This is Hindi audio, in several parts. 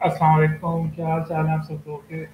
अस्सलाम वालेकुम, क्या हाल चाल है आप सब लोगों के।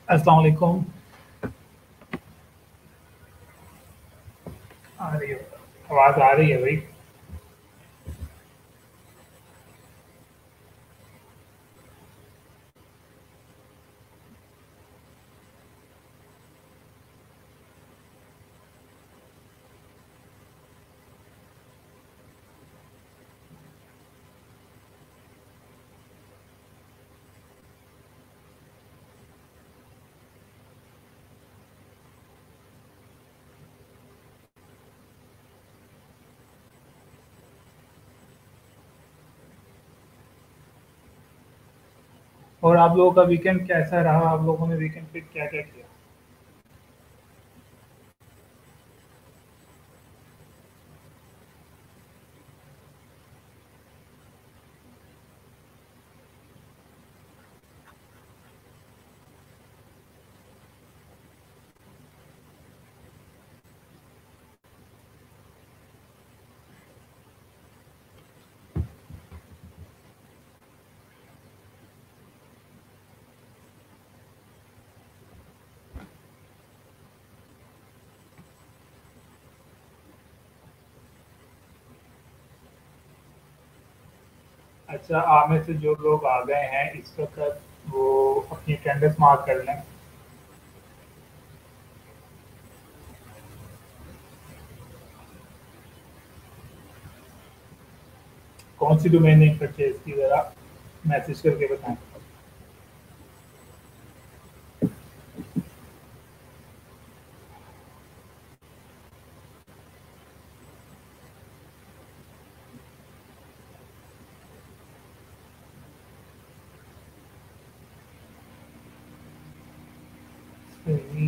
अस्सलाम वालेकुम। आ रही है, आवाज़ आ रही है भाई। और आप लोगों का वीकेंड कैसा रहा? आप लोगों ने वीकेंड पे क्या क्या किया? अच्छा, आप में से जो लोग आ गए हैं इस वक्त वो अपनी अटेंडेंस मार्क कर लें। कौन सी डोमेन नेम परचेज की, ज़रा मैसेज करके बताएं। सही।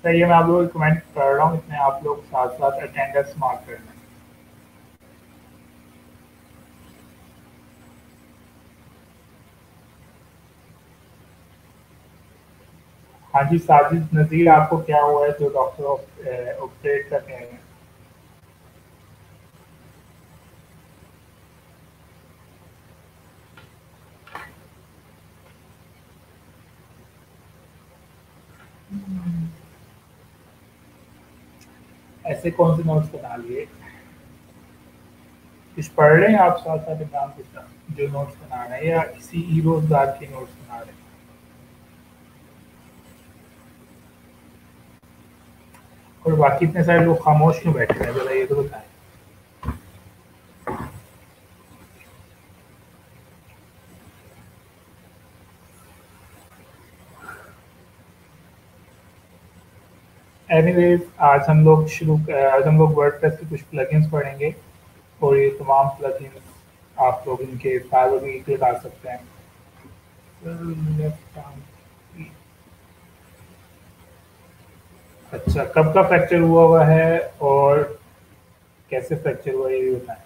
सही है, मैं आप लोगों को कमेंट कर रहा हूँ, इसमें आप लोग साथ साथ अटेंडेंस मार्क कर लें। हाँ जी, साजिद नज़ीर, आपको क्या हुआ है जो डॉक्टर ऑपरेट करने आए हैं? ऐसे कौन से नोट्स बना लिए? कुछ पढ़ रहे हैं आप साथ साथ एग्जाम के साथ जो नोट्स बना रहे हैं, या इसी ई रोजगार के नोट्स बना रहे हैं? और बाकी इतने सारे लोग खामोश क्यों बैठे हैं, जरा ये तो बताएं। एनीवेज, आज हम लोग वर्डप्रेस के कुछ प्लगइन्स पढ़ेंगे। और ये तमाम प्लगइन्स आप लोग इनके फायदों भी उठा सकते हैं। अच्छा, कब का फ्रैक्चर हुआ है और कैसे फ्रैक्चर हुआ ये भी बताएं।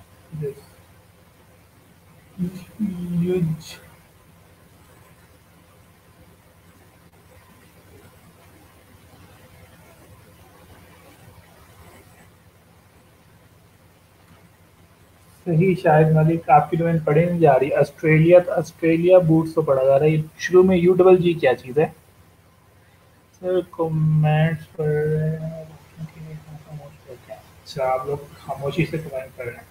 युज सही। शायद मलिक, आपकी डोमेन पढ़े नहीं जा रही। ऑस्ट्रेलिया, तो ऑस्ट्रेलिया बूट्स तो पढ़ा जा रहा है। ये शुरू में यू डबल जी क्या चीज़ है? सर कमेंट्स पढ़ रहे हैं, खामोश बैठे हैं। अच्छा, आप लोग खामोशी से कमेंट कर रहे हैं।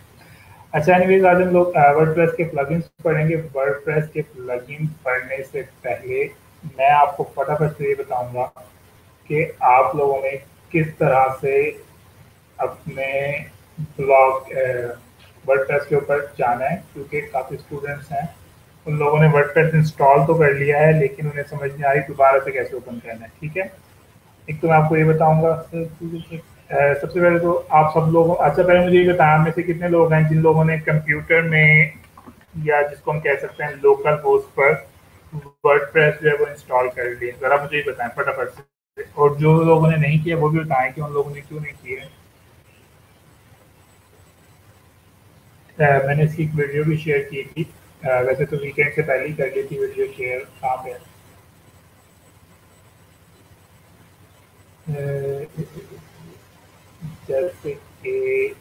अच्छा, एनीवेज, आज हम लोग वर्डप्रेस के प्लगइन्स पढ़ेंगे। वर्डप्रेस के प्लगइन पढ़ने से पहले मैं आपको फटाफट से ये बताऊंगा कि आप लोगों ने किस तरह से अपने ब्लॉग वर्डप्रेस के ऊपर जाना है, क्योंकि काफ़ी स्टूडेंट्स हैं उन लोगों ने वर्डप्रेस इंस्टॉल तो कर लिया है, लेकिन उन्हें समझ नहीं आ रही दोबारा से कैसे ओपन करना है। ठीक है, एक तो मैं आपको ये बताऊंगा। सबसे पहले तो आप सब लोगों, अच्छा पहले मुझे ये बताया में से कितने लोग हैं जिन लोगों ने कंप्यूटर में, या जिसको हम कह सकते हैं लोकल होस्ट पर, वर्डप्रेस जो है वो इंस्टॉल कर लिए? जरा मुझे ये बताएं फटाफट से। और जो लोगों ने नहीं किया वो भी बताएं कि उन लोगों ने क्यों नहीं किया। मैंने इसकी एक वीडियो भी शेयर की थी। वैसे तो वीकेंड से पहले ही कर ली थी वीडियो शेयर। कहाँ पे है? जैसे कि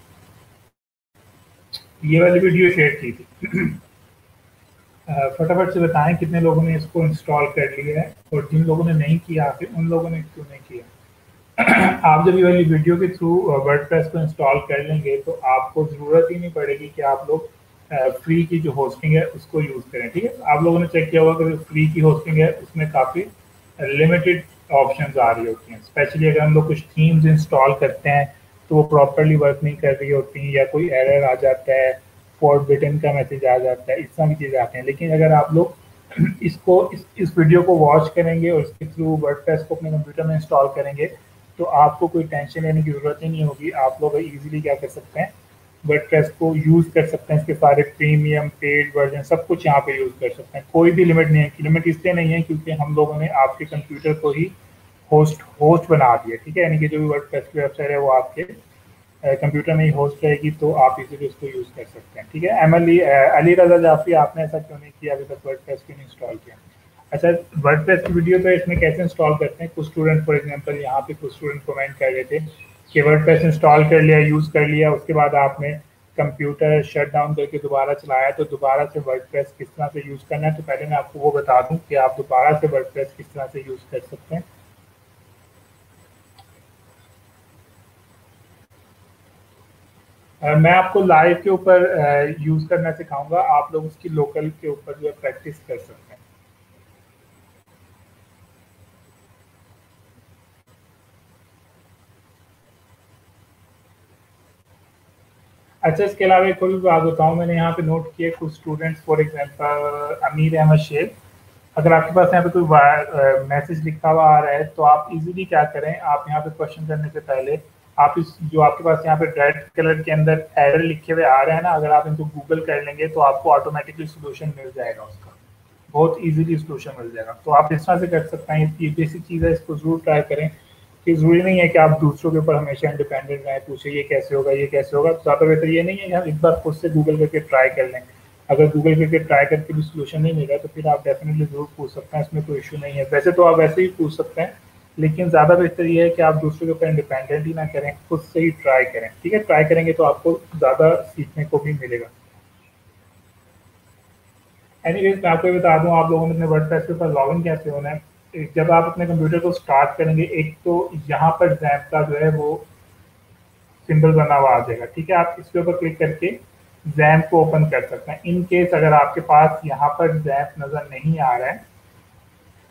ये वाली वीडियो शेयर की थी। फटाफट से बताएं कितने लोगों ने इसको इंस्टॉल कर लिया है, और जिन लोगों ने नहीं किया फिर उन लोगों ने क्यों नहीं किया। आप जब ये वाली वीडियो के थ्रू वर्डप्रेस को इंस्टॉल कर लेंगे तो आपको ज़रूरत ही नहीं पड़ेगी कि आप लोग फ्री की जो होस्टिंग है उसको यूज़ करें। ठीक है, आप लोगों ने चेक किया होगा कि जो फ्री की होस्टिंग है उसमें काफ़ी लिमिटेड ऑप्शंस आ रही होती हैं। स्पेशली अगर हम लोग कुछ थीम्स इंस्टॉल करते हैं तो वो प्रॉपरली वर्क नहीं कर रही होती, या कोई एरर आ जाता है, फॉरबिडन का मैसेज आ जाता है, इस तरह की चीज़ें आती हैं। लेकिन अगर आप लोग इसको इस वीडियो को वॉच करेंगे और इसके थ्रू वर्डप्रेस को अपने कंप्यूटर में इंस्टॉल करेंगे तो आपको कोई टेंशन लेने की ज़रूरत ही नहीं होगी। आप लोग इजीली क्या कर सकते हैं, वर्डप्रेस को यूज़ कर सकते हैं। इसके सारे प्रीमियम पेड वर्जन सब कुछ यहाँ पे यूज़ कर सकते हैं। कोई भी लिमिट नहीं है। लिमिट इसलिए नहीं है क्योंकि हम लोगों ने आपके कंप्यूटर को ही होस्ट होस्ट बना दिया। ठीक है, यानी कि जो भी वर्डप्रेस की वेबसाइट है वो आपके कंप्यूटर में ही होस्ट रहेगी, तो आप इजीली उसको यूज़ कर सकते हैं। ठीक है, अली रजा जाफरी, आपने ऐसा क्यों नहीं किया अभी तक? वर्डप्रेस क्यों नहीं इंस्टॉल किया? अच्छा, वर्डप्रेस की वीडियो तो इसमें कैसे इंस्टॉल करते हैं? कुछ स्टूडेंट फॉर एग्जांपल यहाँ पे कुछ स्टूडेंट कमेंट कर रहे थे कि वर्डप्रेस इंस्टॉल कर लिया, यूज़ कर लिया, उसके बाद आपने कंप्यूटर शट डाउन करके दोबारा चलाया, तो दोबारा से वर्डप्रेस किस तरह से यूज़ करना है? तो पहले मैं आपको वो बता दूँ कि आप दोबारा से वर्डप्रेस किस तरह से यूज़ कर सकते हैं। मैं आपको लाइव के ऊपर यूज़ करना सिखाऊंगा, आप लोग उसकी लोकल के ऊपर जो है प्रैक्टिस कर सकते हैं। अच्छा, इसके अलावा एक और भी बात बताऊँ, मैंने यहाँ पे नोट किया कुछ स्टूडेंट्स, फॉर एग्जांपल अमीर अहमद शेख, अगर आपके पास यहाँ पे कोई मैसेज लिखा हुआ आ रहा है तो आप इजीली क्या करें, आप यहाँ पे क्वेश्चन करने से पहले आप इस जो आपके पास यहाँ पे रेड कलर के अंदर एरर लिखे हुए आ रहे हैं ना, अगर आप इनको गूगल कर लेंगे तो आपको ऑटोमेटिकली सोल्यूशन मिल जाएगा उसका। बहुत इजीली सोल्यूशन मिल जाएगा। तो आप इस तरह से कर सकते हैं। ये बेसिक चीज़ है, इसको ज़रूर ट्राई करें। कि ज़रूरी नहीं है कि आप दूसरों के ऊपर हमेशा इंडिपेंडेंट रहें, पूछे ये कैसे होगा, ये कैसे होगा। ज़्यादा बेहतर ये नहीं है कि हम एक बार खुद से गूगल करके ट्राई कर लें। अगर गूगल करके ट्राई करके भी सोल्यूशन नहीं मिला तो फिर आप डेफिनेटली ज़रूर पूछ सकते हैं, इसमें कोई इशू नहीं है। वैसे तो आप वैसे ही पूछ सकते हैं, लेकिन ज़्यादा बेहतर ये है कि आप दूसरों के ऊपर इंडिपेंडेंट ही ना करें, खुद से ही ट्राई करें। ठीक है, ट्राई करेंगे तो आपको ज़्यादा सीखने को भी मिलेगा। एनीवेज मैं आपको ये बता दूं, आप लोगों ने अपने वर्डप्रेस के ऊपर लॉगिन कैसे होना है। जब आप अपने कंप्यूटर को स्टार्ट करेंगे, एक तो यहाँ पर जैप का जो है वो सिंबल बना हुआ आ जाएगा। ठीक है, आप इसके ऊपर क्लिक करके जैम्प को ओपन कर सकते हैं। इन केस अगर आपके पास यहाँ पर जैम्प नज़र नहीं आ रहा है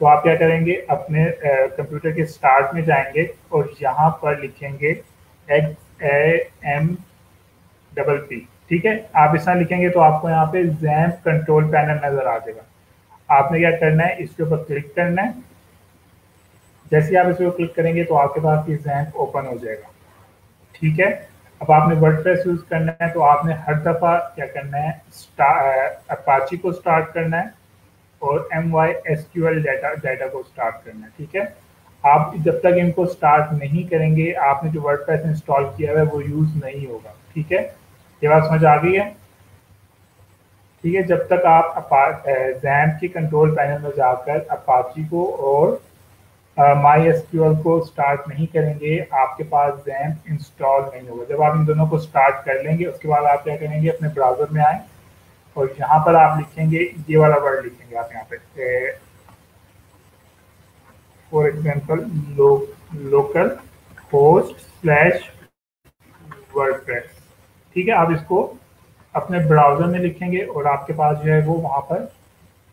तो आप क्या करेंगे, अपने कंप्यूटर के स्टार्ट में जाएंगे और यहाँ पर लिखेंगे XAMPP। ठीक है, आप इस तरह लिखेंगे तो आपको यहाँ पे जैम्प कंट्रोल पैनल नजर आ जाएगा। आपने क्या करना है, इसके ऊपर क्लिक करना है। जैसे ही आप इस पर क्लिक करेंगे तो आपके पास ये जैम्प ओपन हो जाएगा। ठीक है, अब आपने वर्डप्रेस यूज करना है तो आपने हर दफा क्या करना है, अपाची को स्टार्ट करना है और MySQL डाटा को स्टार्ट करना है। ठीक है, आप जब तक इनको स्टार्ट नहीं करेंगे आपने जो वर्डप्रेस इंस्टॉल किया है वो यूज नहीं होगा। ठीक है, ये बात समझ आ गई है? ठीक है, जब तक आप जैम्प की कंट्रोल पैनल में जाकर अपाची को और माई एसक्यूएल को स्टार्ट नहीं करेंगे आपके पास जैम्प इंस्टॉल नहीं होगा। जब आप इन दोनों को स्टार्ट कर लेंगे उसके बाद आप क्या करेंगे, अपने ब्राउजर में आए और यहाँ पर आप लिखेंगे ये वाला वर्ड लिखेंगे आप यहाँ पे, for example local host slash WordPress. ठीक है, आप इसको अपने ब्राउजर में लिखेंगे और आपके पास जो है वो वहाँ पर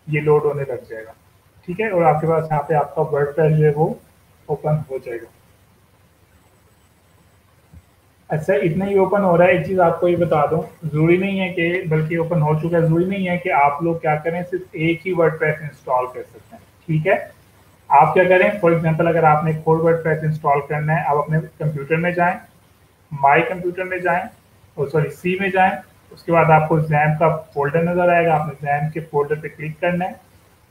ये लोड होने लग जाएगा। ठीक है, और आपके पास यहाँ पे आपका वर्डप्रेस जो है वो ओपन हो जाएगा। अच्छा, इतना ही ओपन हो रहा है। एक चीज़ आपको ये बता दूं, ज़रूरी नहीं है कि, बल्कि ओपन हो चुका है, ज़रूरी नहीं है कि आप लोग क्या करें, सिर्फ एक ही वर्डप्रेस इंस्टॉल कर सकते हैं। ठीक है, आप क्या करें, फॉर एग्जांपल अगर आपने एक और वर्डप्रेस इंस्टॉल करना है, आप अपने कंप्यूटर में जाएं, माई कंप्यूटर में जाएं, और सॉरी सी में जाएं। उसके बाद आपको जैम का फोल्डर नज़र आएगा, आपने जैम के फोल्डर पे क्लिक करना है।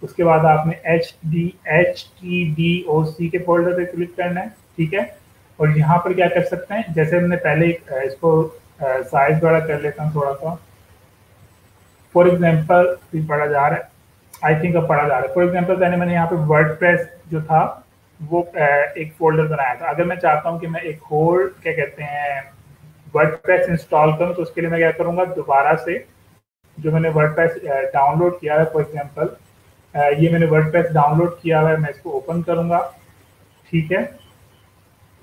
उसके बाद आपने HTDOC के फोल्डर पे क्लिक करना है। ठीक है, और यहाँ पर क्या कर सकते हैं, जैसे हमने पहले इसको साइज बड़ा कर लेता हूँ थोड़ा सा। फॉर एग्जाम्पल पढ़ा जा रहा है, आई थिंक अब पढ़ा जा रहा है। फॉर एग्जाम्पल पहले मैंने यहाँ पे वर्डप्रेस जो था वो एक फोल्डर बनाया था। अगर मैं चाहता हूँ कि मैं एक और क्या कहते हैं वर्डप्रेस इंस्टॉल करूँ, तो उसके लिए मैं क्या करूँगा, दोबारा से जो मैंने वर्डप्रेस डाउनलोड किया है, फॉर एग्जाम्पल ये मैंने वर्डप्रेस डाउनलोड किया हुआ है, मैं इसको ओपन करूँगा। ठीक है,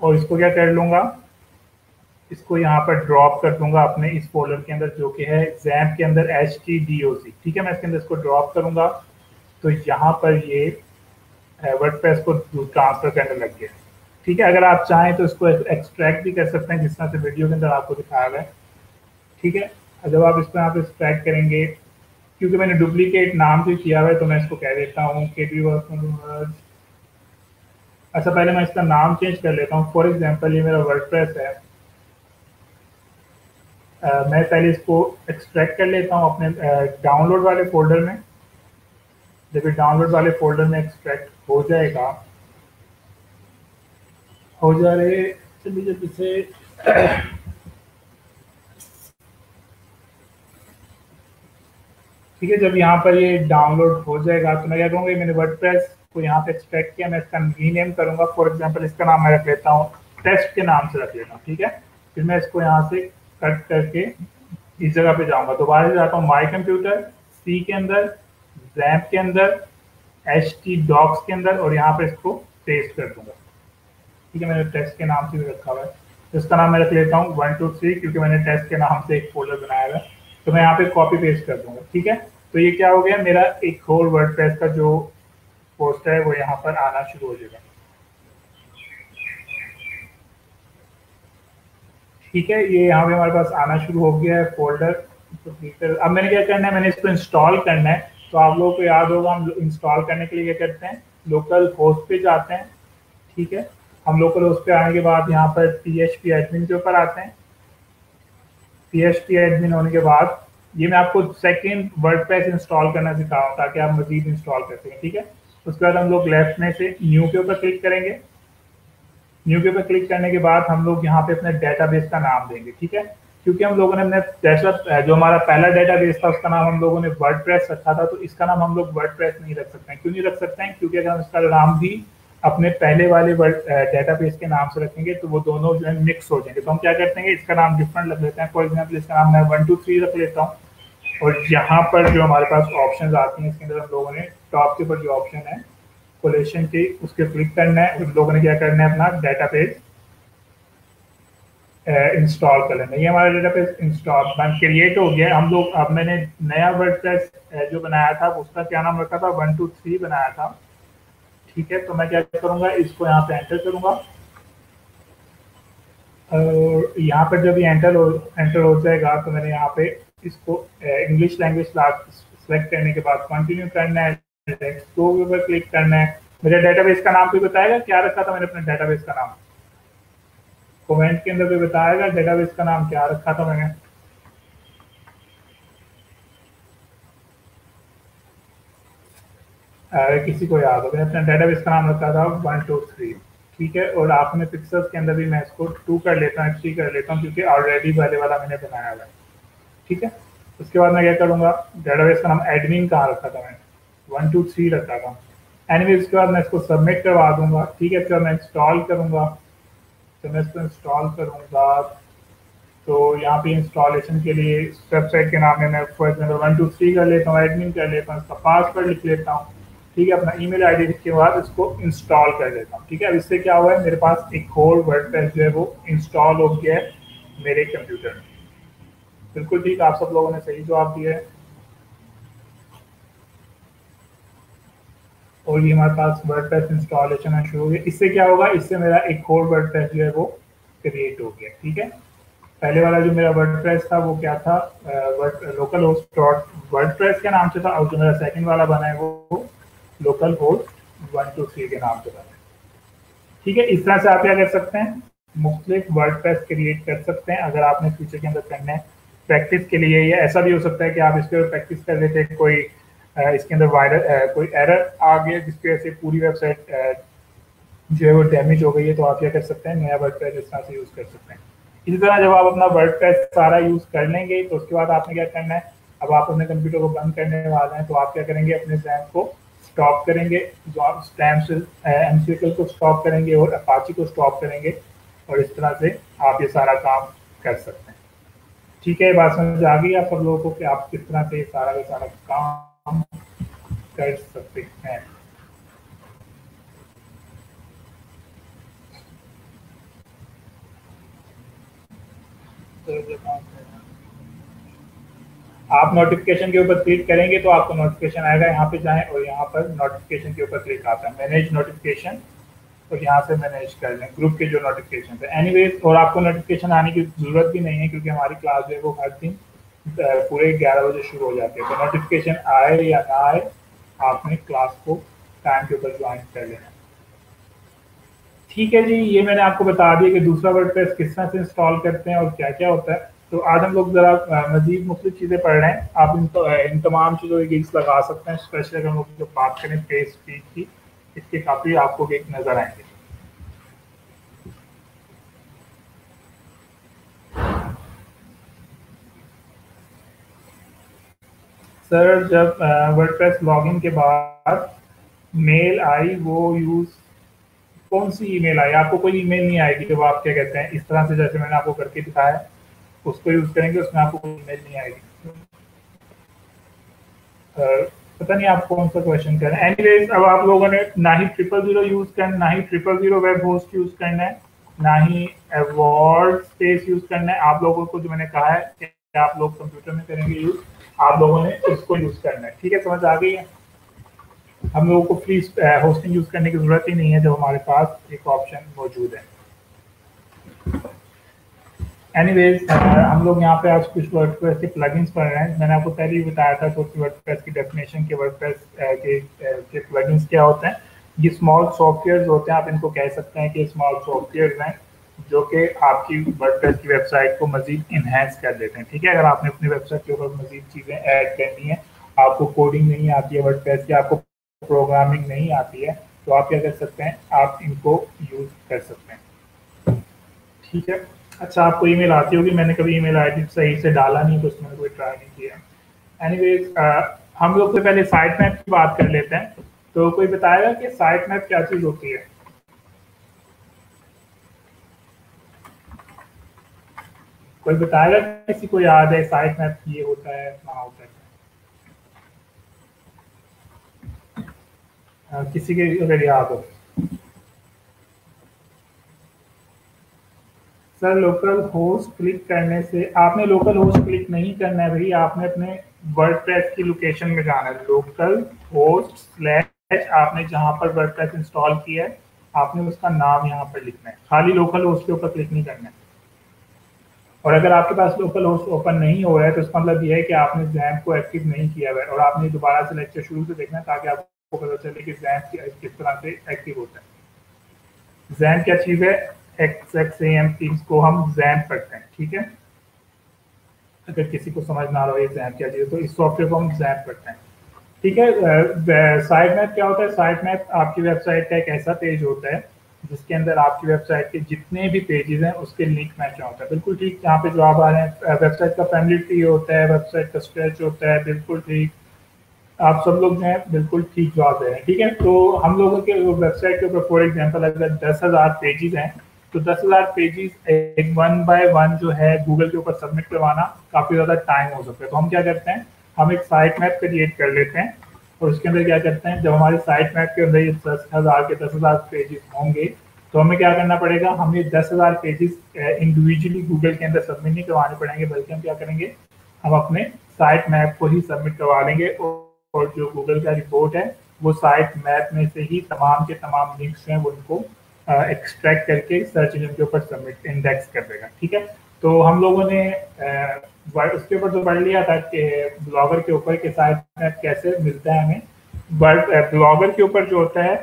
और इसको क्या कर लूँगा, इसको यहाँ पर ड्रॉप कर दूंगा अपने इस फोल्डर के अंदर, जो कि है जैम्प के अंदर HTDOC। ठीक है, मैं इसके अंदर इसको ड्रॉप करूंगा, तो यहाँ पर ये वर्डप्रेस को ट्रांसफर करने लग गया। ठीक है, अगर आप चाहें तो इसको एक्सट्रैक्ट भी कर सकते हैं, जिस तरह से वीडियो के अंदर आपको दिखाया गया है। ठीक है, जब आप इसको यहाँ पे एक्सट्रैक्ट करेंगे, क्योंकि मैंने डुप्लीकेट नाम से किया हुआ है, तो मैं इसको कह देता हूँ KTWorks। अच्छा, पहले मैं इसका नाम चेंज कर लेता हूँ। फॉर एग्जाम्पल ये मेरा वर्डप्रेस है, मैं पहले इसको एक्सट्रैक्ट कर लेता हूँ अपने डाउनलोड वाले फोल्डर में। जब ये डाउनलोड वाले फोल्डर में एक्सट्रैक्ट हो जाएगा, हो जा रहे, चलिए जब इसे ठीक है, जब यहाँ पर ये डाउनलोड हो जाएगा, तो मैं क्या करूँगा, मैंने वर्डप्रेस को यहाँ पे एक्सट्रैक्ट किया, मैं इसका रीनेम करूँगा। फॉर एग्जाम्पल इसका नाम मैं रख लेता हूँ, टेस्ट के नाम से रख लेता हूँ। ठीक है, फिर मैं इसको यहाँ से कट करके इस जगह पे जाऊँगा, दोबारा से जाता हूँ माई कंप्यूटर, सी के अंदर, जैम्प के अंदर, HTDocs के अंदर, और यहाँ पे इसको पेस्ट कर दूंगा। ठीक है, मैंने टेस्ट के नाम से भी रखा हुआ है, तो इसका नाम मैं रख लेता हूँ 1 2 3, क्योंकि मैंने टेस्ट के नाम से एक फोल्डर बनाया हुआ है। तो मैं यहाँ पे कॉपी पेस्ट कर दूंगा। ठीक है, तो ये क्या हो गया, मेरा एक और वर्डप्रेस का जो पोस्टर है वो यहाँ पर आना शुरू हो जाएगा। ठीक है, ये यहाँ पे हमारे पास आना शुरू हो गया है फोल्डर। तो अब मैंने क्या करना है, मैंने इसको इंस्टॉल करना है। तो आप लोगों को याद होगा, हम इंस्टॉल करने के लिए क्या करते हैं, लोकल होस्ट पे जाते हैं। ठीक है, हम लोकल होस्ट पे आने के बाद यहाँ पर PHP एडमिन के ऊपर आते हैं। PHP एडमिन होने के बाद ये मैं आपको सेकेंड वर्डप्रेस इंस्टॉल करना सिखा रहा हूँ, ताकि आप मजीद इंस्टॉल कर सकें। ठीक है, उसके बाद हम लोग लेफ्ट में से न्यू के ऊपर क्लिक करेंगे। न्यू के ऊपर क्लिक करने के बाद हम लोग यहाँ पे अपने डेटाबेस का नाम देंगे। ठीक है, क्योंकि हम लोगों ने अपने जैसा जो हमारा पहला डेटाबेस था उसका नाम हम लोगों ने वर्डप्रेस रखा था, तो इसका नाम हम लोग वर्डप्रेस नहीं रख सकते हैं। क्यों नहीं रख सकते हैं, क्योंकि अगर हम इसका नाम भी अपने पहले वाले डेटाबेस के नाम से रखेंगे तो वो दोनों जो है मिक्स हो जाएंगे। तो हम क्या करते हैं, इसका नाम डिफरेंट रख लेते हैं। फॉर एग्जाम्पल इसका नाम मैं 1 2 3 रख लेता हूँ, और यहाँ पर जो हमारे पास ऑप्शन आती हैं, इसके अंदर हम लोगों ने टॉप के ऊपर जो ऑप्शन है कोलेशन की, उसके क्लिक करना है। उन लोगों ने क्या करना है, अपना डेटाबेस इंस्टॉल कर लेना। ये हमारा डेटाबेस इंस्टॉल क्रिएट हो गया। हम लोग, अब मैंने नया वर्डप्रेस जो बनाया था उसका क्या नाम रखा था, 1 2 3 बनाया था। ठीक है, तो मैं क्या करूंगा, इसको यहाँ पे एंटर करूंगा, और यहाँ पर जब ये एंटर हो जाएगा, तो मैंने यहाँ पे इसको इंग्लिश लैंग्वेज सेलेक्ट करने के बाद कंटिन्यू करना है, तो ऊपर क्लिक करना है। मेरे डेटाबेस का नाम कोई बताएगा क्या रखा था मैंने अपने डेटाबेस का नाम, कमेंट के अंदर कोई बताएगा डेटाबेस का नाम क्या रखा था मैंने। किसी को याद हो, मैंने अपना डेटाबेस का नाम रखा था 1 2 3। ठीक है, और आपने पिक्सल्स के अंदर भी मैं इसको 2 कर लेता हूँ, 3 कर लेता हूँ, क्योंकि ऑलरेडी पहले वाला मैंने बनाया हुआ है। ठीक है, उसके बाद मैं क्या करूँगा, डेटाबेस का नाम एडमिन कहाँ रखा था मैंने, 1 2 3 रखा था। एनीवे, उसके बाद मैं इसको सबमिट करवा दूंगा। ठीक है, फिर मैं इंस्टॉल करूँगा, तो मैं इसको इंस्टॉल करूँगा, तो यहाँ पे इंस्टॉलेशन के लिए वेबसाइट के नाम में मैं फॉर एग्जाम्पल 1 2 3 कर लेता हूँ, एडमिन कर लेता हूँ, इसका पासवर्ड लिख लेता हूँ। ठीक है, अपना ईमेल आईडी लिख के बाद इसको इंस्टॉल कर लेता हूँ। ठीक है, अब इससे क्या हुआ है, मेरे पास एक और वर्डप्रेस जो है वो इंस्टॉल हो गया है मेरे कंप्यूटर में। बिल्कुल ठीक, आप सब लोगों ने सही जवाब दिया है, और ये हमारे पास वर्डप्रेस इंस्टॉलेशन शुरू हो गया। इससे क्या होगा, इससे मेरा एक और वर्डप्रेस जो है वो क्रिएट हो गया। ठीक है, पहले वाला जो मेरा वर्डप्रेस था वो क्या था, लोकल होस्ट डॉट वर्डप्रेस के नाम से था, और जो मेरा सेकंड वाला बना है वो लोकल होस्ट 123 के नाम से बना है। ठीक है, इस तरह से आप क्या कर सकते हैं, मुख्तलिफ वर्डप्रेस क्रिएट कर सकते हैं अगर आपने फ्यूचर के अंदर करना है प्रैक्टिस के लिए। या ऐसा भी हो सकता है कि आप इसके ऊपर प्रैक्टिस कर लेते हैं, कोई इसके अंदर वायरस कोई एरर आ गया जिसकी वजह से पूरी वेबसाइट जो है वो डैमेज हो गई है, तो आप क्या कर सकते हैं, नया वर्डप्रेस इस तरह से यूज कर सकते हैं। इसी तरह जब आप अपना वर्डप्रेस सारा यूज कर लेंगे तो उसके बाद आपने क्या करना है, अब आप अपने कंप्यूटर को बंद करने वाले हैं, तो आप क्या करेंगे, अपने जैम को स्टॉप करेंगे, जो आप एमसीक्यूएल को स्टॉप करेंगे और अपाची को स्टॉप करेंगे, और इस तरह से आप ये सारा काम कर सकते हैं। ठीक है, बात समझ आ गई आप सब लोगों को कि आप किस तरह से सारा का सारा काम कर सकते हैं। तो जब आप नोटिफिकेशन के ऊपर क्लिक करेंगे तो आपको नोटिफिकेशन आएगा, यहाँ पे जाएं और यहाँ पर नोटिफिकेशन के ऊपर क्लिक आता है मैनेज नोटिफिकेशन, और यहाँ से मैनेज कर लें ग्रुप के जो नोटिफिकेशन है। एनीवेज, और आपको नोटिफिकेशन आने की जरूरत भी नहीं है क्योंकि हमारी क्लास जो है वो हर दिन पूरे 11 बजे शुरू हो जाती है, तो नोटिफिकेशन आए या ना आए आपने क्लास को टाइम के ऊपर ज्वाइन कर लेना। ठीक है जी, ये मैंने आपको बता दिया कि दूसरा वर्डप्रेस किस तरह से इंस्टॉल करते हैं और क्या क्या होता है। तो आज हम लोग जरा मजीद मुख्तलिफ चीज़ें पढ़ रहे हैं, आप इन तमाम चीज़ों के गिग्स लगा सकते हैं, स्पेशली अगर हम लोग जो बात करें पेज स्पीड की, इसके काफ़ी आपको गिग नज़र आएंगे। सर, जब वर्डप्रेस लॉगिन के बाद मेल आई, वो यूज़ कौन सी ईमेल आई, आपको कोई ईमेल नहीं आएगी जब आप क्या कहते हैं इस तरह से जैसे मैंने आपको करके दिखाया उसको यूज करेंगे, उसमें आपको कोई ईमेल नहीं आएगी। पता नहीं आप कौन सा क्वेश्चन कर रहे हैं। एनीवेज, अब आप लोगों ने ना ही 000 यूज करना, ना ही 000 वेब होस्ट यूज करना है, ना ही वर्ड स्पेस यूज करना है। आप लोगों को जो मैंने कहा है कि आप लोग कंप्यूटर में करेंगे यूज, आप लोगों ने उसको यूज करना है। ठीक है, समझ आ गई है। हम लोगों को फ्री होस्टिंग यूज करने की जरूरत ही नहीं है जब हमारे पास एक ऑप्शन मौजूद है। एनीवेज, हम लोग यहाँ पे आज कुछ वर्डप्रेस के प्लगइन्स पढ़ रहे हैं। मैंने आपको पहले ही बताया था तो वर्डप्रेस की डेफिनेशन के वर्डप्रेस के प्लगइन्स क्या होते हैं। ये स्मॉल सॉफ्टवेयर्स होते हैं, आप इनको कह सकते हैं कि स्मॉल सॉफ्टवेयर्स हैं जो कि आपकी वर्डप्रेस की वेबसाइट को मजीद इन्हेंस कर देते हैं। ठीक है, अगर आपने अपनी वेबसाइट के ऊपर मजीद चीज़ें ऐड करनी है, आपको कोडिंग नहीं आती है वर्डप्रेस की, आपको प्रोग्रामिंग नहीं आती है, तो आप क्या कर सकते हैं, आप इनको यूज कर सकते हैं। ठीक है, अच्छा आपको ईमेल आती होगी, मैंने कभी ईमेल आईडी सही से डाला नहीं तो उसमें कोई ट्राई नहीं किया। एनीवेज, हम लोग तो पहले साइट मैप की बात कर लेते हैं। तो कोई बताएगा कि साइट मैप क्या चीज होती है? कोई बताएगा, किसी को याद है साइट मैप ये होता है, कहाँ होता है? किसी के अगर याद हो। सर, लोकल होस्ट क्लिक करने से, आपने लोकल होस्ट क्लिक नहीं करना है भाई, आपने अपने वर्डप्रेस की लोकेशन में जाना है। लोकल होस्ट स्लैश आपने जहां पर वर्डप्रेस इंस्टॉल किया है, आपने उसका नाम यहाँ पर लिखना है, खाली लोकल होस्ट के ऊपर क्लिक नहीं करना है। और अगर आपके पास लोकल होस्ट ओपन नहीं हो रहा है तो इसका मतलब यह है कि आपने जैम्प को एक्टिव नहीं किया हुआ है, और आपने दोबारा से लेक्चर शुरू से देखना है ताकि आपको पता चले कि जैम्प किस तरह से एक्टिव होता है। जैम्प क्या चीज़ है? XAMPP टीम्स को हम जैम्प करते हैं। ठीक है, अगर किसी को समझ ना आ रहा हो ये जैम्प क्या चीज़ है, तो इस सॉफ्टवेयर को हम जैम्प करते हैं। ठीक है, साइट मैप क्या होता है? साइट मैप आपकी वेबसाइट का एक ऐसा पेज होता है जिसके अंदर आपकी वेबसाइट के जितने भी पेजेस हैं उसके लिंक मैच होता है। बिल्कुल ठीक, यहाँ पे जवाब आ रहे हैं। वेबसाइट का फैमिली ट्री होता है, वेबसाइट का स्ट्रेच होता है, बिल्कुल ठीक। आप सब लोग जो हैं बिल्कुल ठीक जवाब दे रहे हैं। ठीक है, तो हम लोगों के वेबसाइट के ऊपर फॉर एग्जांपल अगर 10,000 पेजेस हैं तो 10,000 पेजेस एक 1 बाय 1 जो है गूगल के ऊपर सबमिट करवाना काफ़ी ज़्यादा टाइम हो सकता है। तो हम क्या करते हैं, हम एक साइट मैप क्रिएट कर लेते हैं और उसके अंदर क्या करते हैं, जब हमारी साइट मैप के अंदर ये 10,000 के 10,000 पेजेस होंगे तो हमें क्या करना पड़ेगा, हमें 10,000 पेजेस इंडिविजुअली गूगल के अंदर सबमिट नहीं करवाने पड़ेंगे, बल्कि हम क्या करेंगे, हम अपने साइट मैप को ही सबमिट करवा लेंगे और जो गूगल का रिपोर्ट है वो साइट मैप में से ही तमाम के तमाम लिंक्स हैं वो उनको एक्सट्रैक्ट करके सर्च इंजन के ऊपर सबमिट इंडेक्स कर देगा। ठीक है, तो हम लोगों ने उसके ऊपर तो पढ़ लिया था कि ब्लॉगर के ऊपर के साइट मैप कैसे मिलता है हमें, बट ब्लॉगर के ऊपर जो होता है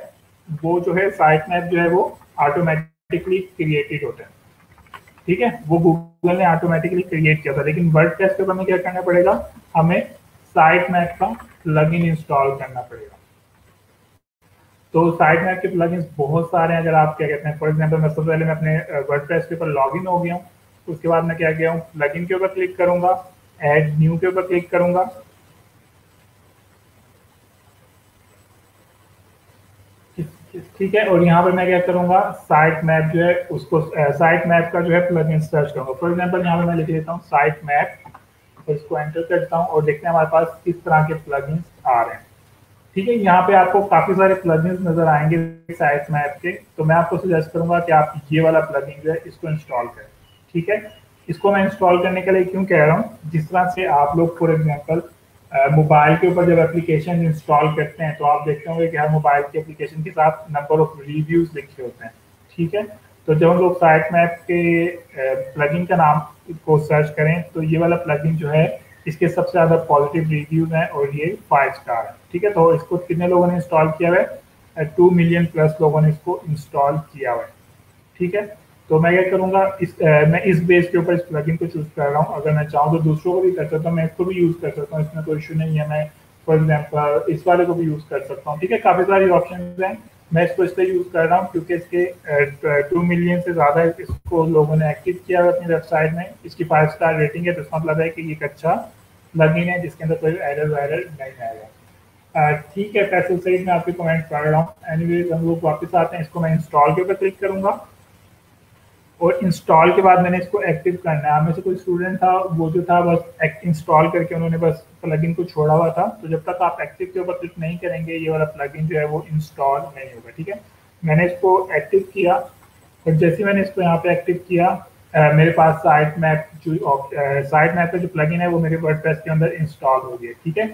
वो जो है साइट मैप जो है वो ऑटोमेटिकली क्रिएटेड होता है। ठीक है, वो गूगल ने ऑटोमेटिकली क्रिएट किया था, लेकिन वर्डप्रेस के ऊपर हमें क्या करना पड़ेगा, हमें साइट मैप का प्लगइन इंस्टॉल करना पड़ेगा। तो साइट मैप के प्लगइन्स बहुत सारे हैं। अगर आप क्या कहते हैं, फॉर एग्जांपल मैं सबसे पहले मैं अपने वर्डप्रेस के ऊपर लॉगिन हो गया हूँ, उसके बाद मैं क्या किया हूँ, प्लगइन के ऊपर क्लिक करूंगा, ऐड न्यू के ऊपर क्लिक करूंगा। ठीक है, और यहाँ पर मैं क्या करूंगा, साइट मैप जो है उसको साइट मैप का जो है प्लगइन सर्च करूंगा। फॉर एग्जांपल यहाँ पे मैं लिख लेता हूँ साइट मैप, और इसको एंटर करता हूँ और देखते हैं हमारे पास किस तरह के प्लगइन्स आ रहे हैं। ठीक है, यहाँ पे आपको काफी सारे प्लगइन्स नजर आएंगे साइट मैप के, तो मैं आपको सजेस्ट करूंगा कि आप ये वाला प्लगइन जो है इसको इंस्टॉल करें। ठीक है, इसको मैं इंस्टॉल करने के लिए क्यों कह रहा हूँ, जिस तरह से आप लोग फॉर एग्जांपल मोबाइल के ऊपर जब एप्लीकेशन इंस्टॉल करते हैं तो आप देखते होंगे कि हर मोबाइल के एप्लीकेशन के साथ नंबर ऑफ रिव्यूज लिखे होते हैं। ठीक है, तो जब हम लोग साइट मैप के प्लगइन का नाम को सर्च करें तो ये वाला प्लगइन जो है इसके सबसे ज्यादा पॉजिटिव रिव्यूज हैं और ये 5 स्टार है। ठीक है, तो इसको कितने लोगों ने इंस्टॉल किया हुआ है, 2 मिलियन प्लस लोगों ने इसको इंस्टॉल किया हुआ है। ठीक है, तो मैं क्या करूंगा, मैं इस बेस के ऊपर इस प्लगइन को चूज कर रहा हूँ। अगर मैं चाहूँ तो दूसरों को भी कर सकता हूँ, मैं इसको भी यूज कर सकता हूँ, इसमें कोई इशू नहीं है। मैं फॉर एग्जाम्पल इस वाले को भी यूज कर सकता हूँ। ठीक है, काफी सारी ऑप्शन हैं, मैं इसको इसलिए यूज कर रहा हूँ क्योंकि इसके 2 मिलियन से ज्यादा इसको लोगों ने एक्टिव किया है अपनी वेबसाइट में, इसकी 5 स्टार रेटिंग है, तो इसका मतलब है कि ये एक अच्छा प्लगइन है जिसके अंदर कोई एरर वायरर नहीं आएगा। ठीक है, फैसल सईद, मैं आपके कमेंट पढ़ रहा हूँ। एनीवेज हम लोग वापस आते हैं, इसको मैं इंस्टॉल के ऊपर क्लिक करूंगा और इंस्टॉल के बाद मैंने इसको एक्टिव करना है। आप में से कोई स्टूडेंट था वो जो था बस इंस्टॉल करके उन्होंने बस प्लगइन को छोड़ा हुआ था, तो जब तक आप एक्टिव के ऊपर क्लिक नहीं करेंगे ये वाला प्लगइन जो है वो इंस्टॉल नहीं होगा। ठीक है, मैंने इसको एक्टिव किया और जैसे ही मैंने इसको यहाँ पे एक्टिव किया मेरे पास साइट मैप का जो प्लगइन है वो मेरे वर्डप्रेस के अंदर इंस्टॉल हो गया। ठीक है,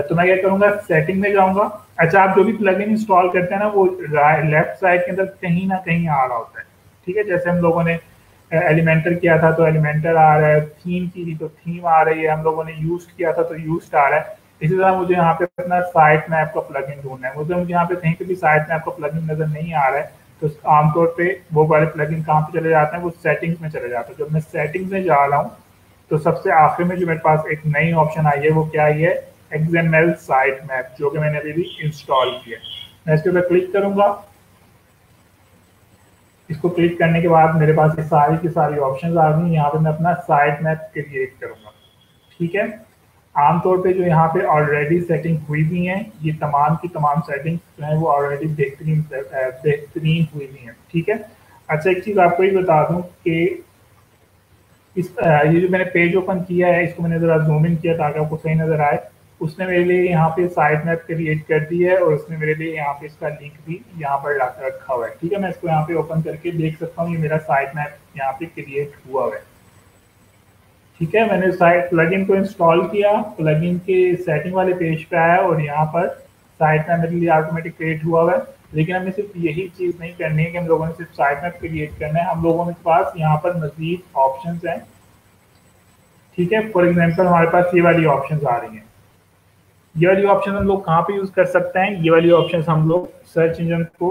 तो मैं क्या करूंगा, सेटिंग में जाऊंगा। अच्छा, आप जो भी प्लगइन इंस्टॉल करते हैं ना वो लेफ्ट साइड के अंदर कहीं ना कहीं आ रहा होता है। ठीक है, जैसे हम लोगों ने एलिमेंटर किया था तो एलिमेंटर आ रहा है, थीम की थी तो थीम आ रही है, हम लोगों ने यूज किया था तो यूज आ रहा है। इसी तरह मुझे यहाँ पे अपना साइट मैप का प्लगइन ढूंढना है। मुझे यहाँ पे कहीं पे भी साइट मैप का प्लगइन नजर नहीं आ रहा है, तो आमतौर पे वो वाले प्लगइन कहाँ पे चले जाते हैं, वो सेटिंग्स में चले जाते हैं। जब मैं सेटिंग्स में जा रहा हूँ तो सबसे आखिर में जो मेरे पास एक नई ऑप्शन आई है वो क्या आई है, XML साइट मैप, जो कि मैंने अभी भी इंस्टॉल किया। मैं इसके ऊपर क्लिक करूंगा, इसको क्लिक करने के बाद मेरे पास ये सारी की सारी ऑप्शंस आ गई। यहाँ पे मैं अपना साइट मैप क्रिएट करूंगा। ठीक है, आमतौर पे जो यहाँ पे ऑलरेडी सेटिंग हुई भी हैं, ये तमाम की तमाम सेटिंग्स जो है वो ऑलरेडी बेहतरीन हुई भी हैं। ठीक है, अच्छा एक चीज़ आपको ये बता दूं कि ये जो मैंने पेज ओपन किया है इसको मैंने ज़रा जूम इन किया ताकि आपको सही नज़र आए। उसने मेरे लिए यहाँ पे साइट मैप क्रिएट कर दी है और उसने मेरे लिए यहाँ पे इसका लिंक भी यहाँ पर रखा हुआ है। ठीक है, मैं इसको यहाँ पे ओपन करके देख सकता हूँ, ये मेरा साइट मैप यहाँ पे क्रिएट हुआ हुआ है। ठीक है, मैंने साइट प्लगइन को इंस्टॉल किया, प्लगइन के सेटिंग वाले पेज पे आया और यहाँ पर साइट मैप मेरे लिए ऑटोमेटिक क्रिएट हुआ हुआ है। लेकिन हमें सिर्फ यही चीज़ नहीं करनी है कि हम लोगों ने सिर्फ साइट मैप क्रिएट करना है, हम लोगों के पास यहाँ पर मजीद ऑप्शन हैं। ठीक है, फॉर एग्जाम्पल हमारे पास ये वाली ऑप्शन आ रही हैं। ये वाली ऑप्शन हम लोग कहाँ पे यूज कर सकते हैं, ये वाली ऑप्शन हम लोग सर्च इंजन को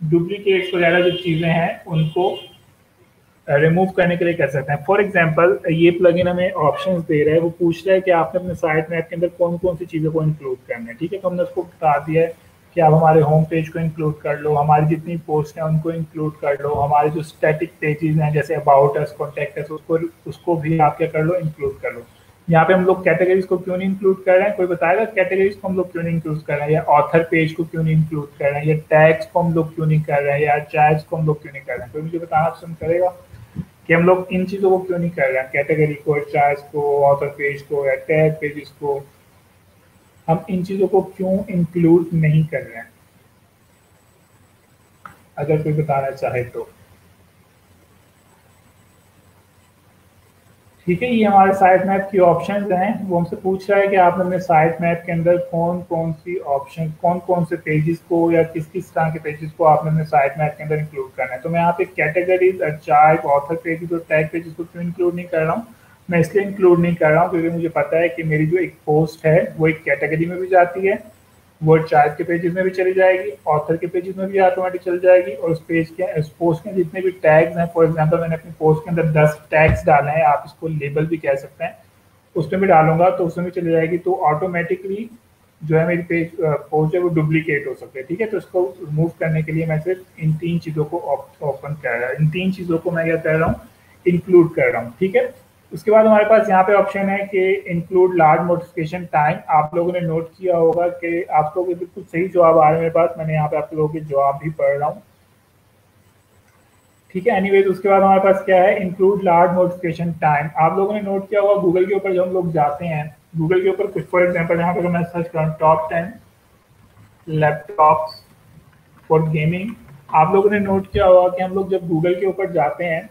डुप्लीकेट्स वगैरह जो चीजें हैं उनको रिमूव करने के लिए कर सकते हैं। फॉर एग्जांपल ये प्लगइन हमें ऑप्शंस दे रहा है, वो पूछ रहा है कि आपने अपने साइट मैप के अंदर कौन कौन सी चीज़ों को इंक्लूड करना है। ठीक है, तो हमने उसको बता दिया है कि आप हमारे होम पेज को इंक्लूड कर लो, हमारी जितनी पोस्ट हैं उनको इंक्लूड कर लो, हमारे जो स्टैटिक पेजेस हैं जैसे अबाउट अस, कॉन्टैक्ट अस, उसको भी आप क्या कर लो, इंक्लूड कर लो। यहाँ पे हम लोग कैटेगरीज को क्यों नहीं इंक्लूड कर रहे हैं, कोई बताएगा कैटेगरीज को हम लोग क्यों नहीं इंक्लूड कर रहे हैं, या ऑथर पेज को क्यों नहीं इंक्लूड कर रहे हैं, या टैग्स को हम लोग क्यों नहीं कर रहे हैं, या टैग्स को हम लोग क्यों नहीं कर रहे हैं, कोई मुझे बताना पसंद करेगा कि हम लोग इन चीज़ों को क्यों नहीं कर रहे हैं, कैटेगरी को, चार्ज को, ऑथर पेज को या टैग पेजेस को, हम इन चीज़ों को क्यों इंक्लूड नहीं कर रहे हैं, अगर कोई बताना चाहे तो। ठीक है, ये हमारे साइट मैप की ऑप्शंस हैं। वो हमसे पूछ रहा है कि आपने अपने साइट मैप के अंदर कौन कौन सी ऑप्शन, कौन कौन से पेजेस को या किस किस तरह के पेजेस को आपने अपने साइट मैप के अंदर इंक्लूड करना है। तो मैं यहाँ पे कैटेगरीज, आर्काइव, ऑथर पेजेस और टैग पेजेस को क्यों इंक्लूड नहीं कर रहा हूँ? मैं इसलिए इंक्लूड नहीं कर रहा हूँ क्योंकि मुझे पता है कि मेरी जो एक पोस्ट है वो एक कैटेगरी में भी जाती है, वर्ड चार्ट के पेजेस में भी चली जाएगी, ऑथर के पेजेस में भी ऑटोमेटिक चल जाएगी, और उस पेज के, उस पोस्ट के जितने भी टैग्स हैं, फॉर एग्जांपल मैंने अपनी पोस्ट के अंदर 10 टैग्स डाले हैं, आप इसको लेबल भी कह सकते हैं, उसमें भी डालूंगा तो उसमें भी चली जाएगी। तो ऑटोमेटिकली जो है मेरी पेज पोस्ट है वो डुप्लीकेट हो सकते हैं। ठीक है, तो इसको रिमूव करने के लिए मैं सिर्फ इन तीन चीज़ों को ओपन कर रहा हूँ, इन तीन चीज़ों को मैं क्या कर रहा हूँ, इंक्लूड कर रहा हूँ। ठीक है, उसके बाद हमारे पास यहाँ पे ऑप्शन है कि इंक्लूड लार्ज नोटिफिकेशन टाइम। आप लोगों ने नोट किया होगा कि आप लोगों के बिल्कुल सही जवाब आ रहे हैं मेरे पास, मैंने यहाँ पे आप लोगों के जवाब भी पढ़ रहा हूँ। ठीक है, एनीवेज उसके बाद हमारे पास क्या है, इंक्लूड लार्ज नोटिफिकेशन टाइम। आप लोगों ने नोट किया होगा गूगल के ऊपर जब हम लोग जाते हैं, गूगल के ऊपर कुछ, फॉर एग्जांपल यहाँ पे मैं सर्च करूँ टॉप 10 लैपटॉप्स फॉर गेमिंग, आप लोगों ने नोट किया होगा कि हम लोग जब गूगल के ऊपर जाते हैं,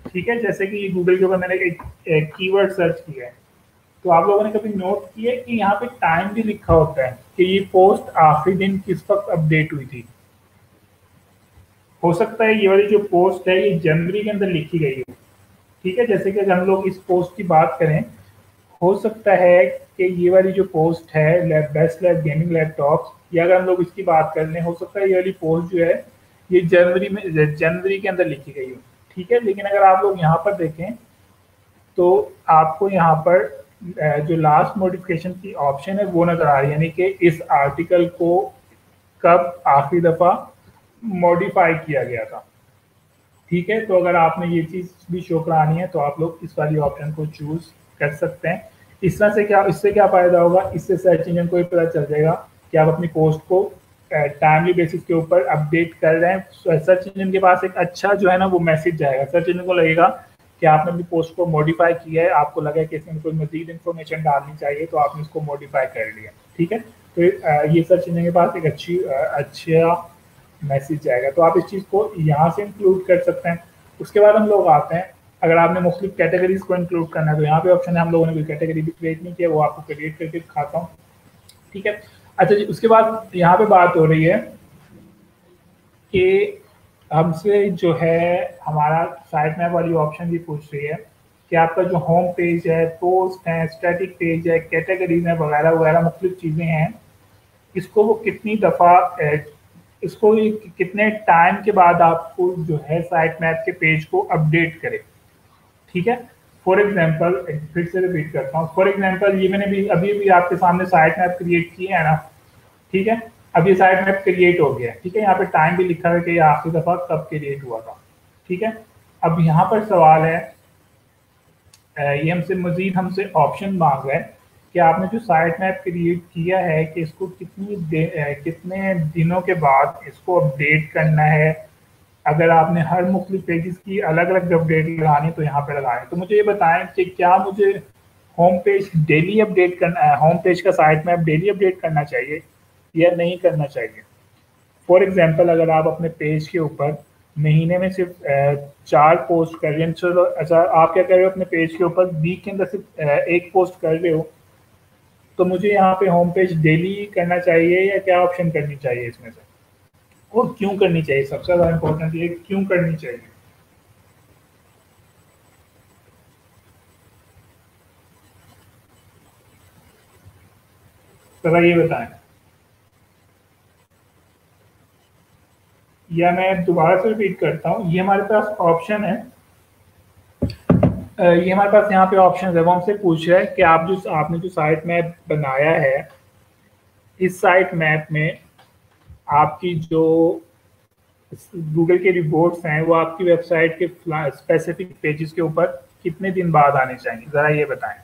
ठीक है, जैसे कि गूगल के ऊपर मैंने एक कीवर्ड सर्च किया है, तो आप लोगों ने कभी नोट किया है कि यहाँ पे टाइम भी लिखा होता है कि ये पोस्ट आखिरी दिन किस वक्त अपडेट हुई थी। हो सकता है ये वाली जो पोस्ट है ये जनवरी के अंदर लिखी गई हो। ठीक है, जैसे कि अगर हम लोग इस पोस्ट की बात करें, हो सकता है कि ये वाली जो पोस्ट है बेस्ट लैब गेमिंग लैपटॉप, या अगर हम लोग इसकी बात कर लें, हो सकता है ये वाली पोस्ट जो है ये जनवरी के अंदर लिखी गई हो। ठीक है, लेकिन अगर आप लोग यहाँ पर देखें तो आपको यहाँ पर जो लास्ट नोटिफिकेशन की ऑप्शन है वो नजर आ रही है, यानी कि इस आर्टिकल को कब आखिरी दफा मॉडिफाई किया गया था। ठीक है, तो अगर आपने ये चीज़ भी शो करानी है तो आप लोग इस वाली ऑप्शन को चूज कर सकते हैं। इस तरह से क्या, इससे क्या फ़ायदा होगा, इससे सर्च इंजन को भी पता चल जाएगा कि आप अपनी पोस्ट को टाइमली बेसिस के ऊपर अपडेट कर रहे हैं। सर्च इंजन के पास एक अच्छा जो है ना वो मैसेज जाएगा, सर्च इंजन को लगेगा कि आपने अपनी पोस्ट को मॉडिफाई किया है, आपको लगा कि इसमें कोई मजीद इन्फॉर्मेशन डालनी चाहिए तो आपने इसको मॉडिफाई कर लिया। ठीक है, तो ये सर्च इंजन के पास एक अच्छा मैसेज जाएगा, तो आप इस चीज़ को यहाँ से इंक्लूड कर सकते हैं। उसके बाद हम लोग आते हैं, अगर आपने मुख्तलिफ कैटेगरीज को इंक्लूड करना है तो यहाँ पे ऑप्शन है, हम लोगों ने कोई कैटेगरी भी क्रिएट नहीं किया, वो आपको क्रिएट करके दिखाता हूँ। ठीक है, अच्छा जी, उसके बाद यहाँ पे बात हो रही है कि हमसे जो है हमारा साइट मैप वाली ऑप्शन भी पूछ रही है कि आपका जो होम पेज है, पोस्ट है, स्टैटिक पेज है, कैटेगरीज है, वगैरह वगैरह मुख्तलिफ चीज़ें हैं, इसको वो कितनी दफ़ा, इसको कितने टाइम के बाद आपको जो है साइट मैप के पेज को अपडेट करे। ठीक है, फॉर एग्जांपल फिर से रिपीट करता हूँ, फॉर एग्जांपल ये मैंने भी अभी भी आपके सामने साइट मैप क्रिएट किया है ना। ठीक है, अब ये साइट मैप क्रिएट हो गया है। ठीक है, यहाँ पे टाइम भी लिखा है कि ये आखिरी दफ़ा कब क्रिएट हुआ था। ठीक है, अब यहाँ पर सवाल है, ये हमसे मजीद हमसे ऑप्शन मांग रहा है कि आपने जो साइट मैप क्रिएट किया है कि इसको कितने दिनों के बाद इसको अपडेट करना है। अगर आपने हर मुख्तलिफ पेजेस की अलग अलग अपडेट लगानी तो यहाँ पे लगाएं। तो मुझे ये बताएं कि क्या मुझे होम पेज डेली अपडेट करना है, होम पेज का साइट मैप डेली अपडेट करना चाहिए या नहीं करना चाहिए। फॉर एग्जांपल अगर आप अपने पेज के ऊपर महीने में सिर्फ 4 पोस्ट कर रहे हैं, चलो अच्छा आप क्या कर रहे हो अपने पेज के ऊपर वीक के अंदर सिर्फ 1 पोस्ट कर रहे हो, तो मुझे यहाँ पे होम पेज डेली करना चाहिए या क्या ऑप्शन करनी चाहिए इसमें से, और क्यों करनी चाहिए, सबसे ज़्यादा इम्पोर्टेंट ये क्यों करनी चाहिए। ज़रा ये बताएं, या मैं दोबारा से रिपीट करता हूँ, ये हमारे पास ऑप्शन है, ये हमारे पास यहाँ पे ऑप्शन है, वो हमसे पूछ रहा है कि आपने जो साइट मैप बनाया है, इस साइट मैप में आपकी जो गूगल के रिपोर्ट्स हैं वो आपकी वेबसाइट के स्पेसिफिक पेजेस के ऊपर कितने दिन बाद आने चाहिए, ज़रा ये बताएं।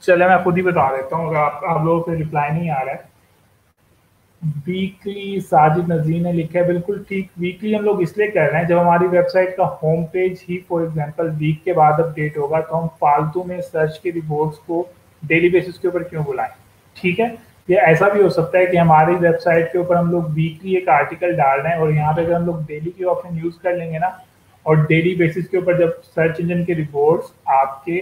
चले मैं खुद ही बता देता हूँ, अगर आप लोगों से रिप्लाई नहीं आ रहा है। वीकली साजिद नजीर ने लिखा है, बिल्कुल ठीक, वीकली हम लोग इसलिए कर रहे हैं जब हमारी वेबसाइट का होम पेज ही फॉर एग्जांपल वीक के बाद अपडेट होगा तो हम फालतू में सर्च के रिपोर्ट्स को डेली बेसिस के ऊपर क्यों बुलाएं। ठीक है, ये ऐसा भी हो सकता है कि हमारी वेबसाइट के ऊपर हम लोग वीकली एक आर्टिकल डाल रहे हैं और यहाँ पे अगर हम लोग डेली की ऑप्शन यूज कर लेंगे ना, और डेली बेसिस के ऊपर जब सर्च इंजन के रिपोर्ट्स आपके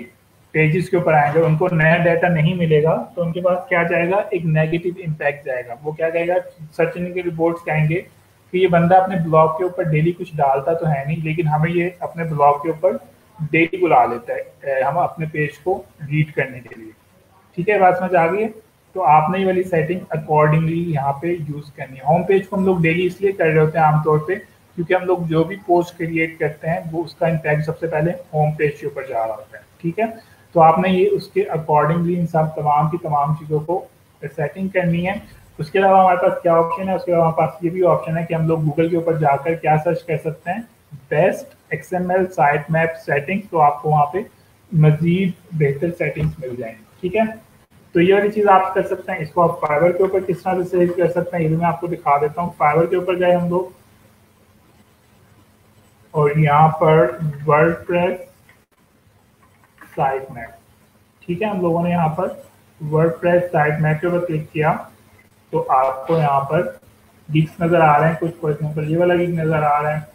पेजेस के ऊपर आएंगे, उनको नया डाटा नहीं मिलेगा तो उनके पास क्या जाएगा, एक नेगेटिव इम्पैक्ट जाएगा। वो क्या कहेगा, सर्च इंजन के रिपोर्ट्स कहेंगे कि ये बंदा अपने ब्लॉग के ऊपर डेली कुछ डालता तो है नहीं, लेकिन हमें ये अपने ब्लॉग के ऊपर डेली बुला लेता है हम अपने पेज को रीड करने के लिए। ठीक है, बात समझ आ गई है? तो आपने ये वाली सेटिंग अकॉर्डिंगली यहाँ पे यूज करनी है। होम पेज को हम लोग डेली इसलिए कर रहे होते हैं आमतौर पे, क्योंकि हम लोग जो भी पोस्ट क्रिएट करते हैं वो उसका इम्पैक्ट सबसे पहले होम पेज के ऊपर जा रहा होता है। ठीक है, तो आपने ये उसके अकॉर्डिंगली इन सब तमाम की तमाम चीज़ों को सेटिंग करनी है। उसके अलावा हमारे पास क्या ऑप्शन है, उसके अलावा हमारे पास ये भी ऑप्शन है कि हम लोग गूगल के ऊपर जाकर क्या सर्च कर सकते हैं, best XML site map settings, तो आपको वहाँ पे मजीद बेहतर सेटिंग्स मिल जाएंगी। ठीक है, तो ये वाली चीज़ आप कर सकते हैं। इसको आप फाइवर के ऊपर किस तरह से सेव कर सकते हैं ये भी मैं आपको दिखा देता हूँ। फाइवर के ऊपर गए हम लोग और यहाँ पर वर्डप्रेस साइट मैप, ठीक है, हम लोगों ने यहाँ पर वर्डप्रेस साइट मैप के ऊपर क्लिक किया तो आपको यहाँ पर गिग्स नज़र आ रहे हैं कुछ, फॉर एग्जाम्पल ये वाला गिग नज़र आ रहा है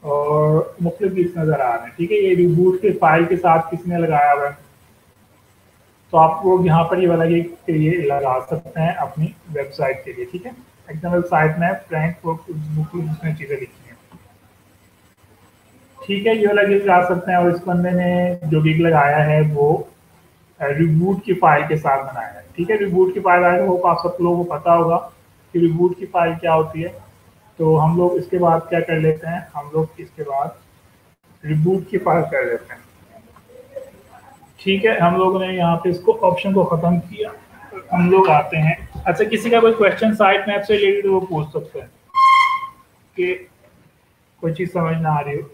और मुख्तलिफ गिग्स नज़र आ रहे हैं। ठीक है, ये रिबूट के फाइल के साथ किसने लगाया हुआ है, तो आप लोग यहाँ पर ये वाला ये लगा सकते हैं अपनी वेबसाइट के लिए। ठीक है, एक्सएमएल साइट में फ्रैंक जिसमें चीज़ें लिखी हैं। ठीक है, ये वाला गिग लगा सकते हैं और इस बंदे ने जो गिग लगाया है वो रिबूट की फाइल के साथ बनाया है। ठीक है, रिबूट की फाइल आएगा वो आप सब लोगों को पता होगा कि रिबूट की फाइल क्या होती है। तो हम लोग इसके बाद क्या कर लेते हैं, हम लोग इसके बाद रिबूट की फाइल कर लेते हैं। ठीक है, हम लोगों ने यहाँ पे इसको ऑप्शन को ख़त्म किया, हम लोग आते हैं। अच्छा, किसी का कोई क्वेश्चन साइट मैप से रिलेटेड वो पूछ सकते हैं कि कोई चीज़ समझ ना आ रही हो।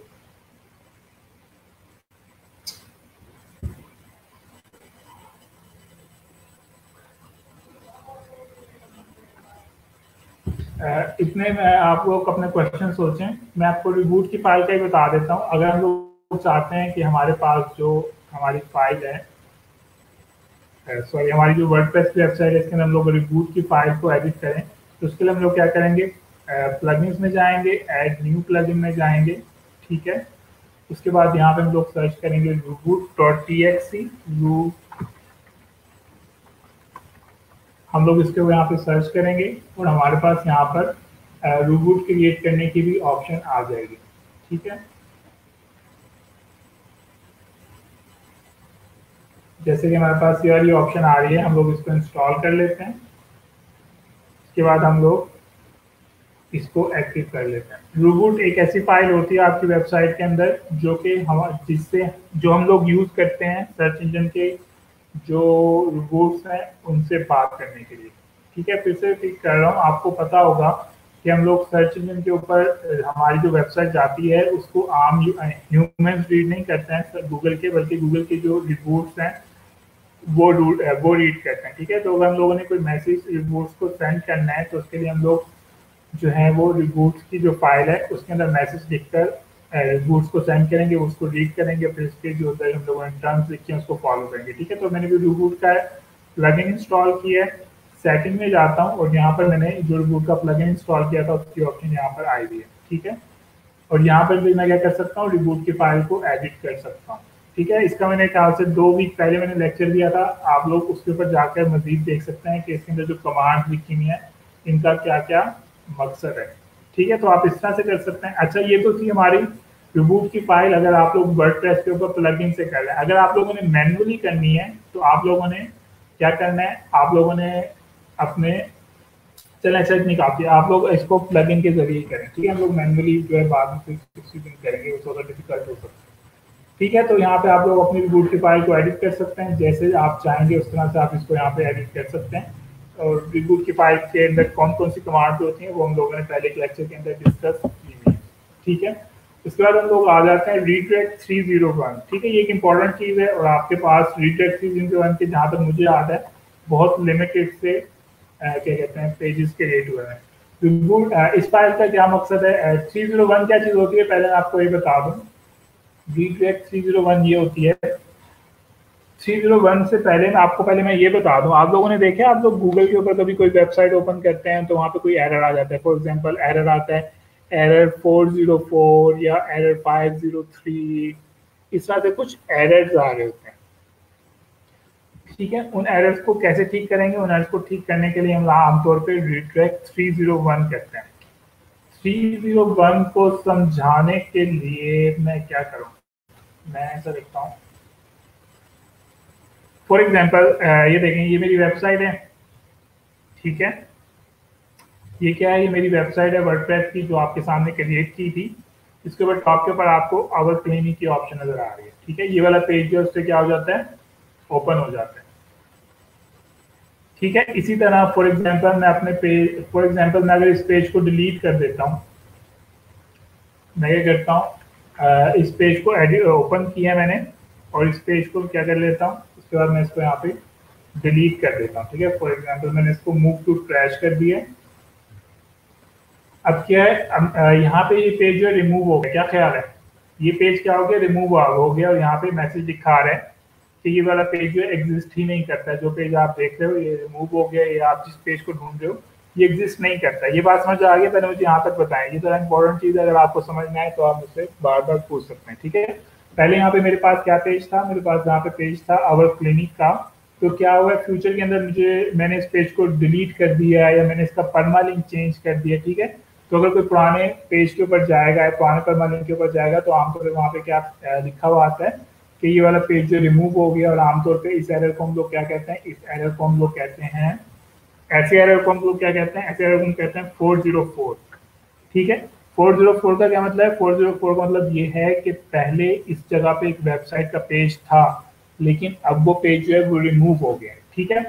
इतने में आप लोग अपने क्वेश्चन सोचें, मैं आपको रिबूट की फाइल का ही बता देता हूँ। अगर हम लोग चाहते हैं कि हमारे पास जो हमारी फाइल है, सॉरी हमारी जो वर्डप्रेस की वेबसाइट है, इसके अंदर हम लोग रिबूट की फाइल को एडिट करें, तो उसके लिए हम लोग क्या करेंगे, प्लगइन्स में जाएंगे, ऐड न्यू प्लगइन में जाएंगे। ठीक है, उसके बाद यहाँ पे हम लोग सर्च करेंगे reboot.txt, हम लोग इसके यहाँ पे सर्च करेंगे और हमारे पास यहाँ पर रिबूट क्रिएट करने की भी ऑप्शन आ जाएगी। ठीक है, जैसे कि हमारे पास ये वाली ऑप्शन आ रही है, हम लोग इसको इंस्टॉल कर लेते हैं। उसके बाद हम लोग इसको एक्टिव कर लेते हैं। रिबूट एक ऐसी फाइल होती है आपकी वेबसाइट के अंदर जो कि हम जिससे जो हम लोग यूज़ करते हैं सर्च इंजन के जो रिबूट्स हैं उनसे बात करने के लिए। ठीक है, फिर से क्लिक कर रहा हूँ। आपको पता होगा कि हम लोग सर्च इंजन के ऊपर हमारी जो वेबसाइट जाती है उसको आम ह्यूमंस रीड नहीं करते हैं गूगल के, बल्कि गूगल के जो रिबूट्स हैं वो रीड करते हैं। ठीक है, तो अगर हम लोगों ने कोई मैसेज रिबूट्स को सेंड करना है तो उसके लिए हम लोग जो है वो रिबूट्स की जो फाइल है उसके अंदर मैसेज लिखकर रिबूट्स को सेंड करेंगे, उसको रीड करेंगे, फिर इसके जो उधर हम लोगों ने टर्म्स लिखे हैं उसको फॉलो करेंगे। ठीक है, तो मैंने भी रिबूट का प्लगइन इंस्टॉल किया है। सेटिंग में जाता हूँ और यहाँ पर मैंने जो रिबूट का प्लगइन इंस्टॉल किया था उसकी ऑप्शन यहाँ पर आई हुई है। ठीक है, और यहाँ पर भी मैं क्या कर सकता हूँ, रिबूट की फाइल को एडिट कर सकता हूँ। ठीक है, इसका मैंने ख्याल से 2 वीक पहले मैंने लेक्चर दिया था, आप लोग उसके ऊपर जाकर मजीद देख सकते हैं कि इसके अंदर जो कमांड लिखी हुई है इनका क्या क्या मकसद है। ठीक है, तो आप इस तरह से कर सकते हैं। अच्छा, ये तो थी हमारी रिबूट की फाइल अगर आप लोग वर्डप्रेस के ऊपर प्लगइन से कर रहे हैं। अगर आप लोगों ने मैन्युअली करनी है तो आप लोगों ने क्या करना है, आप लोगों ने अपने चलें अच्छा इतनी काफ़ी, आप लोग इसको प्लगइन के जरिए करें। ठीक है, हम लोग मैन्युअली जो है बाद में किसी दिन करेंगे, वो थोड़ा डिफिकल्ट हो सकता है। ठीक है, तो यहाँ पे आप लोग अपनी रिबूट की फाइल को एडिट कर सकते हैं, जैसे आप चाहेंगे उस तरह से आप इसको यहाँ पे एडिट कर सकते हैं। और रिबूट की फाइल के अंदर कौन कौन सी कमांड होती हैं वो हम लोगों ने पहले के लेक्चर के अंदर डिस्कस की हुई है। ठीक है, उसके बाद हम लोग आ जाते हैं रीडायरेक्ट 301। ठीक है, ये एक इंपॉर्टेंट चीज़ है और आपके पास रीडायरेक्ट 301 के जहाँ तक मुझे याद है बहुत लिमिटेड से क्या कहते हैं पेजेस के रेट हुए हैं। रिबूट इस फाइल का क्या मकसद है, 301 क्या चीज़ होती है पहले मैं आपको ये बता दूँ। रीडायरेक्ट 301 ये होती है, 301 से पहले मैं ये बता दूं, आप लोगों ने देखे, आप लोग गूगल के ऊपर कभी कोई वेबसाइट ओपन करते हैं तो वहां पे कोई एरर आ जाता है। फॉर एग्जांपल एरर आता है एरर 404 या एरर 503, इस तरह से कुछ एरर्स आ रहे होते हैं। ठीक है, उन एरर्स को कैसे ठीक करेंगे? उन एरर्स को ठीक करने के लिए हम आमतौर पे रिट्रैक्ट 301 करते हैं। 301 को समझाने के लिए मैं क्या करूं, मैं ऐसा लिखता हूं। फॉर एग्जाम्पल ये देखें, ये मेरी वेबसाइट है। ठीक है, ये क्या है? ये मेरी वेबसाइट है वर्डप्रेस की, जो आपके सामने क्रिएट की थी। इसके ऊपर टॉप के ऊपर आपको आवर क्लिनिक की ऑप्शन नजर आ रही है। ठीक है, ये वाला पेज जो है उससे क्या हो जाता है, ओपन हो जाता है। ठीक है, इसी तरह फॉर एग्जाम्पल मैं अगर इस पेज को डिलीट कर देता हूँ, मैं ये करता हूँ, इस पेज को ओपन किया मैंने और इस पेज को क्या कर लेता हूँ, उसके बाद मैं इसको यहाँ पे डिलीट कर देता हूँ। ठीक है, फॉर एग्जाम्पल मैंने इसको मूव टू ट्रैश कर दिया। अब क्या है, यहाँ पे ये पेज जो है रिमूव हो गया। क्या ख्याल है, ये पेज क्या हो गया, रिमूव हो गया। और यहाँ पे मैसेज दिखा रहा है कि ये वाला पेज जो एग्जिस्ट ही नहीं करता है। जो पेज आप देख रहे हो ये रिमूव हो गया, ये आप जिस पेज को ढूंढ रहे हो ये एग्जिस्ट नहीं करता। ये बात समझ आ गई? पहले मुझे यहाँ तक बताएं, ये तो इंपॉर्टेंट चीज़ है, अगर आपको समझ में आए तो आप मुझसे बार बार पूछ सकते हैं। ठीक है, पहले यहाँ पे मेरे पास क्या पेज था, मेरे पास यहाँ पे पेज था आवर क्लिनिक का। तो क्या हुआ, फ्यूचर के अंदर मैंने इस पेज को डिलीट कर दिया या मैंने इसका परमा लिंक चेंज कर दिया। ठीक है, तो अगर कोई पुराने पेज के ऊपर जाएगा, पुराने परमा लिंक के ऊपर जाएगा, तो आमतौर पर वहाँ पे क्या लिखा हुआ आता है कि ये वाला पेज जो रिमूव हो गया। और आमतौर पे इस एरर को हम लोग क्या कहते हैं, इस एरर को हम लोग कहते हैं, ऐसे एरर को हम लोग क्या कहते हैं, ऐसे एरर को हम कहते हैं 404। ठीक है, 404 का क्या मतलब है? 404 का मतलब ये है कि पहले इस जगह पे एक वेबसाइट का पेज था, लेकिन अब वो पेज जो है वो रिमूव हो गया है। ठीक है,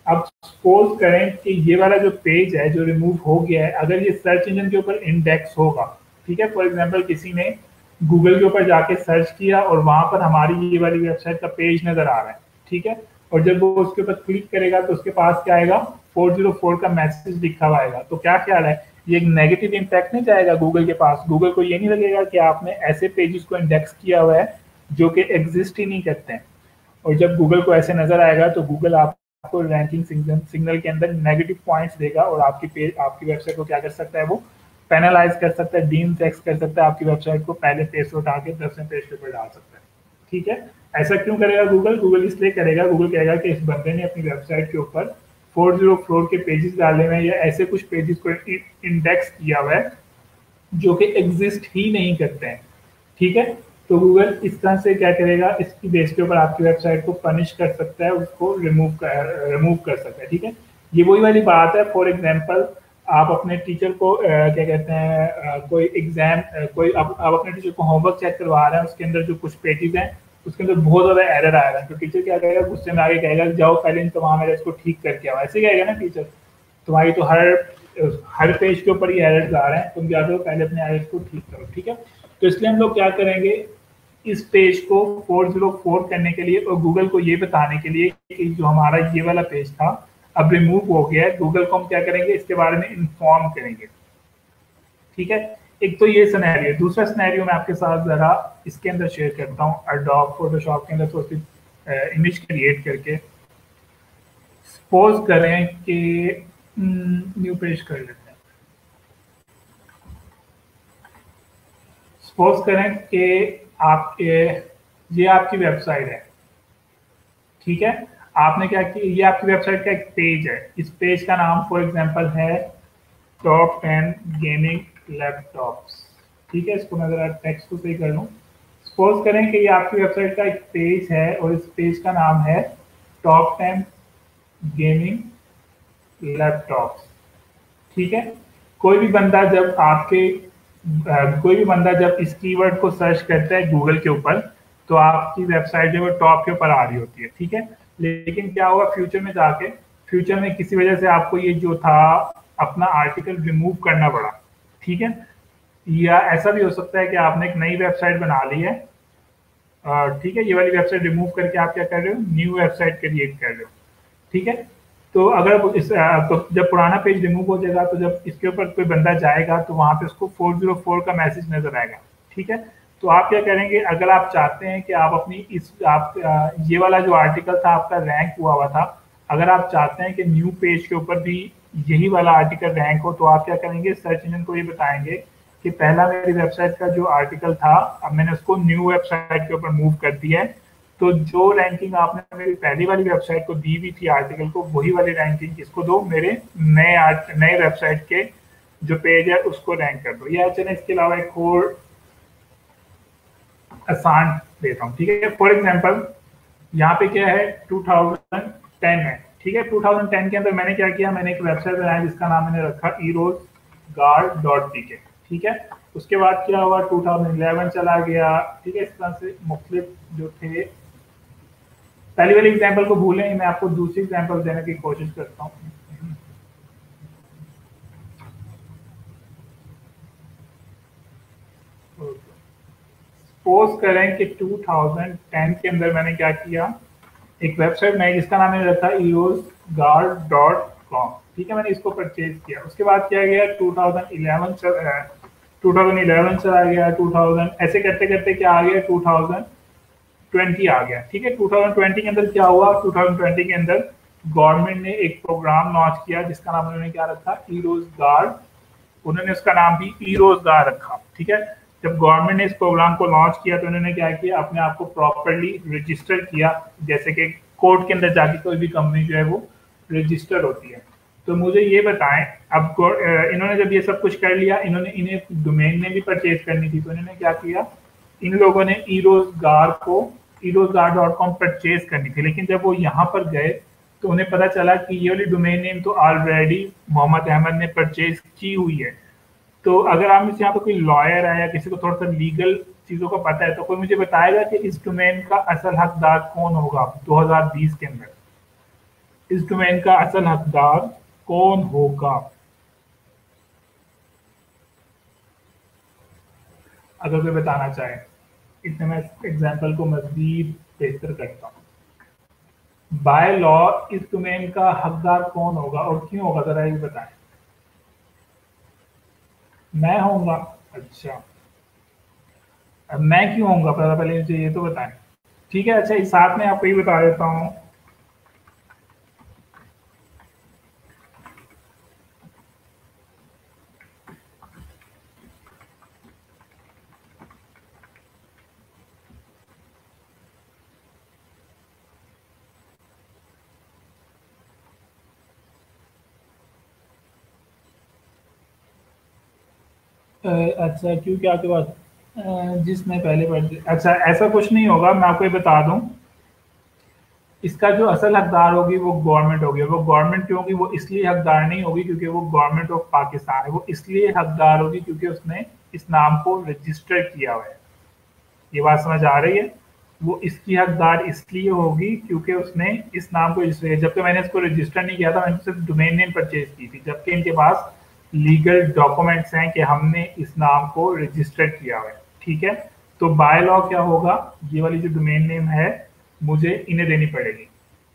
अब सपोज करें कि ये वाला जो पेज है जो रिमूव हो गया है, अगर ये सर्च इंजन के ऊपर इंडेक्स होगा। ठीक है, फॉर एग्जाम्पल किसी ने गूगल के ऊपर जाके सर्च किया और वहां पर हमारी ये वाली वेबसाइट का पेज नजर आ रहा है। ठीक है, और जब वो उसके ऊपर क्लिक करेगा तो उसके पास क्या आएगा, 404 का मैसेज लिखा हुआ आएगा। तो क्या ख्याल है, ये एक नेगेटिव इम्पैक्ट नहीं जाएगा गूगल के पास? गूगल को ये नहीं लगेगा कि आपने ऐसे पेजेस को इंडेक्स किया हुआ है जो कि एग्जिस्ट ही नहीं करते हैं? और जब गूगल को ऐसे नजर आएगा तो गूगल आपको रैंकिंग सिग्नल के अंदर नेगेटिव पॉइंट्स देगा और आपकी वेबसाइट को क्या कर सकता है, वो पेनलाइज कर सकता है, डीइंडेक्स कर सकता है। आपकी वेबसाइट को पहले पेज से उठा के 10वें पेज के ऊपर डाल सकता है। ठीक है, ऐसा क्यों करेगा गूगल? गूगल इसलिए करेगा, गूगल कहेगा कि इस बंदे ने अपनी वेबसाइट के ऊपर 404 के पेजेस डाले हुए हैं या ऐसे कुछ पेजेस को इंडेक्स किया हुआ है जो कि एग्जिस्ट ही नहीं करते हैं। ठीक है, तो गूगल इस तरह से क्या करेगा, इसकी बेस के ऊपर आपकी वेबसाइट को पनिश कर सकता है, उसको रिमूव कर सकता है। ठीक है, ये वही वाली बात है। फॉर एग्जाम्पल आप अपने टीचर को क्या कहते हैं, कोई एग्जाम कोई आप अपने टीचर को होमवर्क चेक करवा रहे हैं, उसके अंदर जो कुछ पेजेस हैं उसके अंदर बहुत ज्यादा एरर आ रहा है। तो टीचर क्या करेगा, गुस्से में आगे कहेगा जाओ पहले इन तमाम एरर्स को ठीक करके आओ। ऐसे कहेगा ना टीचर, तुम्हारी तो हर पेज के ऊपर ये एरर्स आ रहे हैं, तुम क्या करो पहले अपने एरर्स को ठीक करो। ठीक है, तो इसलिए हम लोग क्या करेंगे, इस पेज को 404 करने के लिए और गूगल को ये बताने के लिए कि जो हमारा ये वाला पेज था अब रिमूव हो गया है, गूगल को हम क्या करेंगे, इसके बारे में इन्फॉर्म करेंगे। ठीक है, एक तो ये सिनेरियो। दूसरा सिनेरियो मैं आपके साथ जरा इसके अंदर शेयर करता हूँ, एडोब फोटोशॉप के अंदर थोड़ी इमेज क्रिएट करके। सपोज करें कि न्यू पेज कर लेते हैं। सपोज करें कि ये आपकी वेबसाइट है। ठीक है, आपने क्या किया, ये आपकी वेबसाइट का एक पेज है। इस पेज का नाम फॉर एग्जांपल है टॉप 10 गेमिंग लैपटॉप्स। ठीक है, इसको मैं जरा टेक्स्ट को सही कर लूँ। सपोज करें कि ये आपकी वेबसाइट का एक पेज है और इस पेज का नाम है टॉप 10 गेमिंग लैपटॉप्स। ठीक है, कोई भी बंदा जब इस कीवर्ड को सर्च करता है गूगल के ऊपर तो आपकी वेबसाइट जो है टॉप के ऊपर आ रही होती है। ठीक है, लेकिन क्या होगा फ्यूचर में किसी वजह से आपको ये जो था अपना आर्टिकल रिमूव करना पड़ा। ठीक है, या ऐसा भी हो सकता है कि आपने एक नई वेबसाइट बना ली है। ठीक है, ये वाली वेबसाइट रिमूव करके आप क्या कर रहे हो, न्यू वेबसाइट क्रिएट कर रहे हो। ठीक है, तो अगर तो जब पुराना पेज रिमूव हो जाएगा तो जब इसके ऊपर कोई बंदा जाएगा तो वहां पे उसको 404 का मैसेज नजर आएगा। ठीक है, तो आप क्या करेंगे, अगर आप चाहते हैं कि आप अपनी ये वाला जो आर्टिकल था आपका रैंक हुआ था, अगर आप चाहते हैं कि न्यू पेज के ऊपर भी यही वाला आर्टिकल रैंक हो, तो आप क्या करेंगे, सर्च इंजन को ये बताएंगे कि पहला मेरी वेबसाइट का जो आर्टिकल था, अब मैंने उसको न्यू वेबसाइट के ऊपर मूव कर दिया है, तो जो रैंकिंग आपने मेरी पहली वाली वेबसाइट को दी हुई थी आर्टिकल को, वही वाली रैंकिंग किसको दो, मेरे नए वेबसाइट के जो पेज है उसको रैंक कर दो। या चलें इसके अलावा एक और आसान देता हूँ, ठीक है। फॉर एग्जाम्पल यहाँ पे क्या है, 2010 है, ठीक है। 2010 के अंदर मैंने क्या किया, मैंने एक वेबसाइट बनाया जिसका नाम मैंने रखा erosguard.pk, ठीक है। उसके बाद क्या हुआ, 2011 चला गया, ठीक है। इस तरह से मुख्तलिफ जो थे, पहली वाली एग्जाम्पल को भूलें, मैं आपको दूसरी एग्जाम्पल देने की कोशिश करता हूँ। सपोज करें कि 2010 के अंदर मैंने क्या किया, एक वेबसाइट में जिसका नाम मैंने रखा erosguard.com, ठीक है। मैंने इसको परचेज किया, उसके बाद क्या गया, 2011 चला गया, 2000 ऐसे करते करते क्या आ गया, 2020 आ गया, ठीक है। 2020 के अंदर क्या हुआ, 2020 के अंदर गवर्नमेंट ने एक प्रोग्राम लॉन्च किया जिसका नाम उन्होंने क्या रखा, ई-रोजगार। उन्होंने उसका नाम भी ई-रोजगार रखा, ठीक है। जब गवर्नमेंट ने इस प्रोग्राम को लॉन्च किया तो उन्होंने क्या किया, अपने आप को प्रॉपरली रजिस्टर किया, जैसे कि कोर्ट के अंदर जाके कोई भी कंपनी जो है वो रजिस्टर होती है। तो मुझे ये बताएं, अब इन्होंने जब ये सब कुछ कर लिया, इन्हें डोमेन ने भी परचेज करनी थी, तो इन्होंने क्या किया, इन लोगों ने erosguard.com परचेज करनी थी, लेकिन जब वो यहाँ पर गए तो उन्हें पता चला कि ये वाली डोमेन नेम तो ऑलरेडी मोहम्मद अहमद ने परचेज की हुई है। तो अगर आप मुझसे यहाँ पे कोई लॉयर है या किसी को थोड़ा सा लीगल चीजों का पता है, तो कोई मुझे बताएगा कि इस डोमेन का असल हकदार कौन होगा 2020 के अंदर, इस डोमेन का असल हकदार कौन होगा। अगर कोई बताना चाहे, इसमें मैं एग्जाम्पल को मजीद बेहतर करता हूँ। बाय लॉ इस डोमेन का हकदार कौन होगा और क्यों होगा, जरा ये बताएं। मैं होऊंगा, अच्छा। अब मैं क्यों होऊंगा, पहले मुझे ये तो बताएं, ठीक है। अच्छा, इस साथ में आपको ये बता देता हूँ, अच्छा क्यों, क्या आपके पास जिसने पहले पढ़, अच्छा ऐसा कुछ नहीं होगा। मैं आपको ये बता दूं, इसका जो असल हकदार होगी वो गवर्नमेंट होगी। वो गवर्नमेंट क्यों होगी, वो इसलिए हकदार नहीं होगी क्योंकि वो गवर्नमेंट ऑफ पाकिस्तान है, वो इसलिए हकदार होगी क्योंकि उसने इस नाम को रजिस्टर किया हुआ है। ये बात समझ आ रही है, वो इसकी हकदार इसलिए होगी क्योंकि उसने इस नाम को रजिस्टर किया, जबकि मैंने इसको रजिस्टर नहीं किया था, मैंने सिर्फ डोमेन नेम परचेज की थी, जबकि इनके पास लीगल डॉक्यूमेंट्स हैं कि हमने इस नाम को रजिस्टर किया हुआ है, ठीक है। तो बाय लॉ क्या होगा, ये वाली जो डोमेन नेम है मुझे इन्हें देनी पड़ेगी,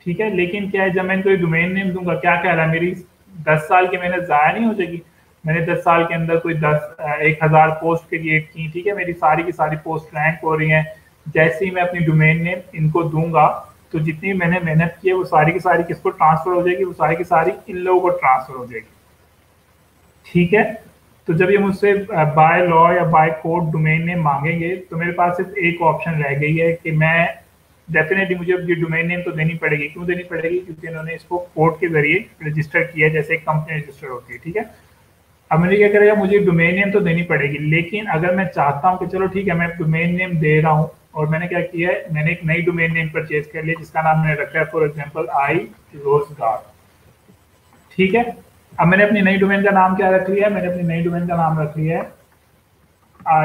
ठीक है। लेकिन क्या है, जब मैं इनको ये डोमेन नेम दूंगा, क्या कह रहा है, मेरी 10 साल की मेहनत ज़ाया नहीं हो जाएगी। मैंने 10 साल के अंदर कोई 1000 पोस्ट क्रिएट की, ठीक है, मेरी सारी की सारी पोस्ट रैंक हो रही हैं। जैसे ही मैं अपनी डोमेन नेम इनको दूंगा, तो जितनी मैंने मेहनत की है वो सारी की सारी किसको ट्रांसफर हो जाएगी, वो सारी की सारी इन लोगों को ट्रांसफर हो जाएगी, ठीक है। तो जब ये मुझसे बाय लॉ या बाय कोड डोमेन नेम मांगेंगे, तो मेरे पास सिर्फ एक ऑप्शन रह गई है कि मैं डेफिनेटली मुझे ये डोमेन नेम तो देनी पड़ेगी। क्यों देनी पड़ेगी, क्योंकि इन्होंने इसको कोड के जरिए रजिस्टर किया है, जैसे एक कंपनी रजिस्टर होती है, ठीक है। अब मुझे क्या करेगा, मुझे डोमेन नेम तो देनी पड़ेगी, लेकिन अगर मैं चाहता हूँ कि चलो ठीक है मैं डोमेन नेम दे रहा हूँ, और मैंने क्या किया है, मैंने एक नई डोमेन नेम परचेज कर लिया जिसका नाम मैंने रखा है फॉर एग्जाम्पल i-rozgar, ठीक है। अब मैंने अपनी नई डोमेन का नाम क्या रख लिया है, मैंने अपनी नई डोमेन का नाम रख लिया है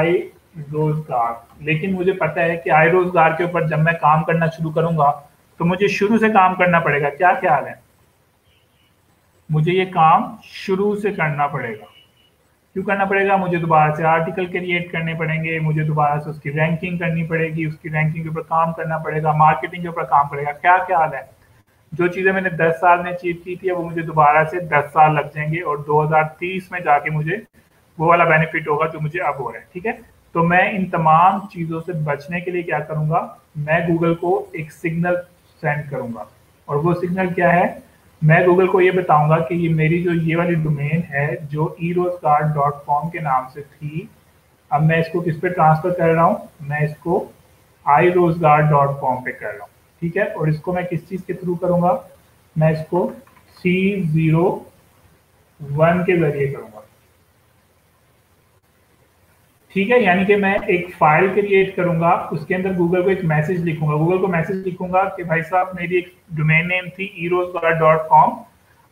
i-rozgar, लेकिन मुझे पता है कि i-rozgar के ऊपर जब मैं काम करना शुरू करूंगा तो मुझे शुरू से काम करना पड़ेगा। क्या ख्याल है, मुझे ये काम शुरू से करना पड़ेगा। क्यों करना पड़ेगा, मुझे दोबारा से आर्टिकल क्रिएट करने पड़ेंगे, मुझे दोबारा से उसकी रैंकिंग करनी पड़ेगी, उसकी रैंकिंग के ऊपर काम करना पड़ेगा, मार्केटिंग के ऊपर काम पड़ेगा। क्या ख्याल है, जो चीज़ें मैंने 10 साल में अचीव की थी वो मुझे दोबारा से 10 साल लग जाएंगे, और 2030 में जाके मुझे वो वाला बेनिफिट होगा जो मुझे अब हो रहा है, ठीक है। तो मैं इन तमाम चीज़ों से बचने के लिए क्या करूँगा, मैं गूगल को एक सिग्नल सेंड करूँगा। और वो सिग्नल क्या है, मैं गूगल को ये बताऊँगा कि ये मेरी जो ये वाली डोमेन है जो erosguard.com के नाम से थी, अब मैं इसको किस पे ट्रांसफ़र कर रहा हूँ, मैं इसको iRoseGuard.com पे कर रहा हूँ, ठीक है। और इसको मैं किस चीज़ के थ्रू करूँगा, मैं इसको 301 के ज़रिए करूँगा, ठीक है। यानी कि मैं एक फाइल क्रिएट करूंगा, उसके अंदर गूगल को एक मैसेज लिखूंगा, गूगल को मैसेज लिखूंगा कि भाई साहब मेरी एक डोमेन नेम थी erosguard.com।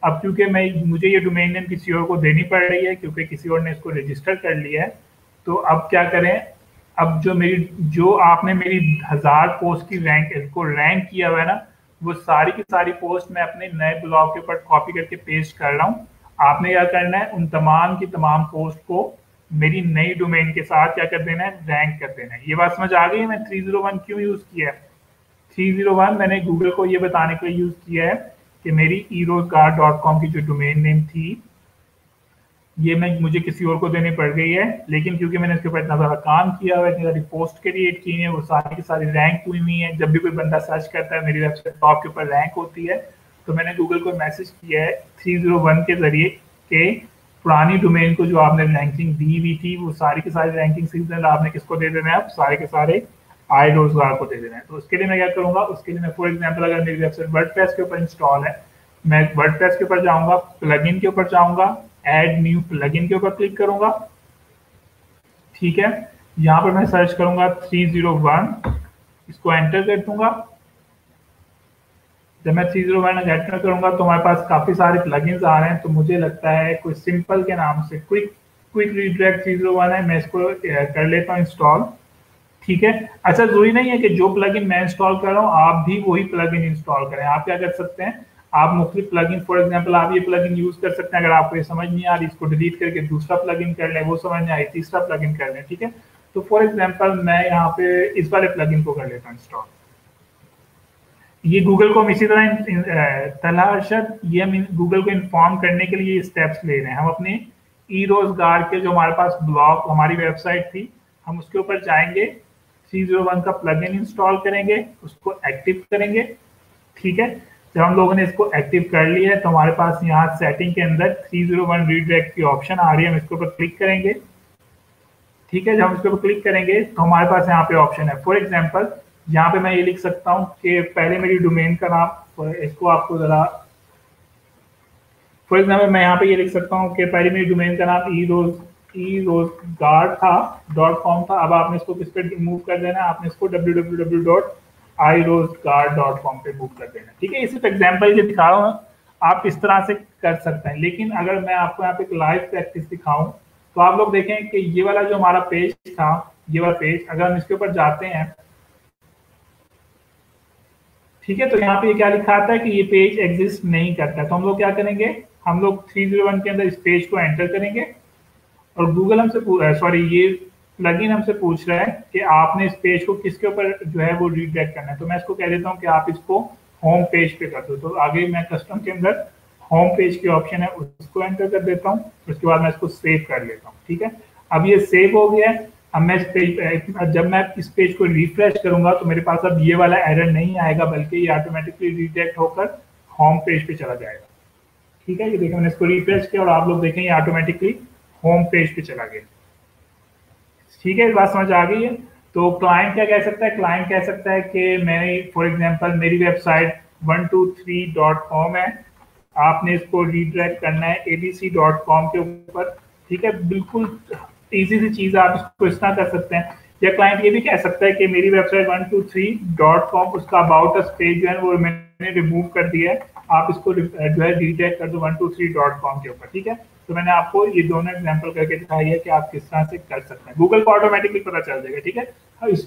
अब क्योंकि मुझे ये डोमेन नेम किसी और को देनी पड़ रही है क्योंकि किसी और ने इसको रजिस्टर कर लिया है, तो अब क्या करें, अब जो आपने मेरी 1000 पोस्ट की रैंक किया हुआ है ना, वो सारी की सारी पोस्ट मैं अपने नए ब्लॉग के ऊपर कॉपी करके पेस्ट कर रहा हूँ। आपने क्या करना है, उन तमाम की तमाम पोस्ट को मेरी नई डोमेन के साथ क्या कर देना है, रैंक कर देना है। ये बात समझ आ गई है मैं 301 क्यों यूज किया है। 301 मैंने गूगल को ये बताने के लिए यूज किया है कि मेरी erosguard.com की जो डोमेन नेम थी ये मुझे किसी और को देनी पड़ गई है, लेकिन क्योंकि मैंने इसके ऊपर इतना सारा काम किया हुआ है, इतनी सारी पोस्ट क्रिएट की है, वो सारी की सारी रैंक हुई हुई है, जब भी कोई बंदा सर्च करता है मेरी वेबसाइट टॉप के ऊपर रैंक होती है। तो मैंने गूगल को मैसेज किया है 301 के जरिए के पुरानी डोमेन को जो आपने रैंकिंग दी हुई थी, वो सारी की सारी रैंकिंग सिग्नल आपने किसको दे देना है, सारे के सारे iRoseGuard को दे देना है। तो उसके लिए मैं क्या करूंगा, उसके लिए मैं फॉर एग्जांपल अगर मेरी वेबसाइट वर्डप्रेस के ऊपर इंस्टॉल है, मैं वर्डप्रेस के ऊपर जाऊंगा, प्लगइन के ऊपर जाऊंगा, ऐड न्यू प्लगइन के ऊपर क्लिक करूंगा, ठीक है। यहाँ पर मैं सर्च करूंगा 301, इसको एंटर कर दूंगा। जब मैं 301 एंटर करूंगा तो हमारे पास काफी सारे प्लगइन्स आ रहे हैं, तो मुझे लगता है कोई सिंपल के नाम से क्विक रीडायरेक्ट 301 है, मैं इसको कर लेता हूँ इंस्टॉल, ठीक है। अच्छा, जरूरी नहीं है कि जो प्लगइन मैं इंस्टॉल कर रहा हूँ आप भी वही प्लगइन इंस्टॉल करें। आप क्या कर सकते हैं, आप मुख्तलिफ प्लगइन, फॉर एग्जांपल आप ये प्लगइन यूज कर सकते हैं, अगर आपको ये समझ नहीं आ रही इसको डिलीट करके दूसरा प्लगइन कर लें, वो समझ नहीं आई तीसरा प्लगइन कर लें, ठीक है। तो फॉर एग्जांपल मैं यहाँ पे इस वाले प्लगइन को कर लेता हूँ इंस्टॉल। ये गूगल को हम इसी तरह तलहा अरशद, ये हम गूगल को इन्फॉर्म करने के लिए स्टेप्स ले रहे हैं। हम अपने erosguard के जो हमारे पास ब्लॉग हमारी वेबसाइट थी, हम उसके ऊपर जाएंगे, 301 का प्लगइन इंस्टॉल करेंगे, उसको एक्टिव करेंगे, ठीक है। जब हम लोगों ने इसको एक्टिव कर लिया है तो हमारे पास यहाँ सेटिंग के अंदर 301 रीडायरेक्ट की ऑप्शन आ रही है, हम इसके ऊपर क्लिक करेंगे, ठीक है। जब हम इसके ऊपर क्लिक करेंगे तो हमारे पास यहाँ पे ऑप्शन है, फॉर एग्जाम्पल यहाँ पे मैं ये लिख सकता हूँ कि पहले मेरी डोमेन का नाम, इसको आपको जरा, फॉर एग्जाम्पल मैं यहाँ पे ये लिख सकता हूँ कि पहले मेरी डोमेन का नाम erosguard था .com था। अब आपने इसको किस पे मूव कर देना है, आपने इसको www.iroseguard.com पे मूव कर देना है, ठीक है। ये सिर्फ एग्जाम्पल ये दिखा रहा हूँ, आप इस तरह से कर सकते हैं। लेकिन अगर मैं आपको यहाँ पे एक लाइव प्रैक्टिस दिखाऊं तो आप लोग देखें कि ये वाला जो हमारा पेज था, ये वाला पेज अगर हम इसके ऊपर जाते हैं, ठीक है, तो यहाँ पे क्या लिखा आता है कि ये पेज एग्जिस्ट नहीं करता है। तो हम लोग क्या करेंगे, हम लोग 301 के अंदर इस पेज को एंटर करेंगे और गूगल हमसे सॉरी ये प्लगइन हमसे पूछ रहा है कि आपने इस पेज को किसके ऊपर जो है वो रीडायरेक्ट करना है। तो मैं इसको कह देता हूँ कि आप इसको होम पेज पे कर दो। तो आगे मैं कस्टम के अंदर होम पेज की ऑप्शन है, उसको एंटर कर देता हूँ, उसके बाद मैं इसको सेव कर लेता हूँ, ठीक है। अब ये सेव हो गया है। अब मैं इस पेज, जब मैं इस पेज को रिफ्रेश करूंगा तो मेरे पास अब ये वाला एरर नहीं आएगा, बल्कि ये ऑटोमेटिकली रिडायरेक्ट होकर होम पेज पे चला जाएगा, ठीक है। ये देखिए मैंने इसको रिफ्रेश किया और आप लोग देखें ये ऑटोमेटिकली होम पेज पे चला गया, ठीक है। इस बात समझ आ गई है। तो क्लाइंट क्या कह सकता है, क्लाइंट कह सकता है कि मैंने फॉर एग्जांपल मेरी वेबसाइट 123.com है, आपने इसको रीडायरेक्ट करना है abc.com के ऊपर, ठीक है। बिल्कुल इजी सी चीज, आप इसको इस तरह कर सकते हैं। या क्लाइंट ये भी कह सकता है कि मेरी वेबसाइट 123.com, उसका अबाउट अस पेज जो है वो मैंने रिमूव कर दिया है, आप इसको जो है रीडायरेक्ट कर दो 123.com के ऊपर, ठीक है। तो मैंने आपको ये दोनों एग्जांपल करके दिखाई है कि आप किस तरह से कर सकते हैं। गूगल को ऑटोमेटिकली पता चल जाएगा, ठीक है।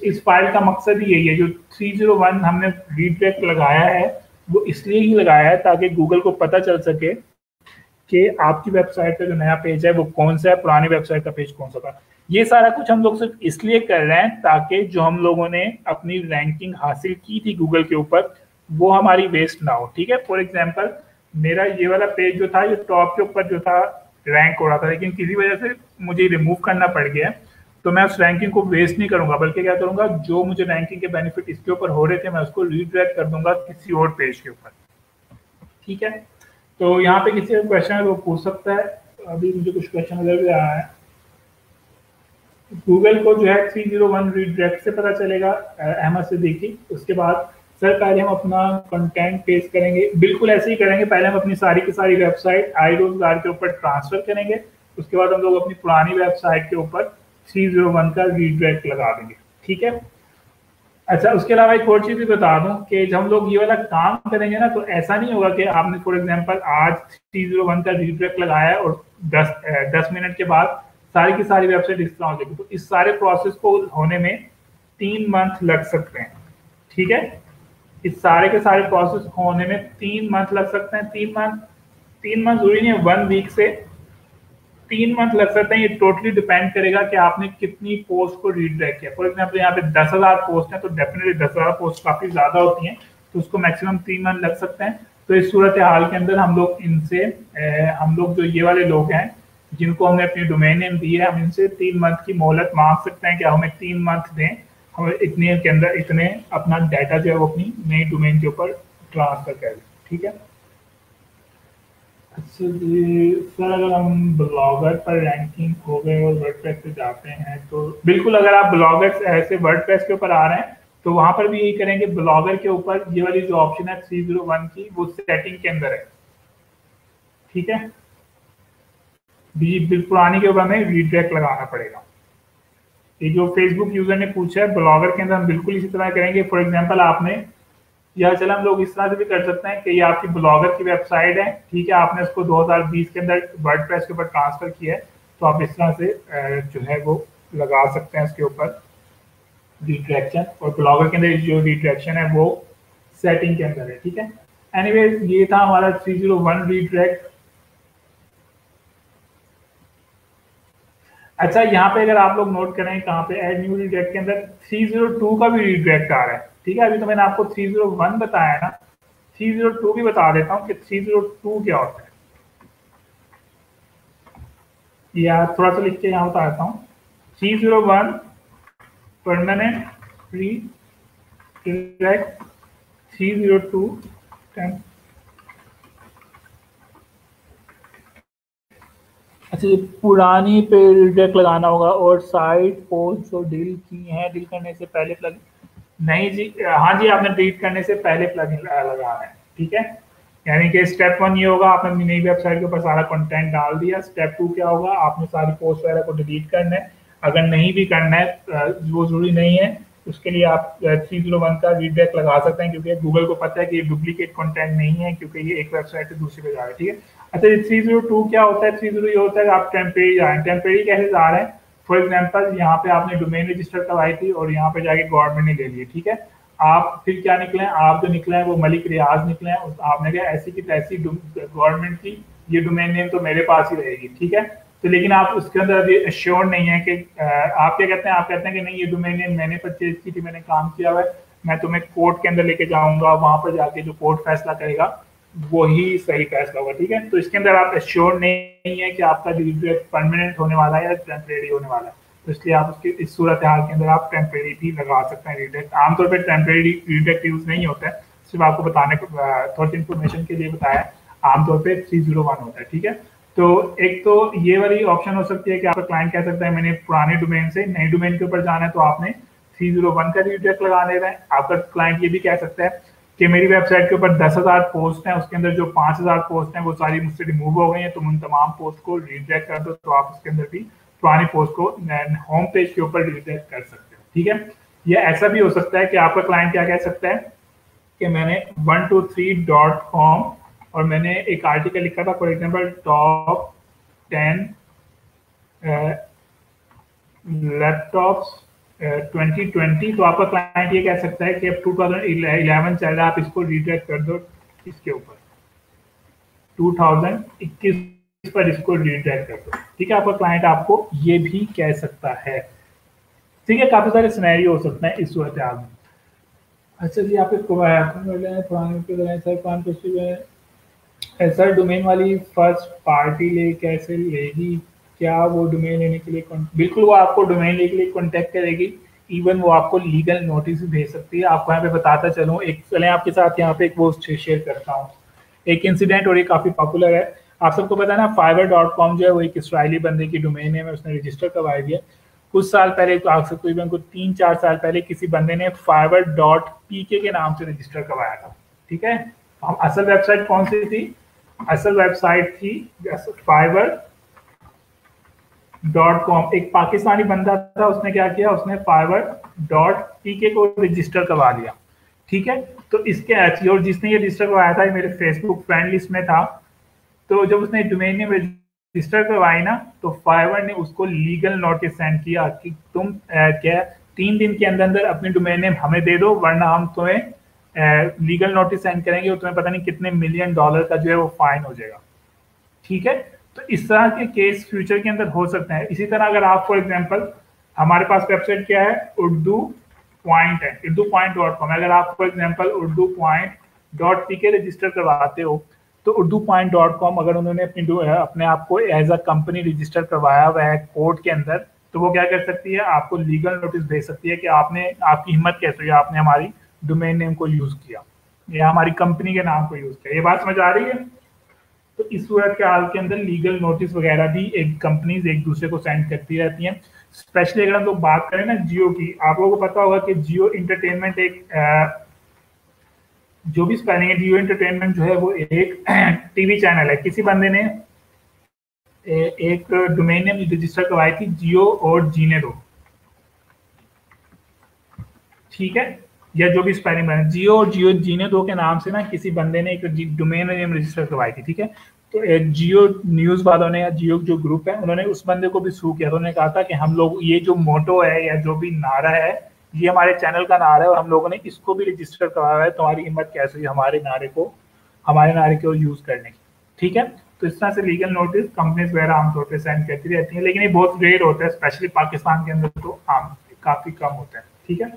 इस फाइल का मकसद ही यही है, जो 301 हमने रीडायरेक्ट लगाया है वो इसलिए ही लगाया है ताकि गूगल को पता चल सके कि आपकी वेबसाइट का जो नया पेज है वो कौन सा है, पुरानी वेबसाइट का पेज कौन सा था। ये सारा कुछ हम लोग सिर्फ इसलिए कर रहे हैं ताकि जो हम लोगों ने अपनी रैंकिंग हासिल की थी गूगल के ऊपर वो हमारी वेस्ट ना हो, ठीक है। फॉर एग्जांपल मेरा ये वाला पेज जो था, ये टॉप के ऊपर जो था रैंक हो रहा था, लेकिन किसी वजह से मुझे रिमूव करना पड़ गया। तो मैं उस रैंकिंग को वेस्ट नहीं करूंगा, बल्कि क्या करूंगा, जो मुझे रैंकिंग के बेनिफिट इसके ऊपर हो रहे थे मैं उसको रीडायरेक्ट कर दूंगा किसी और पेज के ऊपर। ठीक है, तो यहाँ पे किसी का क्वेश्चन है वो पूछ सकता है। अभी मुझे कुछ क्वेश्चन नजर भी आ रहा है। गूगल को जो है 301 रीडायरेक्ट से पता चलेगा, अहमद सिद्दीकी। उसके बाद सर पहले हम अपना कंटेंट पेस्ट करेंगे, बिल्कुल ऐसे ही करेंगे। पहले हम अपनी सारी की सारी वेबसाइट आई रोजगार के ऊपर ट्रांसफर करेंगे, उसके बाद हम लोग अपनी पुरानी वेबसाइट के ऊपर 301 का रीडायरेक्ट लगा देंगे। ठीक है, अच्छा उसके अलावा एक और चीज भी बता दूं कि जब हम लोग ये वाला काम करेंगे ना, तो ऐसा नहीं होगा कि आपने फॉर एग्जांपल आज 301 का रीडायरेक्ट लगाया है और 10 मिनट के बाद सारी की सारी वेबसाइट इस तरह हो जाएगी। तो इस सारे प्रोसेस को होने में 3 मंथ लग सकते हैं। ठीक है, इस सारे के सारे प्रोसेस होने में 3 मंथ लग सकते हैं। 3 मंथ, 3 मंथ जरूरी नहीं है 1 वीक से 3 मंथ लग सकते हैं। ये टोटली डिपेंड करेगा कि आपने कितनी पोस्ट को रीडायरेक्ट किया। फॉर एग्जाम्पल यहाँ पे 10,000 पोस्ट है, तो डेफिनेटली 10,000 पोस्ट काफी ज्यादा होती हैं, तो उसको मैक्सिमम 3 मंथ लग सकते हैं। तो इस सूरत हाल के अंदर हम लोग इनसे हम लोग जो ये वाले लोग हैं जिनको हमने अपनी डोमेन नेम दी है, हम इनसे 3 मंथ की मोहलत मांग सकते हैं कि हमें 3 मंथ दें, हमें इतने के अंदर इतने अपना डाटा जो है वो अपनी नई डोमेन के ऊपर ट्रांसफर कर दें। ठीक है, अच्छा जी सर, अगर हम ब्लॉगर पर रैंकिंग हो गए और वर्डप्रेस पे जाते हैं तो बिल्कुल, अगर आप ब्लॉगर ऐसे वर्डप्रेस के ऊपर आ रहे हैं तो वहां पर भी यही करेंगे। ब्लॉगर के ऊपर ये वाली जो ऑप्शन है 301 की, वो सेटिंग के अंदर है। ठीक है, बिल्कुल पुरानी के ऊपर हमें रीडायरेक्ट लगाना पड़ेगा। ये जो फेसबुक यूजर ने पूछा है, ब्लॉगर के अंदर हम बिल्कुल इसी तरह करेंगे। फॉर एग्जाम्पल आपने, या चलो हम लोग इस तरह से भी कर सकते हैं कि ये आपकी ब्लॉगर की वेबसाइट है, ठीक है, आपने उसको 2020 के अंदर वर्डप्रेस के ऊपर ट्रांसफर किया है, तो आप इस तरह से जो है वो लगा सकते हैं उसके ऊपर रिट्रैक्शन। और ब्लॉगर के अंदर जो रिट्रैक्शन है वो सेटिंग के अंदर है। ठीक है, एनीवेज ये था हमारा 301 रिट्रैक्ट। अच्छा, यहाँ पे अगर आप लोग नोट करें कहाँ पे ऐड न्यू रिडायरेक्ट के अंदर 302 का भी रिडायरेक्ट आ रहा है। ठीक है, अभी तो मैंने आपको 301 बताया ना, 302 भी बता देता हूँ कि 302 क्या होता है, या थोड़ा सा लिख के यहाँ बता देता हूँ। 301 परमानेंट रिडायरेक्ट, 302 अच्छा, ये पुरानी पे रिडायरेक्ट लगाना होगा और साइट पोस्ट जो डील की है, डील करने से पहले प्लग नहीं जी, हाँ जी, आपने डिलीट करने से पहले प्लगइन लगाना है। ठीक है, यानी कि स्टेप 1 ये होगा, आपने अपनी नई वेबसाइट के ऊपर सारा कंटेंट डाल दिया। स्टेप 2 क्या होगा, आपने सारी पोस्ट वगैरह को डिलीट करना है। अगर नहीं भी करना है, वो जरूरी नहीं है, उसके लिए आप 301 का रीडायरेक्ट लगा सकते हैं, क्योंकि गूगल को पता है कि ये डुप्लीकेट कंटेंट नहीं है, क्योंकि ये एक वेबसाइट से दूसरी पे जा रहा है। ठीक है, अच्छा ये 302 क्या होता है, 30 ये होता है कि आप टेम्परेरी जा रहे हैं। टेम्परेरी कैसे जा रहे हैं, फॉर एग्जाम्पल यहाँ पे आपने डोमेन रजिस्टर करवाई थी और यहाँ पे जाके गवर्नमेंट ने ले ली। ठीक है, आप फिर क्या निकले हैं, आप जो निकले हैं वो मलिक रियाज निकले हैं। आपने कहा ऐसी की तैसी गवर्नमेंट की ये डोमेन नेम तो मेरे पास ही रहेगी। ठीक है, तो लेकिन आप उसके अंदर अभी श्योर नहीं है कि आप क्या कहते हैं, आप कहते हैं कि नहीं ये डोमेन नेम मैंने परचेज की थी, मैंने काम किया हुआ है, मैं तुम्हें कोर्ट के अंदर लेके जाऊंगा, वहां पर जाके जो कोर्ट फैसला करेगा वही सही फैसला होगा। ठीक है, तो इसके अंदर आप श्योर नहीं है कि आपका रिडायरेक्ट परमानेंट होने वाला है या टेम्परेरी होने वाला है, तो इसलिए आप उसके इस सूरत हाल के अंदर आप टेम्परेरी भी लगा सकते हैं रिडायरेक्ट। आमतौर पर टेम्परेरी रिडायरेक्ट यूज नहीं होता है, सिर्फ आपको बताने को थोड़ी इन्फॉर्मेशन के लिए बताया, आमतौर पर 301 होता है। ठीक है, तो एक तो ये वाली ऑप्शन हो सकती है कि आपका क्लाइंट कह सकता है मैंने पुराने डोमेन से नए डोमेन के ऊपर जाना है, तो आपने 301 का रिडायरेक्ट लगा दे रहे हैं। आपका क्लाइंट ये भी कह सकता है कि मेरी वेबसाइट के ऊपर 10,000 पोस्ट हैं, उसके अंदर जो 5,000 पोस्ट हैं वो सारी मुझसे रिमूव हो गई हैं, तुम उन तमाम पोस्ट को रिडायरेक्ट कर दो, तो आप उसके अंदर भी पुरानी पोस्ट को होम पेज के ऊपर रिडायरेक्ट कर सकते हो। ठीक है, या ऐसा भी हो सकता है कि आपका क्लाइंट क्या कह सकता है कि मैंने 123.com और मैंने एक आर्टिकल लिखा था, फॉर एग्जाम्पल टॉप 10 लैपटॉप्स 2020, तो आपका क्लाइंट ये कह सकता है कि अब 2011 चल रहा है, आप इसको रिडायरेक्ट कर दो इसके ऊपर 2021 पर इसको रिडायरेक्ट कर दो। ठीक है, आपका क्लाइंट आपको ये भी कह सकता है। ठीक है, काफी सारे सिनेरियो हो सकते हैं इस सूरत हाल में। अच्छा जी, आप पुराने सर डोमेन वाली फर्स्ट पार्टी ले कैसे लेगी, क्या वो डोमेन लेने के लिए बिल्कुल वो आपको डोमेन लेने के लिए कॉन्टेक्ट करेगी। इवन वो आपको लीगल नोटिस भी भेज सकती है। आपको यहाँ पे बताता चलूँ, एक चले आपके साथ यहाँ पे एक वो शेयर करता हूँ एक इंसिडेंट, और ये काफी पॉपुलर है। आप सबको पता है ना, fiverr.com जो है वो एक इसराइली बंदे की डोमेन है, उसने रजिस्टर करवाई दिया कुछ साल पहले। तो आप सबको इवन को 3-4 साल पहले किसी बंदे ने fiverr.pk के नाम से रजिस्टर करवाया था। ठीक है, हम असल वेबसाइट कौन सी थी? असल वेबसाइट थी fiverr.com। एक पाकिस्तानी बंदा था, उसने क्या किया, उसने fiverr.pk को रजिस्टर करवा लिया। ठीक है, तो इसके और जिसने ये रजिस्टर करवाया था, ये मेरे फेसबुक फ्रेंड लिस्ट में था। तो जब उसने डोमेन नेम रजिस्टर करवाई ना, तो फाइवर ने उसको लीगल नोटिस सेंड किया कि तुम क्या 3 दिन के अंदर अंदर अपनी डोमेन नेम हमें दे दो, वरना हम तुम्हें लीगल नोटिस सेंड करेंगे और तुम्हें पता नहीं कितने मिलियन डॉलर का जो है वो फाइन हो जाएगा। ठीक है, तो इस तरह के केस फ्यूचर के अंदर हो सकते हैं। इसी तरह अगर आप फॉर एग्जांपल, हमारे पास वेबसाइट क्या है, उर्दू पॉइंट है, urdu.com। अगर आप for example Urdu point dot P के रजिस्टर करवाते हो, तो urdu.com अगर उन्होंने अपने आप को एज अ कंपनी रजिस्टर करवाया हुआ है कोर्ट के अंदर, तो वो क्या कर सकती है, आपको लीगल नोटिस भेज सकती है कि आपने, आपकी हिम्मत कैसे हुई, आपने हमारी डोमेन नेम को यूज किया या हमारी कंपनी के नाम को यूज किया। ये बात समझ आ रही है? तो इस सूरत के हाल के अंदर लीगल नोटिस वगैरह भी एक कंपनीज एक दूसरे को सेंड करती रहती हैं। स्पेशली अगर हम लोग बात करें ना जियो की, आप लोगों को पता होगा कि जियो इंटरटेनमेंट एक जो भी स्पेलिंग है, जियो इंटरटेनमेंट जो है वो एक टीवी चैनल है। किसी बंदे ने एक डोमेन नेम रजिस्टर करवाई थी, जियो और जीने दो। ठीक है, या जो भी स्पेलिंग बने, जियो और जियो जीने दो के नाम से ना किसी बंदे ने एक डोमेन नेम रजिस्टर करवाई थी। ठीक है, तो जियो न्यूज वालों ने या जियो जो ग्रुप है, उन्होंने उस बंदे को भी सू किया। तो उन्होंने कहा था कि हम लोग ये जो मोटो है या जो भी नारा है, ये हमारे चैनल का नारा है और हम लोगों ने इसको भी रजिस्टर करवाया है। तुम्हारी हिम्मत कैसे हुई हमारे नारे को यूज करने की? ठीक है, तो इस तरह से लीगल नोटिस कंपनीज वगैरह आमतौर पर सेंड करती रहती है, लेकिन ये बहुत रेयर होता है, स्पेशली पाकिस्तान के अंदर तो आम काफी कम होता है। ठीक है,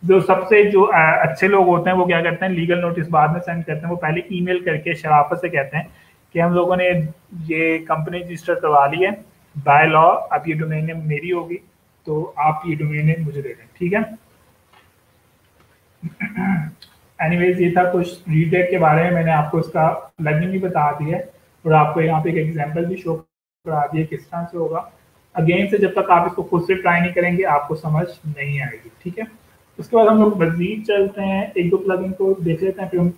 जो सबसे जो अच्छे लोग होते हैं वो क्या करते हैं, लीगल नोटिस बाद में सेंड करते हैं। वो पहले ईमेल करके शराफत से कहते हैं कि हम लोगों ने ये कंपनी रजिस्टर करवा ली है बाय लॉ, अब ये डोमेन नेम मेरी होगी, तो आप ये डोमेन नेम मुझे दे दें। ठीक है, एनीवेज ये था कुछ रीडेट के बारे में। मैंने आपको इसका प्लगइन भी बता दिया है और आपको यहाँ पे एक एग्जांपल भी शो करा दिया किस तरह से होगा। अगेन से जब तक आप इसको खुद से ट्राई नहीं करेंगे आपको समझ नहीं आएगी। ठीक है, उसके बाद हम लोग मजीद चलते हैं, एक दो प्लगइन को देख लेते हैं, फिर हम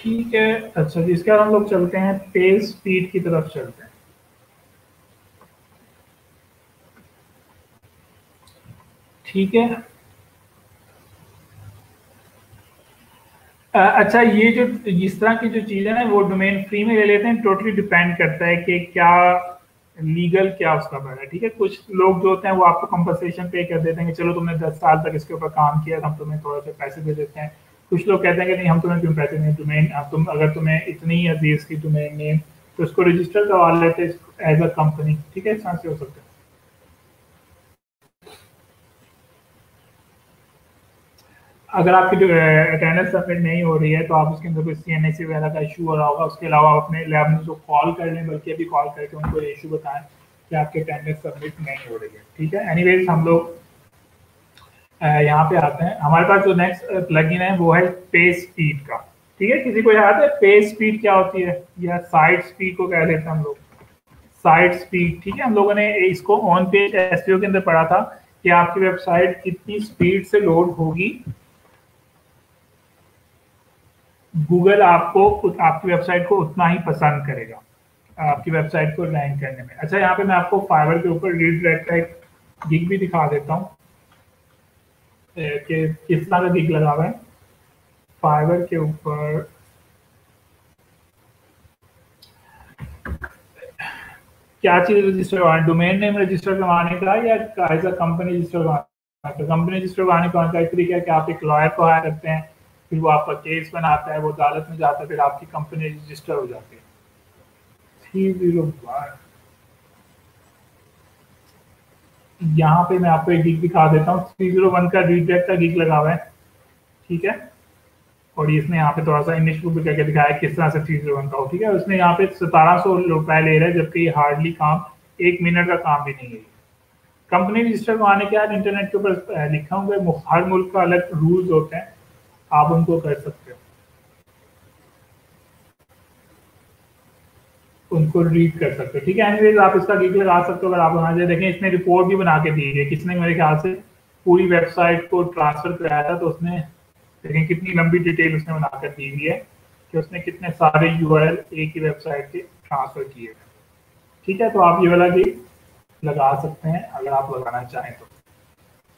ठीक है। अच्छा जी, इसके बाद हम लोग चलते हैं पेज स्पीड की तरफ चलते हैं। ठीक है, अच्छा ये जो इस तरह की जो चीज़ें ना वो डोमेन फ्री में ले लेते हैं, टोटली डिपेंड करता है कि क्या लीगल क्या उसका बना है। ठीक है, कुछ लोग जो होते हैं वो आपको कंपनसेशन पे कर देते हैं कि चलो तुमने 10 साल तक इसके ऊपर काम किया, हम तुम्हें थोड़ा सा पैसे दे देते हैं। कुछ लोग कहते हैं कि नहीं, हम तुम्हें क्यों पैसे दें, डोमेन तुम अगर तुम्हें इतनी ही अजीज की डोमेन नेम, तो उसको रजिस्टर करवा लेते एज अ कंपनी। ठीक है, इस तरह से हो सकता है। अगर आपकी जो अटेंडेंस सबमिट नहीं हो रही है तो आप उसके अंदर कोई CNAC वगैरह का इशू हो रहा होगा। उसके अलावा आप अपने लैब में जो कॉल कर लें, बल्कि अभी कॉल करके उनको इशू बताएं कि आपकी अटेंडेंस सबमिट नहीं हो रही है। ठीक है, एनीवेज हम लोग यहाँ पे आते हैं। हमारे पास जो नेक्स्ट प्लगइन है वो है पेज स्पीड का। ठीक है, किसी को याद है पेज स्पीड क्या होती है, या साइट स्पीड को कह लेते हैं हम लोग, साइट स्पीड। ठीक है, हम लोगों ने इसको ऑन पेज SEO के अंदर पढ़ा था कि आपकी वेबसाइट कितनी स्पीड से लोड होगी, गूगल आपको आपकी वेबसाइट को उतना ही पसंद करेगा आपकी वेबसाइट को रैंक करने में। अच्छा, यहाँ पे मैं आपको फाइवर के ऊपर रीडायरेक्ट का एक गिग भी दिखा देता हूँ कि किस तरह का गिग लगा हुआ है फाइवर के ऊपर। क्या चीज रजिस्टर करवानी, डोमेन नेम रजिस्टर करवाने का या एज अ कंपनी रजिस्टर करवाने का? कंपनी रजिस्टर करवाने का एक तरीका है कि आप एक लॉयर को हायर करते हैं, फिर वो आपका केस बनाता है, वो अदालत में जाता है, फिर आपकी कंपनी रजिस्टर हो जाती है। 301 यहाँ पे मैं आपको एक गिग दिखा देता हूँ, 301 का रीडायरेक्ट का गिग लगा हुआ है, ठीक है। और ये इसने यहाँ पे थोड़ा सा इनिश भी करके दिखाया है किस तरह से 301 का हो, ठीक है। उसने यहाँ पे 1700 रुपए ले रहा है, जबकि ये हार्डली काम 1 मिनट का काम भी नहीं है। कंपनी रजिस्टर को आने के बाद इंटरनेट के ऊपर लिखा हुआ, हर मुल्क का अलग रूल्स होते हैं, आप उनको कर सकते हो, उनको रीड कर सकते हो, ठीक है। एनीवेज आप इसका गिग लगा सकते हो। अगर आप वहाँ से देखें, इसने रिपोर्ट भी बना के दी है, किसने मेरे ख्याल से पूरी वेबसाइट को ट्रांसफर कराया था, तो उसने देखें कितनी लंबी डिटेल उसने बनाकर दी हुई है कि उसने कितने सारे यूआरएल एक ही वेबसाइट के ट्रांसफर किए हैं, ठीक है। तो आप ये वाला गिग लगा सकते हैं अगर आप लगाना चाहें तो।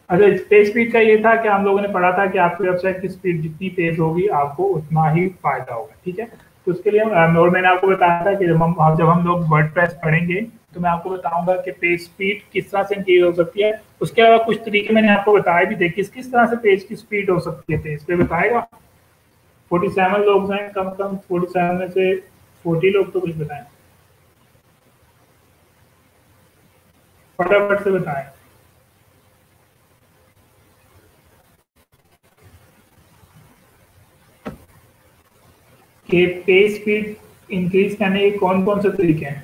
अच्छा, पेज स्पीड का ये था कि हम लोगों ने पढ़ा था कि आपकी वेबसाइट की स्पीड जितनी तेज होगी आपको उतना ही फायदा होगा, ठीक है। तो उसके लिए और मैंने आपको बताया था कि जब हम लोग वर्डप्रेस पढ़ेंगे तो मैं आपको बताऊंगा कि पेज स्पीड किस तरह से इंक्रीज हो सकती है। उसके अलावा कुछ तरीके मैंने आपको बताए भी थे, किस किस तरह से पेज की स्पीड हो सकती है, पेज पे बताएगा। 47 लोग हैं, कम से कम 47 में से 40 लोग तो कुछ बताएं, फटाफट से बताएं कि पेज स्पीड इंक्रीज करने के कौन कौन से तरीके हैं।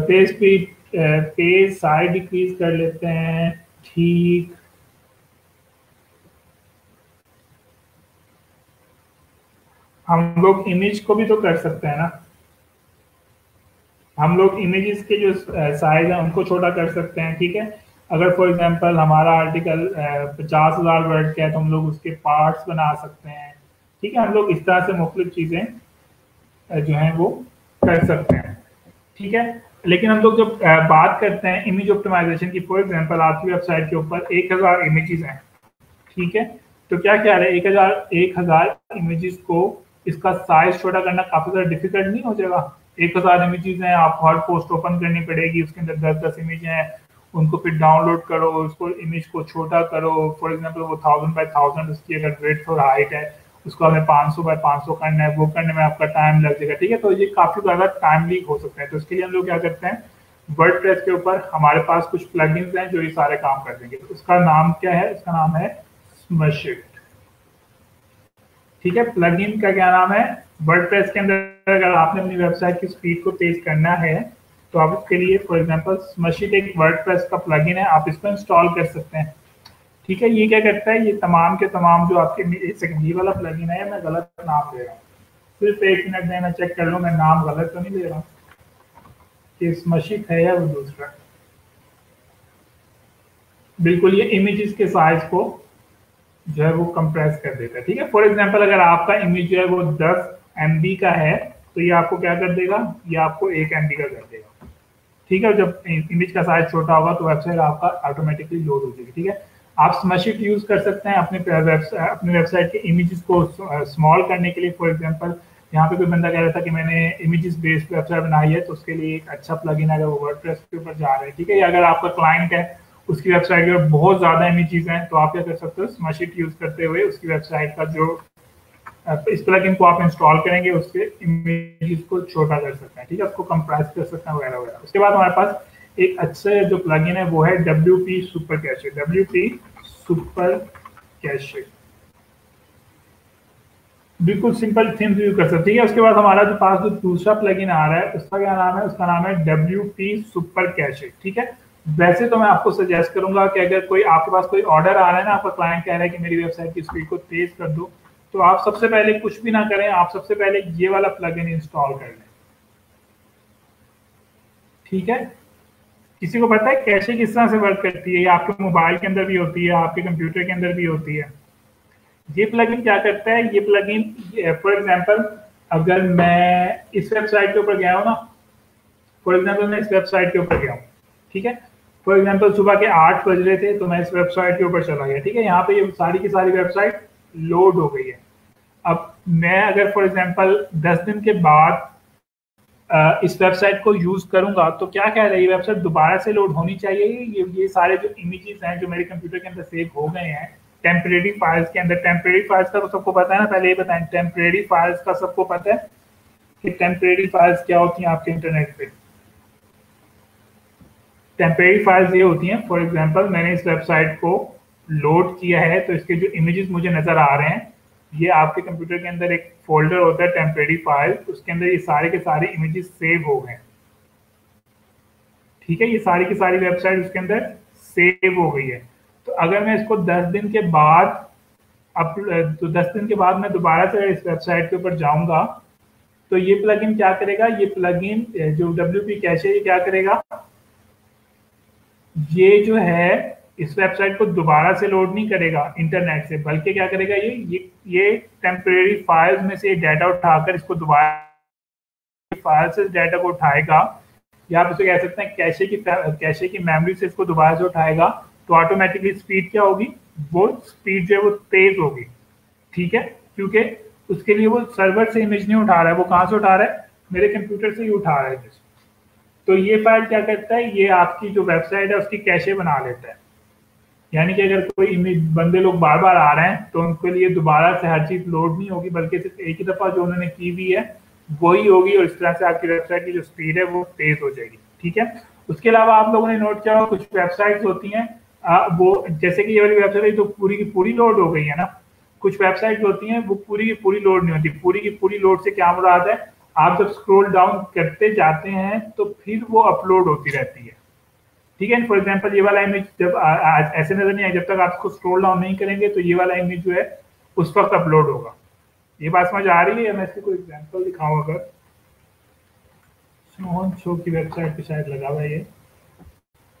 Page speed, page size decrease कर लेते हैं, ठीक। हम लोग इमेज को भी तो कर सकते हैं ना, हम लोग इमेजेस के जो साइज है उनको छोटा कर सकते हैं, ठीक है। अगर फॉर एग्जांपल हमारा आर्टिकल 50,000 वर्ड का है तो हम लोग उसके पार्ट्स बना सकते हैं, ठीक है। हम लोग इस तरह से मुख्तलिफ चीज़ें जो हैं वो कर सकते हैं, ठीक है। लेकिन हम लोग जब बात करते हैं इमेज ऑप्टिमाइजेशन की, फॉर एग्जांपल आपकी वेबसाइट के ऊपर 1000 इमेजेस हैं, ठीक है। तो क्या ख्याल है, 1000 इमेजेस को इसका साइज छोटा करना काफी ज्यादा डिफिकल्ट नहीं हो जाएगा? 1000 इमेजेस हैं, आपको हर पोस्ट ओपन करनी पड़ेगी, उसके अंदर 10-10 इमेज हैं, उनको फिर डाउनलोड करो, उसको इमेज को छोटा करो। फॉर एग्जांपल वो 1000 बाय 1000 उसकी अगर विड्थ और हाइट है, उसको हमें 500 बाय 500 करना है, वो करने में आपका टाइम लग जाएगा, ठीक है। तो ये काफी ज्यादा टाइम लीक हो सकता है। तो इसके लिए हम लोग क्या करते हैं, वर्डप्रेस के ऊपर हमारे पास कुछ प्लगइन्स हैं जो ये सारे काम कर देंगे। उसका नाम क्या है? इसका नाम है स्मशिट, ठीक है। प्लगइन का क्या नाम है? वर्डप्रेस के अंदर अगर आपने अपनी वेबसाइट की स्पीड को तेज करना है तो आप इसके लिए फॉर एग्जांपल स्मशिट एक वर्डप्रेस का प्लगइन है, आप इसको इंस्टॉल कर सकते हैं, ठीक है। ये क्या करता है, ये तमाम के तमाम जो आपके, एक सेकंड, ये वाला प्लगइन है, मैं गलत नाम दे रहा हूँ, सिर्फ 1 मिनट में मैं चेक कर लूँ मैं नाम गलत तो नहीं दे रहा हूँ कि स्मशिट है या वो दूसरा। बिल्कुल, ये इमेजेस के साइज को जो है वो कंप्रेस कर देता है, ठीक है। फॉर एग्जांपल अगर आपका इमेज जो है वो 10 MB का है तो ये आपको क्या कर देगा, ये आपको 1 MB का कर देगा, ठीक है। जब इमेज का साइज छोटा होगा तो वेबसाइट आपका ऑटोमेटिकली लोड हो जाएगी, ठीक है। आप स्मशिट यूज कर सकते हैं अपने वेबसाइट के इमेजेस को स्मॉल करने के लिए। फॉर एग्जांपल यहाँ पे कोई बंदा कह रहा था कि मैंने इमेजेस बेस्ड वेबसाइट बनाई है, तो उसके लिए एक अच्छा प्लगइन है, अगर वो वर्डप्रेस के ऊपर जा रहे हैं, ठीक है। या अगर आपका क्लाइंट है, उसकी वेबसाइट के ऊपर बहुत ज्यादा इमेजेस हैं, तो आप क्या कर सकते हो, स्मशिट यूज करते हुए उसकी वेबसाइट का जो इस प्लगइन को आप इंस्टॉल करेंगे उसके इमेजेस को छोटा कर सकते हैं, ठीक है, उसको कंप्रेस कर सकते हैं वगैरह वगैरह। उसके बाद हमारे पास एक अच्छे जो प्लगइन है वो है WP super cache, WP super cache, बिल्कुल सिंपल थीम्स यूज कर सकते हैं। उसके बाद हमारा जो पास जो दूसरा प्लगइन आ रहा है उसका क्या नाम है, उसका नाम है WP सुपर कैशे, ठीक है। वैसे तो मैं आपको सजेस्ट करूंगा कि अगर कोई आपके पास कोई ऑर्डर आ रहा है ना, आपका क्लाइंट कह रहा है कि मेरी वेबसाइट की स्पीड को तेज कर दो, तो आप सबसे पहले कुछ भी ना करें, आप सबसे पहले ये वाला प्लगइन इंस्टॉल कर लें, ठीक है। किसी को पता है कैशे किस तरह से वर्क करती है? ये आपके मोबाइल के अंदर भी होती है, आपके कंप्यूटर के अंदर भी होती है। ये प्लगइन क्या करता है, ये प्लगइन फॉर एग्जांपल अगर मैं इस वेबसाइट के ऊपर गया हूँ ना, फॉर एग्जांपल मैं इस वेबसाइट के ऊपर गया हूँ, ठीक है। फॉर एग्जांपल सुबह के 8 बज रहे थे तो मैं इस वेबसाइट के ऊपर चला गया, ठीक है। यहाँ पे ये सारी की सारी वेबसाइट लोड हो गई है। अब मैं अगर फॉर एग्जांपल 10 दिन के बाद इस वेबसाइट को यूज करूंगा तो क्या कह रही है, वेबसाइट दोबारा से लोड होनी चाहिए। ये सारे जो इमेजेस हैं जो मेरे कंप्यूटर के अंदर सेव हो गए हैं, टेम्परेरी फाइल्स के अंदर, टेम्परेरी फाइल्स का तो सबको पता है ना, पहले ये बताएं टेम्परेरी फाइल्स का सबको पता है कि टेम्परेरी फाइल्स क्या होती हैं आपके इंटरनेट पे। टेम्परेरी फाइल्स ये होती हैं, फॉर एग्जांपल मैंने इस वेबसाइट को लोड किया है तो इसके जो इमेजेस मुझे नजर आ रहे हैं, ये आपके कंप्यूटर के अंदर एक फोल्डर होता है टेम्परेरी फाइल, उसके अंदर ये सारे के सारे इमेजेस सेव हो गए। ठीक है, ये सारी की सारी वेबसाइट उसके अंदर सेव हो गई है। तो अगर मैं इसको 10 दिन के बाद तो 10 दिन के बाद मैं दोबारा से इस वेबसाइट के ऊपर जाऊंगा तो ये प्लगइन क्या करेगा, ये प्लगइन जो WP कैश है ये क्या करेगा, ये जो है इस वेबसाइट को दोबारा से लोड नहीं करेगा इंटरनेट से, बल्कि क्या करेगा, ये टेम्परेरी फाइल्स में से डाटा उठाकर इसको दोबारा फाइल से डाटा को उठाएगा, या आप इसे कह सकते हैं कैशे की मेमोरी से इसको दोबारा से उठाएगा। तो ऑटोमेटिकली स्पीड क्या होगी, वो स्पीड जो है वो तेज होगी। ठीक है, क्योंकि उसके लिए वो सर्वर से इमेज नहीं उठा रहा है, वो कहाँ से उठा रहा है, मेरे कंप्यूटर से ही उठा रहा है। तो ये फाइल क्या करता है, ये आपकी जो वेबसाइट है उसकी कैशे बना लेता है। यानी कि अगर कोई इमेज बंदे लोग बार बार आ रहे हैं तो उनके लिए दोबारा से हर चीज लोड नहीं होगी, बल्कि सिर्फ एक ही दफा जो उन्होंने की हुई है वही होगी, और इस तरह से आपकी वेबसाइट की जो स्पीड है वो तेज हो जाएगी। ठीक है, उसके अलावा आप लोगों ने नोट किया होगा कुछ वेबसाइट्स होती हैं वो, जैसे कि ये वाली वेबसाइट तो पूरी की पूरी लोड हो गई है ना, कुछ वेबसाइट होती हैं वो पूरी की पूरी लोड नहीं होती। पूरी की पूरी लोड से क्या मुराद है, आप जब स्क्रॉल डाउन करते जाते हैं तो फिर वो अपलोड होती रहती है। ठीक है, फॉर एग्जांपल ये वाला इमेज जब ऐसे नजर नहीं आए, जब तक आप इसको स्क्रॉल डाउन नहीं करेंगे तो ये वाला इमेज जो है उस वक्त अपलोड होगा। ये बात समझ आ रही है? मैं इसकी कोई एग्जांपल दिखाऊं, अगर स्नोन शो की वेबसाइट पे शायद लगा हुआ है ये,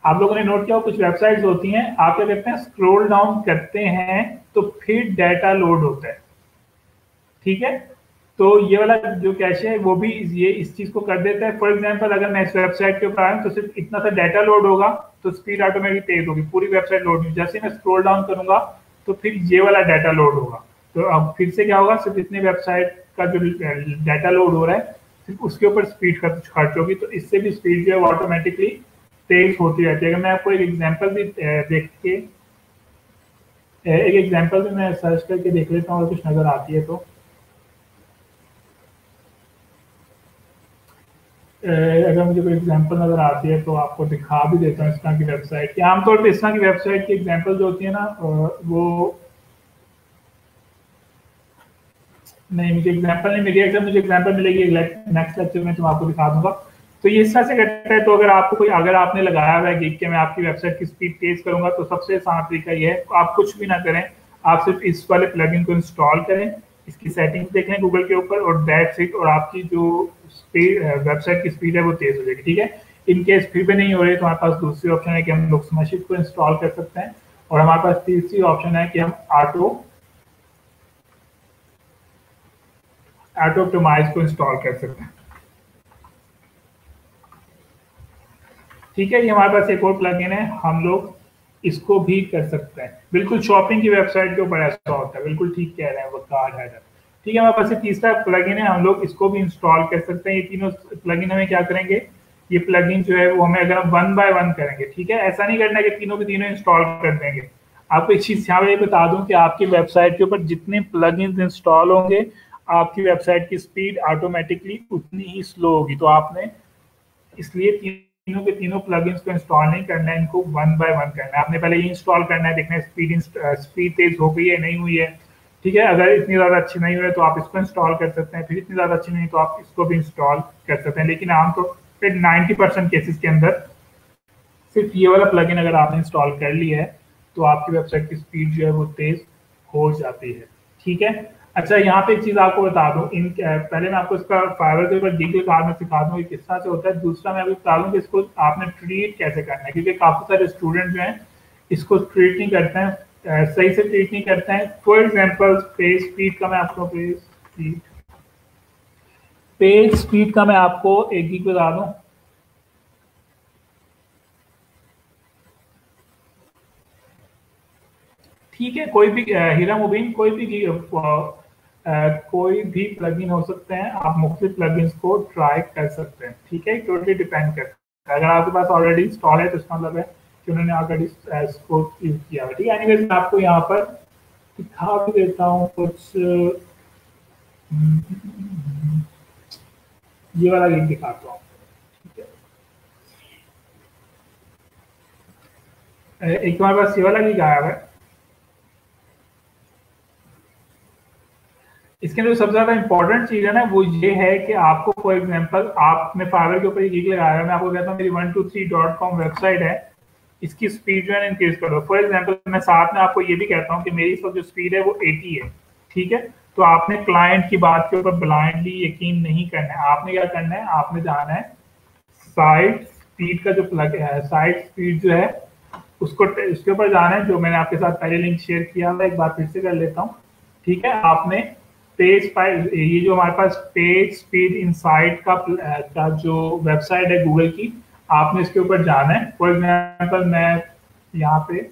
आप लोगों ने नोट किया कुछ वेबसाइट्स होती हैं आप क्या करते हैं, स्क्रॉल डाउन करते हैं तो फिर डाटा लोड होता है। ठीक है, तो ये वाला जो कैशे है वो भी ये इस चीज को कर देता है। फॉर एग्जांपल अगर मैं इस वेबसाइट के ऊपर आया तो सिर्फ इतना सा डाटा लोड होगा तो स्पीड ऑटोमेटिक तेज होगी, पूरी वेबसाइट लोड नहीं। जैसे मैं स्क्रॉल डाउन करूंगा तो फिर ये वाला डाटा लोड होगा, तो अब फिर से क्या होगा, सिर्फ इतने वेबसाइट का जो डाटा लोड हो रहा है सिर्फ उसके ऊपर स्पीड खर्च होगी, तो इससे भी स्पीड जो है वो ऑटोमेटिकली तेज होती रहती है। अगर मैं आपको एक एग्जाम्पल भी देख के एक एग्जाम्पल भी मैं सर्च करके देख लेता हूँ, अगर कुछ नजर आती है तो अगर मुझे कोई एग्जांपल नजर आती है तो आपको दिखा भी देता हूँ इस तरह की वेबसाइट की। आमतौर पे इस तरह की वेबसाइट की एग्जांपल जो होती है ना वो नहीं, मुझे एग्जांपल नहीं मिली, अगर मुझे एग्जांपल मिलेगी नेक्स्ट लेक्चर में तो आपको दिखा दूंगा। तो ये इस तरह से करता है। तो अगर आपने लगाया हुआ है गिग के मैं आपकी वेबसाइट की स्पीड तेज करूंगा, तो सबसे आसान तरीका ये है, आप कुछ भी ना करें, आप सिर्फ इस वाले प्लगइन को इंस्टॉल करें, इसकी सेटिंग्स देख लें गूगल के ऊपर और दैट्स इट, और आपकी जो स्पीड वेबसाइट की स्पीड है वो तेज हो जाएगी। ठीक है, इन केस फिर भी नहीं हो रही तो हमारे पास दूसरी ऑप्शन है कि हम लोग स्मैशिट को इंस्टॉल कर सकते हैं, और हमारे पास तीसरी ऑप्शन है कि हम ऑटो ऑप्टिमाइज को इंस्टॉल कर सकते हैं। ठीक है, ये हमारे पास एक और प्लगइन है, हम लोग इसको भी कर सकते हैं। बिल्कुल शॉपिंग की वेबसाइट के ऊपर ऐसा होता है, बिल्कुल ठीक कह रहे हैं वो कार्ड है। ठीक है, हमारे पास ये तीसरा प्लगइन है, हम लोग इसको भी इंस्टॉल कर सकते हैं। ये तीनों प्लगइन हमें क्या करेंगे, ये प्लगइन जो है वो हमें अगर हम 1 बाय 1 करेंगे, ठीक है, ऐसा नहीं करना है कि तीनों के तीनों इंस्टॉल कर देंगे। आपको एक चीज यहाँ पे बता दूं कि आपकी वेबसाइट के ऊपर जितने प्लगइन्स इंस्टॉल होंगे आपकी वेबसाइट की स्पीड ऑटोमेटिकली उतनी ही स्लो होगी। तो आपने इसलिए तीनों के तीनों प्लगइन्स को इंस्टॉल नहीं करना है, इनको 1 बाय 1 करना है। आपने पहले ये इंस्टॉल करना है, देखना है स्पीड तेज हो गई है नहीं हुई है। ठीक है, अगर इतनी ज़्यादा अच्छी नहीं हुई है तो आप इसको इंस्टॉल कर सकते हैं, फिर इतनी ज़्यादा अच्छी नहीं तो आप इसको भी इंस्टॉल कर सकते हैं। लेकिन आमतौर पर 90% केसेस के अंदर सिर्फ ये वाला प्लगइन अगर आपने इंस्टॉल कर लिया है तो आपकी वेबसाइट की स्पीड जो है वो तेज हो जाती है। ठीक है, अच्छा यहाँ पे एक चीज आपको बता दूं, पहले मैं आपको इसका फाइवर के ऊपर गिग कार्ड में सिखा दूं किस तरह से होता है। दूसरा मैं आपको बता दूं कि इसको आपने ट्रीट कैसे करना है, क्योंकि काफी सारे स्टूडेंट जो हैं इसको ट्रीट नहीं करते हैं, सही से ट्रीट नहीं करते हैं। फॉर एग्जाम्पल पेज स्पीड का मैं आपको पेज स्पीड का मैं आपको एक गिग बता दूं। ठीक है, कोई भी हीरा मुबीन कोई भी प्लगइन हो सकते हैं, आप मुख्तलिफ प्लगइन्स को ट्राई कर सकते हैं। ठीक है, टोटली डिपेंड करता है। अगर आपके पास ऑलरेडी इंस्टॉल है तो इसका मतलब है कि उन्होंने ऑलरेडी इसको यूज किया है। ठीक है, एनीवेज मैं आपको यहाँ पर दिखा भी देता हूँ कुछ। ये वाला लिंक दिखाता हूँ, ठीक है। एक हमारे पास ये वाला लिंक आया हुआ है। इसके अंदर सबसे ज्यादा इंपॉर्टेंट चीज है ना, वो ये है कि आपको फॉर एग्जांपल आपने फाइवर के ऊपर एक गिग लगाया है, मैं आपको कहता हूँ मेरी 123.com वेबसाइट है, इसकी स्पीड जो है इंक्रीज करो। फॉर एग्जांपल मैं साथ में आपको ये भी कहता हूँ कि मेरी इस वक्त जो स्पीड है वो 80 है, ठीक है। तो आपने क्लाइंट की बात के ऊपर ब्लाइंडली यकीन नहीं करना है। आपने क्या करना है, आपने जाना है साइट स्पीड का जो प्लग है, साइट स्पीड जो है उसको उसके ऊपर जाना है, जो मैंने आपके साथ पहले लिंक शेयर किया है, एक बार फिर से कर लेता हूँ, ठीक है। आपने पेज फाइल, ये जो हमारे पास पेज स्पीड इनसाइट का जो वेबसाइट है गूगल की, आपने इसके ऊपर जाना है। फॉर एग्जांपल मैं यहाँ पे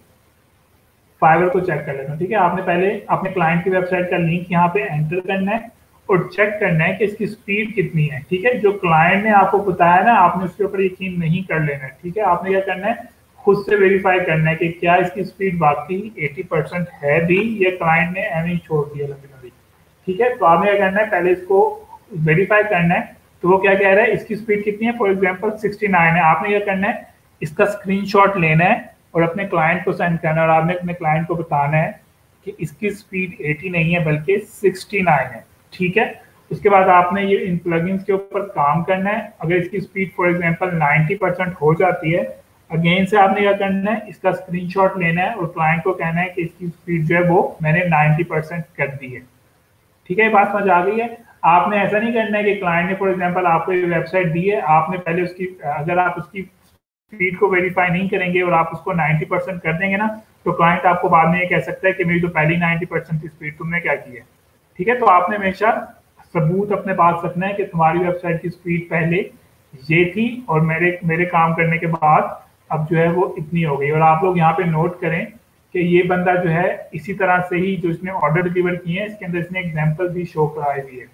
फाइवर को चेक कर लेता हूँ, ठीक है। आपने पहले अपने क्लाइंट की वेबसाइट का लिंक यहाँ पे एंटर करना है और चेक करना है कि इसकी स्पीड कितनी है, ठीक है। जो क्लाइंट ने आपको बताया ना, आपने उसके ऊपर यकीन नहीं कर लेना है, ठीक है। आपने क्या करना है, खुद से वेरीफाई करना है कि क्या इसकी स्पीड वाकई 80% है भी, या क्लाइंट ने एवं छोड़ दिया लंबी, ठीक है। तो आपने क्या करना है, पहले इसको वेरीफाई करना है। तो वो क्या कह रहा है, इसकी स्पीड कितनी है, फॉर एग्जाम्पल 69 है। आपने क्या करना है, इसका स्क्रीनशॉट लेना है और अपने क्लाइंट को सेंड करना है, और आपने अपने क्लाइंट को बताना है कि इसकी स्पीड 80 नहीं है बल्कि 69 है, ठीक है। उसके बाद आपने ये इन प्लगइन्स के ऊपर काम करना है। अगर इसकी स्पीड फॉर एग्जांपल 90% हो जाती है, अगेन से आपने क्या करना है, इसका स्क्रीनशॉट लेना है और क्लाइंट को कहना है कि इसकी स्पीड जो है वो मैंने 90% कर दी है, ठीक है। ये बात समझ आ गई है। आपने ऐसा नहीं करना है कि क्लाइंट ने फॉर एग्जांपल आपको ये वेबसाइट दी है, आपने पहले उसकी, अगर आप उसकी स्पीड को वेरीफाई नहीं करेंगे और आप उसको 90% कर देंगे ना, तो क्लाइंट आपको बाद में ये कह सकता है कि मेरी तो पहली 90% की स्पीड, तुमने क्या की है, ठीक है। तो आपने हमेशा सबूत अपने पास रखना है कि तुम्हारी वेबसाइट की स्पीड पहले ये थी और मेरे मेरे काम करने के बाद अब जो है वो इतनी हो गई। और आप लोग यहाँ पे नोट करें कि ये बंदा जो है इसी तरह से ही जो इसने ऑर्डर डिलीवर किए हैं, इसके अंदर इसने एग्जाम्पल भी शो कराई हुई है।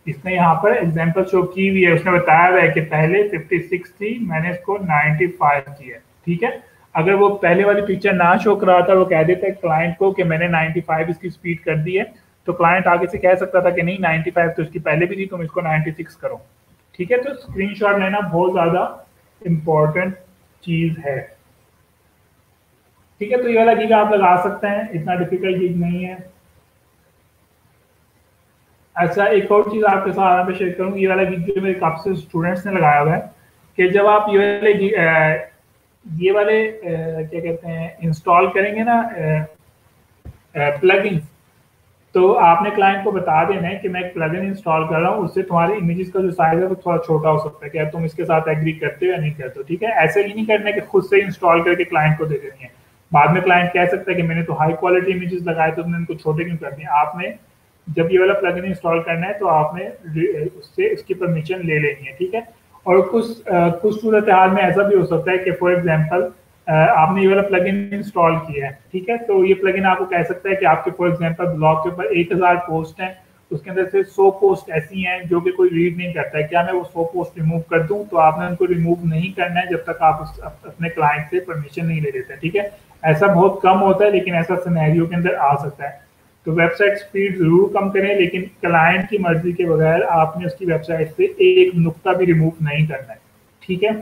इसने यहाँ पर एग्जाम्पल शो की हुई है, उसने बताया हुआ है कि पहले 56 थी, मैंने इसको 95 किया, ठीक है। अगर वो पहले वाली पिक्चर ना शो करा था, वो कह देता है क्लाइंट को कि मैंने 95 इसकी स्पीड कर दी है, तो क्लाइंट आगे से कह सकता था कि नहीं 95 तो इसकी पहले भी थी, तुम इसको 96 करो, ठीक है। तो स्क्रीनशॉट लेना बहुत ज्यादा इंपॉर्टेंट चीज है, ठीक है। तो ये वाला गीग आप लगा सकते हैं, इतना डिफिकल्ट गीग नहीं है। अच्छा, एक और चीज आपके साथ मैं शेयर करूँ, ये वाला गीग जो मेरे काफी स्टूडेंट्स ने लगाया हुआ है कि जब आप ये वाले क्या कहते हैं इंस्टॉल करेंगे ना प्लगइन, तो आपने क्लाइंट को बता देना है कि मैं एक प्लगइन इंस्टॉल कर रहा हूँ, उससे तुम्हारे इमेजेस का जो साइज है वो थोड़ा छोटा हो सकता है, क्या तुम इसके साथ एग्री करते हो या नहीं करते हो, ठीक है। ऐसे ही नहीं करना है कि खुद से इंस्टॉल करके क्लाइंट को दे देनी है। बाद में क्लाइंट कह सकता है कि मैंने तो हाई क्वालिटी इमेजेस लगाए, तो तुमने इनको छोटे क्यों कर दिए। आपने जब ये वाला प्लगइन इंस्टॉल करना है तो आपने उससे इसकी परमिशन ले लेनी है, ठीक है। और कुछ सूरत हाल में ऐसा भी हो सकता है कि फॉर एग्जाम्पल आपने ये वाला प्लगइन इंस्टॉल किया है, ठीक है। तो ये प्लगइन आपको कह सकता है कि आपके फॉर एग्जांपल ब्लॉग के ऊपर 1000 पोस्ट हैं, उसके अंदर से 100 पोस्ट ऐसी हैं जो कि कोई रीड नहीं करता है, क्या मैं वो 100 पोस्ट रिमूव कर दूं। तो आपने उनको रिमूव नहीं करना है जब तक आप अपने क्लाइंट से परमिशन नहीं ले लेते, ठीक है। ऐसा बहुत कम होता है, लेकिन ऐसा सिनेरियो के अंदर आ सकता है। तो वेबसाइट स्पीड जरूर कम करें, लेकिन क्लाइंट की मर्जी के बगैर आपने उसकी वेबसाइट से एक नुक्ता भी रिमूव नहीं करना है, ठीक है।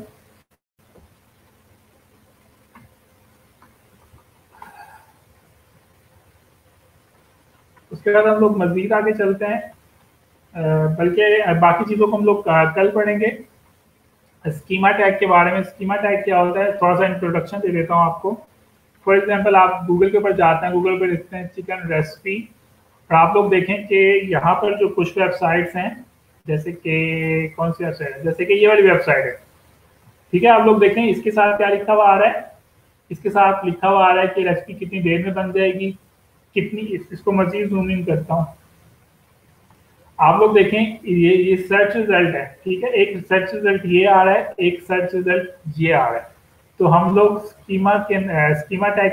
उसके बाद हम लोग मजीद आगे चलते हैं, बल्कि बाकी चीज़ों को हम लोग कल पढ़ेंगे। स्कीमा टैग के बारे में, स्कीमा टैग क्या होता है, थोड़ा सा इंट्रोडक्शन दे देता हूँ आपको। फॉर एग्जांपल आप गूगल के ऊपर जाते हैं, गूगल पर लिखते हैं चिकन रेसिपी, और आप लोग देखें कि यहाँ पर जो कुछ वेबसाइट्स हैं, जैसे कि कौन सी वेबसाइट है, जैसे कि ये वाली वेबसाइट है, ठीक है। आप लोग देखें इसके साथ क्या लिखा हुआ आ रहा है, इसके साथ लिखा हुआ आ रहा है कि रेसिपी कितनी देर में बन जाएगी, कितनी, इसको मजीद जूम इन करता हूँ। आप लोग देखें ये सर्च रिजल्ट है, ठीक है। एक सर्च रिजल्ट ये आ रहा है, एक सर्च रिजल्ट ये आ रहा है। तो हम लोग स्कीमा टैग के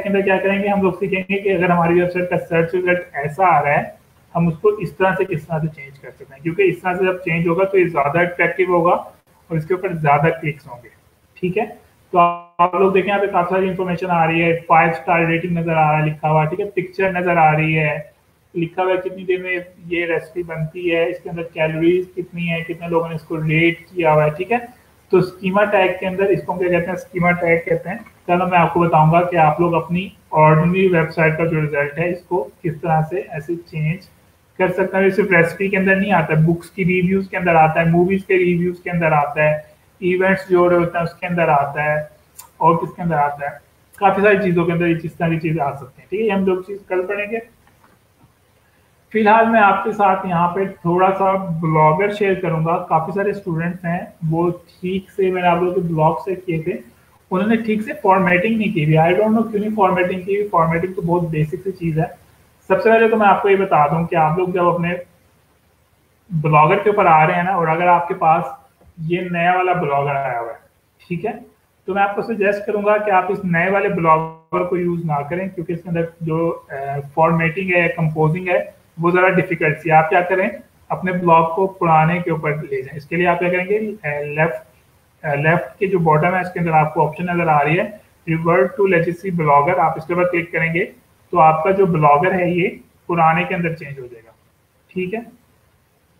अंदर क्या करेंगे, हम लोग सीखेंगे कि अगर हमारी वेबसाइट का सर्च रिजल्ट ऐसा आ रहा है, हम उसको इस तरह से किस तरह से चेंज कर सकते हैं, क्योंकि इस तरह से जब चेंज होगा तो ये ज्यादा अट्रैक्टिव होगा और इसके ऊपर ज्यादा क्लिक्स होंगे, ठीक है। तो आप लोग देखें, यहाँ पे काफी सारी इंफॉर्मेशन आ रही है, 5 स्टार रेटिंग नजर आ रहा है लिखा हुआ, ठीक है, पिक्चर नजर आ रही है, लिखा हुआ है कितनी देर में ये रेसिपी बनती है, इसके अंदर कैलोरीज कितनी है, कितने लोगों ने इसको रेट किया हुआ है, ठीक है। तो स्कीमा टैग के अंदर इसको क्या कहते हैं, स्कीमा टैग कहते हैं। चलो मैं आपको बताऊंगा कि आप लोग अपनी ऑर्डिनरी वेबसाइट का जो रिजल्ट है इसको किस तरह से ऐसे चेंज कर सकते हैं। सिर्फ रेसिपी के अंदर नहीं आता है, बुक्स की रिव्यूज के अंदर आता है, मूवीज के रिव्यूज के अंदर आता है, इवेंट्स जो होते हैं उसके अंदर आता है, और किसके अंदर आता है, काफी सारी चीजों के अंदर ये चीज सारी चीजें आ सकती हैं, ठीक है। ये हम लोग चीज कल पढ़ेंगे। फिलहाल मैं आपके साथ यहाँ पे थोड़ा सा ब्लॉगर शेयर करूंगा। काफी सारे स्टूडेंट्स हैं वो ठीक से, मैंने आप लोगों के ब्लॉग से किए थे, उन्होंने ठीक से फॉर्मेटिंग नहीं की हुई। आई डोंट नो क्यों नहीं फॉर्मेटिंग की हुई। फॉर्मेटिंग तो बहुत बेसिक सी चीज है। सबसे पहले तो मैं आपको ये बता दूं कि आप लोग जब अपने ब्लॉगर के ऊपर आ रहे हैं ना, और अगर आपके पास ये नया वाला ब्लॉगर आया हुआ है, ठीक है, तो मैं आपको सजेस्ट करूंगा कि आप इस नए वाले ब्लॉगर को यूज ना करें, क्योंकि इसके अंदर जो फॉर्मेटिंग है, कंपोजिंग है, वो जरा डिफिकल्ट सी। आप क्या करें, अपने ब्लॉग को पुराने के ऊपर ले जाएं। इसके लिए आप क्या करेंगे, लेफ्ट के जो बॉटम है इसके अंदर आपको ऑप्शन नजर आ रही है रिवर्ट टू लेजेसी ब्लॉगर, आप इसके ऊपर क्लिक करेंगे तो आपका जो ब्लॉगर है ये पुराने के अंदर चेंज हो जाएगा, ठीक है।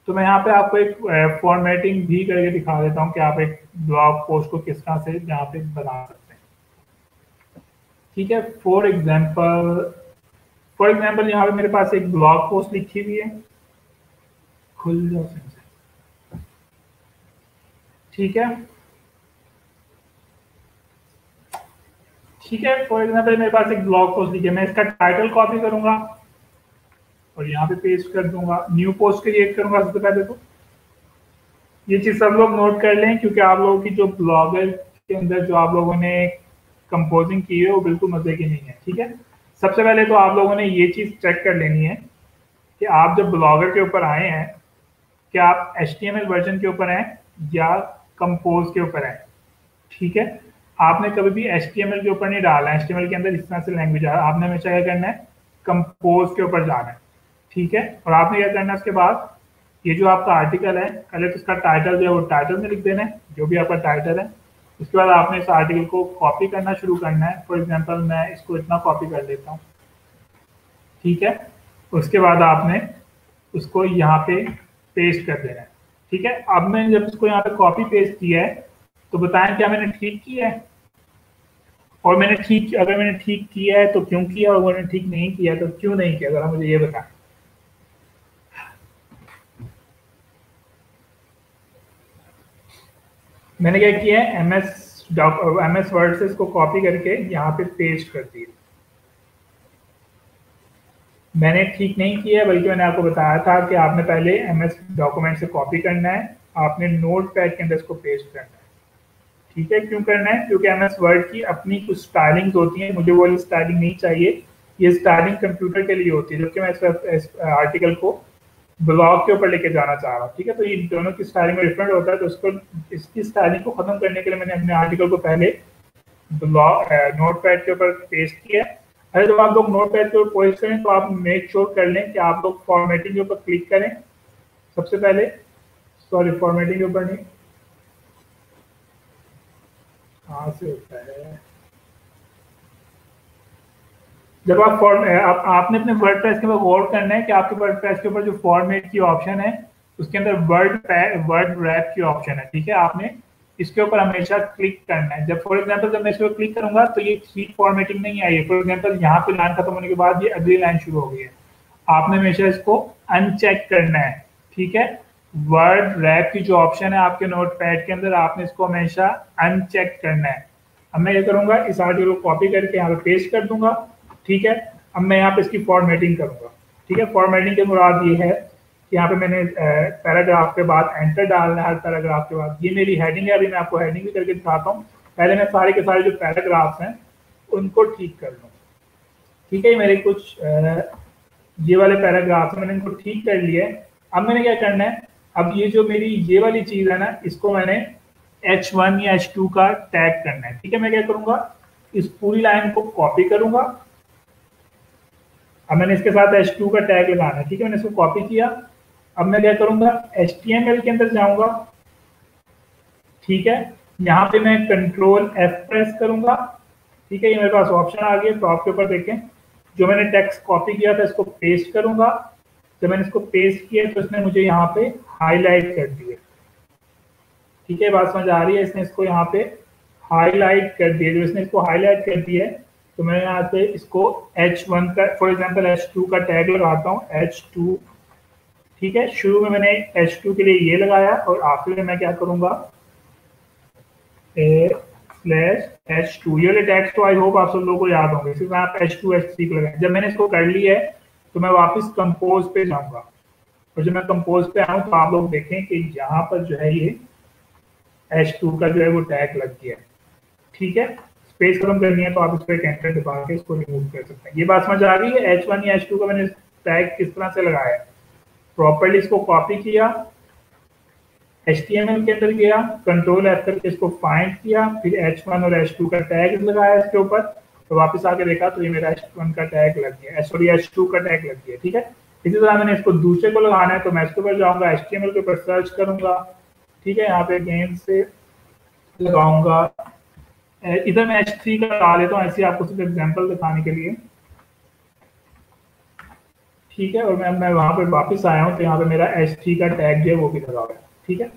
तो मैं यहाँ पे आपको एक फॉर्मेटिंग भी करके दिखा देता हूँ कि आप एक ब्लॉग पोस्ट को किस तरह से यहाँ पे बना सकते हैं, ठीक है। फॉर एग्जाम्पल यहाँ पे मेरे पास एक ब्लॉग पोस्ट लिखी हुई है, खुल जाओ से, ठीक है, ठीक है। फॉर एग्जाम्पल मेरे पास एक ब्लॉग पोस्ट लिखी है, मैं इसका टाइटल कॉपी करूंगा और यहाँ पे पेस्ट कर दूंगा, न्यू पोस्ट क्रिएट करूंगा। सबसे पहले तो ये चीज सब लोग नोट कर लें, क्योंकि आप लोगों की जो ब्लॉगर के अंदर जो आप लोगों ने कंपोजिंग की है वो बिल्कुल मजे की नहीं है, ठीक है। सबसे पहले तो आप लोगों ने ये चीज चेक कर लेनी है कि आप जब ब्लॉगर के ऊपर आए हैं, क्या आप HTML वर्जन के ऊपर हैं या कंपोज के ऊपर हैं, ठीक है। आपने कभी भी HTML के ऊपर नहीं डाला है, HTML के अंदर इस तरह से लैंग्वेज आ रहा है, आपने हमेशा क्या करना है, कंपोज के ऊपर जाना है, ठीक है। और आपने क्या करना है, उसके बाद ये जो आपका आर्टिकल है, पहले तो इसका टाइटल जो है वो टाइटल में लिख देना है, जो भी आपका टाइटल है। उसके बाद आपने इस आर्टिकल को कॉपी करना शुरू करना है। फॉर एग्जांपल मैं इसको इतना कॉपी कर लेता हूँ, ठीक है। उसके बाद आपने उसको यहाँ पे पेस्ट कर देना है, ठीक है। अब मैंने जब इसको यहाँ पे कॉपी पेस्ट किया है तो बताएं क्या मैंने ठीक किया है, और अगर मैंने ठीक किया है तो क्यों किया, और मैंने ठीक नहीं किया तो क्यों नहीं किया, जरा मुझे ये बताएं। मैंने क्या किया है, MS वर्ड से इसको कॉपी करके यहाँ पे पेस्ट कर दिया। मैंने ठीक नहीं किया, बल्कि मैंने आपको बताया था कि आपने पहले MS डॉक्यूमेंट से कॉपी करना है, आपने नोट पैड के अंदर इसको पेस्ट करना है, ठीक है। क्यों करना है, क्योंकि MS वर्ड की अपनी कुछ स्टाइलिंग्स होती हैं, मुझे वो स्टाइलिंग नहीं चाहिए, ये स्टाइलिंग कंप्यूटर के लिए होती है, जबकि मैं इस आर्टिकल को ब्लॉग के ऊपर लेके जाना चाह रहा हूँ, ठीक है। तो ये दोनों की स्टाइलिंग में डिफरेंट होता है, तो इसको इसकी स्टाइलिंग को खत्म करने के लिए मैंने अपने आर्टिकल को पहले ब्लॉग नोट पैड के ऊपर पेस्ट किया। अरे जब आप लोग नोट पैड के ऊपर पेस्ट करें तो आप मेक श्योर कर लें कि आप लोग फॉर्मेटिंग के ऊपर क्लिक करें सबसे पहले, सॉरी फॉर्मेटिंग के ऊपर नहीं, कहाँ से होता है, जब आपने अपने वर्डप्रेस के ऊपर गौर करना है कि आपके वर्डप्रेस के ऊपर जो फॉर्मेट की ऑप्शन है उसके अंदर वर्ड रैप की ऑप्शन है, ठीक है। आपने इसके ऊपर हमेशा क्लिक करना है। जब फॉर एग्जांपल जब मैं इस पर क्लिक करूंगा तो ये ठीक फॉर्मेटिंग नहीं आई है, फॉर एग्जांपल यहाँ पे लाइन खत्म होने के बाद ये अगली लाइन शुरू हो गई है, आपने हमेशा इसको अनचेक करना है, ठीक है। वर्ड रैप की जो ऑप्शन है आपके नोट पैड के अंदर, आपने इसको हमेशा अनचेक करना है। अब मैं ये करूंगा, इस आर्टिकल को कॉपी करके यहाँ पे पेस्ट कर दूंगा, ठीक है। अब मैं यहाँ पे इसकी फॉर्मेटिंग करूंगा, ठीक है। फॉर्मेटिंग के मुराद ये है कि यहाँ पे मैंने पैराग्राफ के बाद एंटर डालना है, हर पैराग्राफ के बाद। ये मेरी हेडिंग है, अभी मैं आपको हेडिंग भी करके दिखाता हूँ। पहले मैं सारे के सारे जो पैराग्राफ्स हैं उनको ठीक कर लूँ, ठीक है। मेरे कुछ ये वाले पैराग्राफ मैंने इनको ठीक कर लिए। अब मैंने क्या करना है, अब ये जो मेरी ये वाली चीज है ना, इसको मैंने H1 या H2 का टैग करना है, ठीक है। मैं क्या करूंगा, इस पूरी लाइन को कॉपी करूंगा। अब मैंने इसके साथ H2 का टैग लगाना है, ठीक है। मैंने इसको कॉपी किया। अब मैं क्या करूंगा, HTML के अंदर जाऊंगा, ठीक है। यहाँ पे मैं कंट्रोल F प्रेस करूंगा, ठीक है। ये मेरे पास ऑप्शन आ गया। तो आपके ऊपर देखें, जो मैंने टेक्स्ट कॉपी किया था इसको पेस्ट करूंगा। जब मैंने इसको पेस्ट किया तो इसने मुझे यहाँ पे हाईलाइट कर दिया, ठीक है। बात समझ आ रही है? इसने इसको यहाँ पे हाईलाइट कर दिया। जो इसने इसको हाईलाइट कर दिया है तो मैं यहाँ पे इसको H1 का, फॉर एग्जांपल H2 का टैग लगाता हूँ, H2, ठीक है। शुरू में मैंने H2 के लिए ये लगाया और आखिर में मैं क्या करूंगा, /H2। ये वाले टैग्स तो आई होप आप सब लोगों को याद होंगे। सिर्फ आप H2 H3 को लगाएं। जब मैंने इसको कर लिया है तो मैं वापस कंपोज पे जाऊंगा, और जब मैं कंपोज पे आऊँ तो आप लोग देखें कि यहाँ पर जो है ये H2 का जो है वो टैग लग गया है, ठीक है। स्पेस खत्म करनी है तो आप इस पर एंटर दबा के इसको रिमूव कर सकते हैं। ये बात समझ आ रही है? H1 या H2 का मैंने टैग किस तरह से लगाया है। प्रॉपर्ली इसको कॉपी किया, HTML के अंदर गया, कंट्रोल F करके इसको फाइंड किया, फिर H1 और H2 का टैग लगाया इसके ऊपर, तो वापस आके देखा तो ये मेरा H1 का टैग लग गया, सॉरी H2 का टैग लग गया, ठीक है। इसी तरह मैंने इसको दूसरे को लगाना है तो मैं इसके ऊपर जाऊंगा, HTML के ऊपर सर्च करूंगा, ठीक है। यहाँ पे अगेन से लगाऊंगा, इधर मैं H3 का लगा लेता हूँ ऐसे आपको सिर्फ एग्जांपल दिखाने के लिए, ठीक है। और मैं वहां पे वापस आया हूँ तो यहाँ पे मेरा H3 का टैग जो है वो भी लगा हुआ है, ठीक है।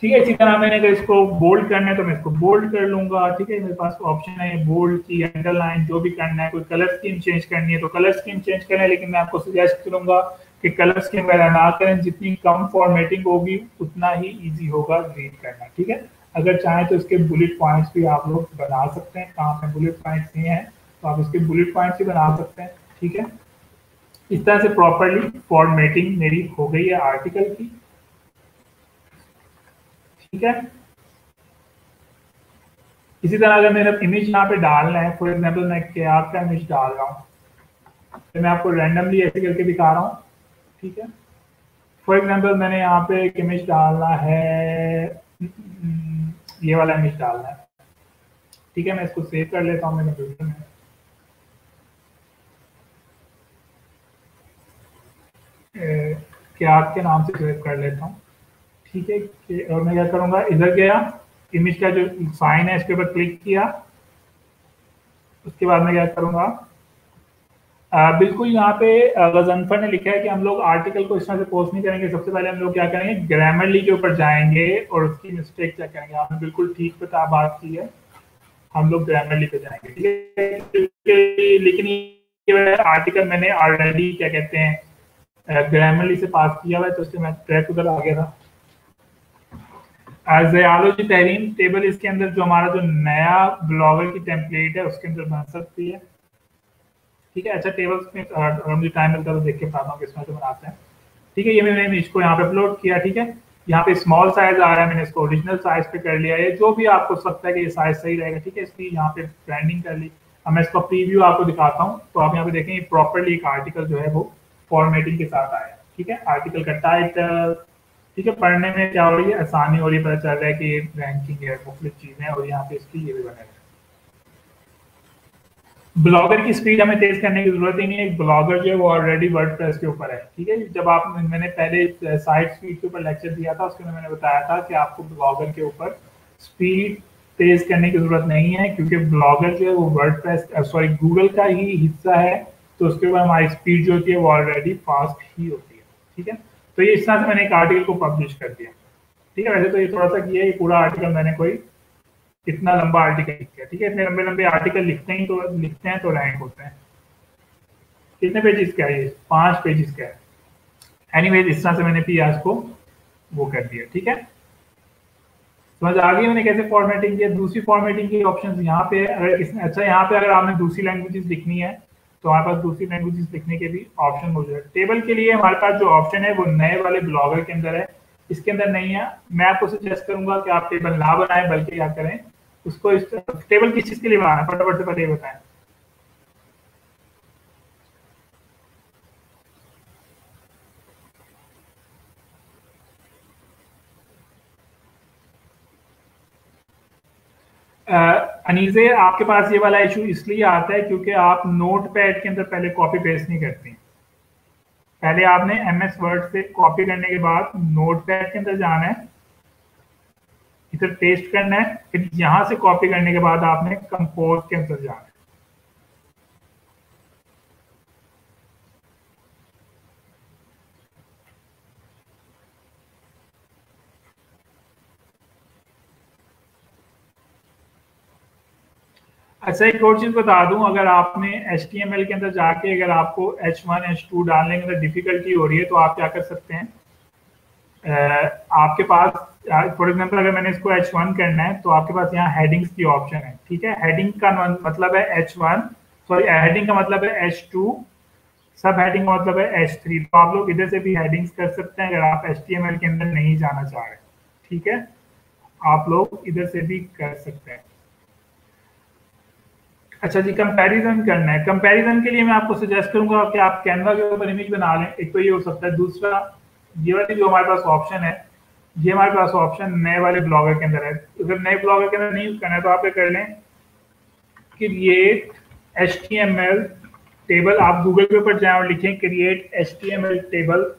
ठीक है, इसी तरह मैंने अगर इसको बोल्ड करना है तो मैं इसको बोल्ड कर लूंगा, ठीक है। मेरे पास ऑप्शन है बोल्ड की, अंडरलाइन, जो भी करना है। कोई कलर स्कीम चेंज करनी है तो कलर स्कीम चेंज करें, लेकिन मैं आपको सजेस्ट करूंगा कि कलर स्कीम वगैरह ना करें। जितनी कम फॉर्मेटिंग होगी उतना ही ईजी होगा रीड करना, ठीक है। अगर चाहें तो इसके बुलेट पॉइंट्स भी आप लोग बना सकते हैं। कहाँ पे बुलेट पॉइंट्स नहीं है तो आप इसके बुलेट पॉइंट्स भी बना सकते हैं, ठीक है। इस तरह से प्रॉपरली फॉर्मेटिंग मेरी हो गई है आर्टिकल की, ठीक है। इसी तरह अगर मेरा इमेज यहाँ पे डालना है, फॉर एग्जांपल मैं क्या का इमेज डाल रहा हूँ तो मैं आपको रैंडमली ऐसे करके दिखा रहा हूँ, ठीक है। फॉर एग्जांपल मैंने यहाँ पे एक इमेज डालना है, ये वाला इमेज डालना है, ठीक है। मैं इसको सेव कर लेता हूँ मेरे कंप्यूटर में, क्या के नाम से सेव कर लेता हूँ, ठीक है। और मैं क्या करूँगा, इधर गया, इमेज का जो साइन है इसके ऊपर क्लिक किया, उसके बाद मैं क्या करूँगा, बिल्कुल यहाँ पे गजनफर ने लिखा है कि हम लोग आर्टिकल को इस तरह से पोस्ट नहीं करेंगे। सबसे पहले हम लोग क्या करेंगे, ग्रामरली के ऊपर जाएंगे और उसकी मिस्टेक चेक करेंगे। आपने बिल्कुल ठीक बता बात की है, हम लोग ग्रामरली पे जाएंगे, ठीक है। लेकिन ये आर्टिकल मैंने ऑलरेडी क्या कहते हैं ग्रामरली से पास किया हुआ है, तो उससे मैं ट्रैक उधर आ गया था। ज़यालॉजी तहरीम टेबल, इसके अंदर जो हमारा जो नया ब्लॉगर की टेम्पलेट है उसके अंदर बन सकती है, ठीक है। अच्छा, टेबल्स में अगर मुझे टाइम मिलता है तो देख के बताता हूँ किस तरह से बनाते हैं, ठीक है। ये मैंने इमेज को यहाँ पे अपलोड किया, ठीक है। यहाँ पे स्मॉल साइज आ रहा है, मैंने इसको ओरिजिनल साइज पे कर लिया है। जो भी आपको लगता है कि ये साइज सही रहेगा, ठीक है। इसकी यहाँ पे ब्रांडिंग कर ली। अब मैं इसका प्रीव्यू आपको दिखाता हूँ तो आप यहाँ पे देखें प्रॉपरली एक आर्टिकल जो है वो फॉर्मेटिंग के साथ आया, ठीक है। आर्टिकल का टाइटल, ठीक है। पढ़ने में क्या हो रही है, आसानी हो रही है, पता चल रहा है कि रैंकिंग है, मुख्तलिफ चीजें, और यहाँ पे इसकी ये भी बने हुए। ब्लॉगर की स्पीड हमें तेज करने की जरूरत ही नहीं है। एक ब्लॉगर जो है वो ऑलरेडी वर्डप्रेस के ऊपर है, ठीक है। जब आप, मैंने पहले साइट स्पीड के ऊपर लेक्चर दिया था, उसके मैंने बताया था कि आपको ब्लॉगर के ऊपर स्पीड तेज करने की जरूरत नहीं है, क्योंकि ब्लॉगर जो है वो वर्डप्रेस, सॉरी, गूगल का ही हिस्सा है, तो उसके ऊपर हमारी स्पीड जो होती है वो ऑलरेडी फास्ट ही होती है, ठीक है। तो ये इस तरह से मैंने एक आर्टिकल को पब्लिश कर दिया, ठीक है। वैसे तो ये थोड़ा सा किया, ये पूरा आर्टिकल मैंने कोई कितना लंबा आर्टिकल लिख दिया, ठीक है। इतने लंबे लंबे आर्टिकल लिखते हैं तो रैंक होते हैं। कितने पेजेस का है ये, 5 पेजेस का है। एनीवेज, इस तरह से मैंने पीआर को वो कर दिया, ठीक है। समझ आ गई मैंने कैसे फॉर्मेटिंग किया। दूसरी फॉर्मेटिंग की ऑप्शन यहाँ पे, अगर इसमें, अच्छा, यहाँ पे अगर आपने दूसरी लैंग्वेजेस लिखनी है तो हमारे पास दूसरी लैंग्वेजेस लिखने के भी ऑप्शन मौजूद है। टेबल के लिए हमारे पास जो ऑप्शन है वो नए वाले ब्लॉगर के अंदर है, इसके अंदर नहीं है। मैं आपको सजेस्ट करूंगा कि आप टेबल ना बनाएं, बल्कि क्या करें, उसको इस टेबल किस चीज के लिए बनाना है, फटाफट से पहले ये बताएं। अनीजे, आपके पास ये वाला इशू इसलिए आता है क्योंकि आप नोट पैड के अंदर पहले कॉपी पेस्ट नहीं करती। पहले आपने MS वर्ड से कॉपी करने के बाद नोट पैड के अंदर जाना है, इधर पेस्ट करना है, फिर यहाँ से कॉपी करने के बाद आपने कंपोज के अंदर जाना है। अच्छा, एक और चीज बता दूं, अगर आपने HTML के अंदर जाके अगर आपको H1 H2 डालने के अंदर डिफिकल्टी हो रही है तो आप क्या कर सकते हैं, आपके पास फॉर एग्जांपल अगर मैंने इसको H1 करना है तो आपके पास यहाँ हेडिंग्स की ऑप्शन है। ठीक है, हेडिंग का मतलब है H1, सॉरी हेडिंग का मतलब है H2, सब हेडिंग का मतलब है H3। तो आप लोग इधर से भी हेडिंग्स कर सकते हैं अगर आप HTML के अंदर नहीं जाना चाह रहे। ठीक है, आप लोग इधर से भी कर सकते हैं। अच्छा जी, कंपैरिजन करना है। कंपैरिजन के लिए मैं आपको सजेस्ट करूंगा कि आप कैनवा के ऊपर इमेज बना लें, एक तो ये हो सकता है। दूसरा, ये वाली जो हमारे पास ऑप्शन है, ये हमारे पास ऑप्शन नए वाले ब्लॉगर के अंदर है। अगर नए ब्लॉगर के अंदर नहीं यूज करना है तो आप क्या कर लें, क्रिएट HTML टेबल। आप गूगल के ऊपर जाएं और लिखें क्रिएट HTML टेबल।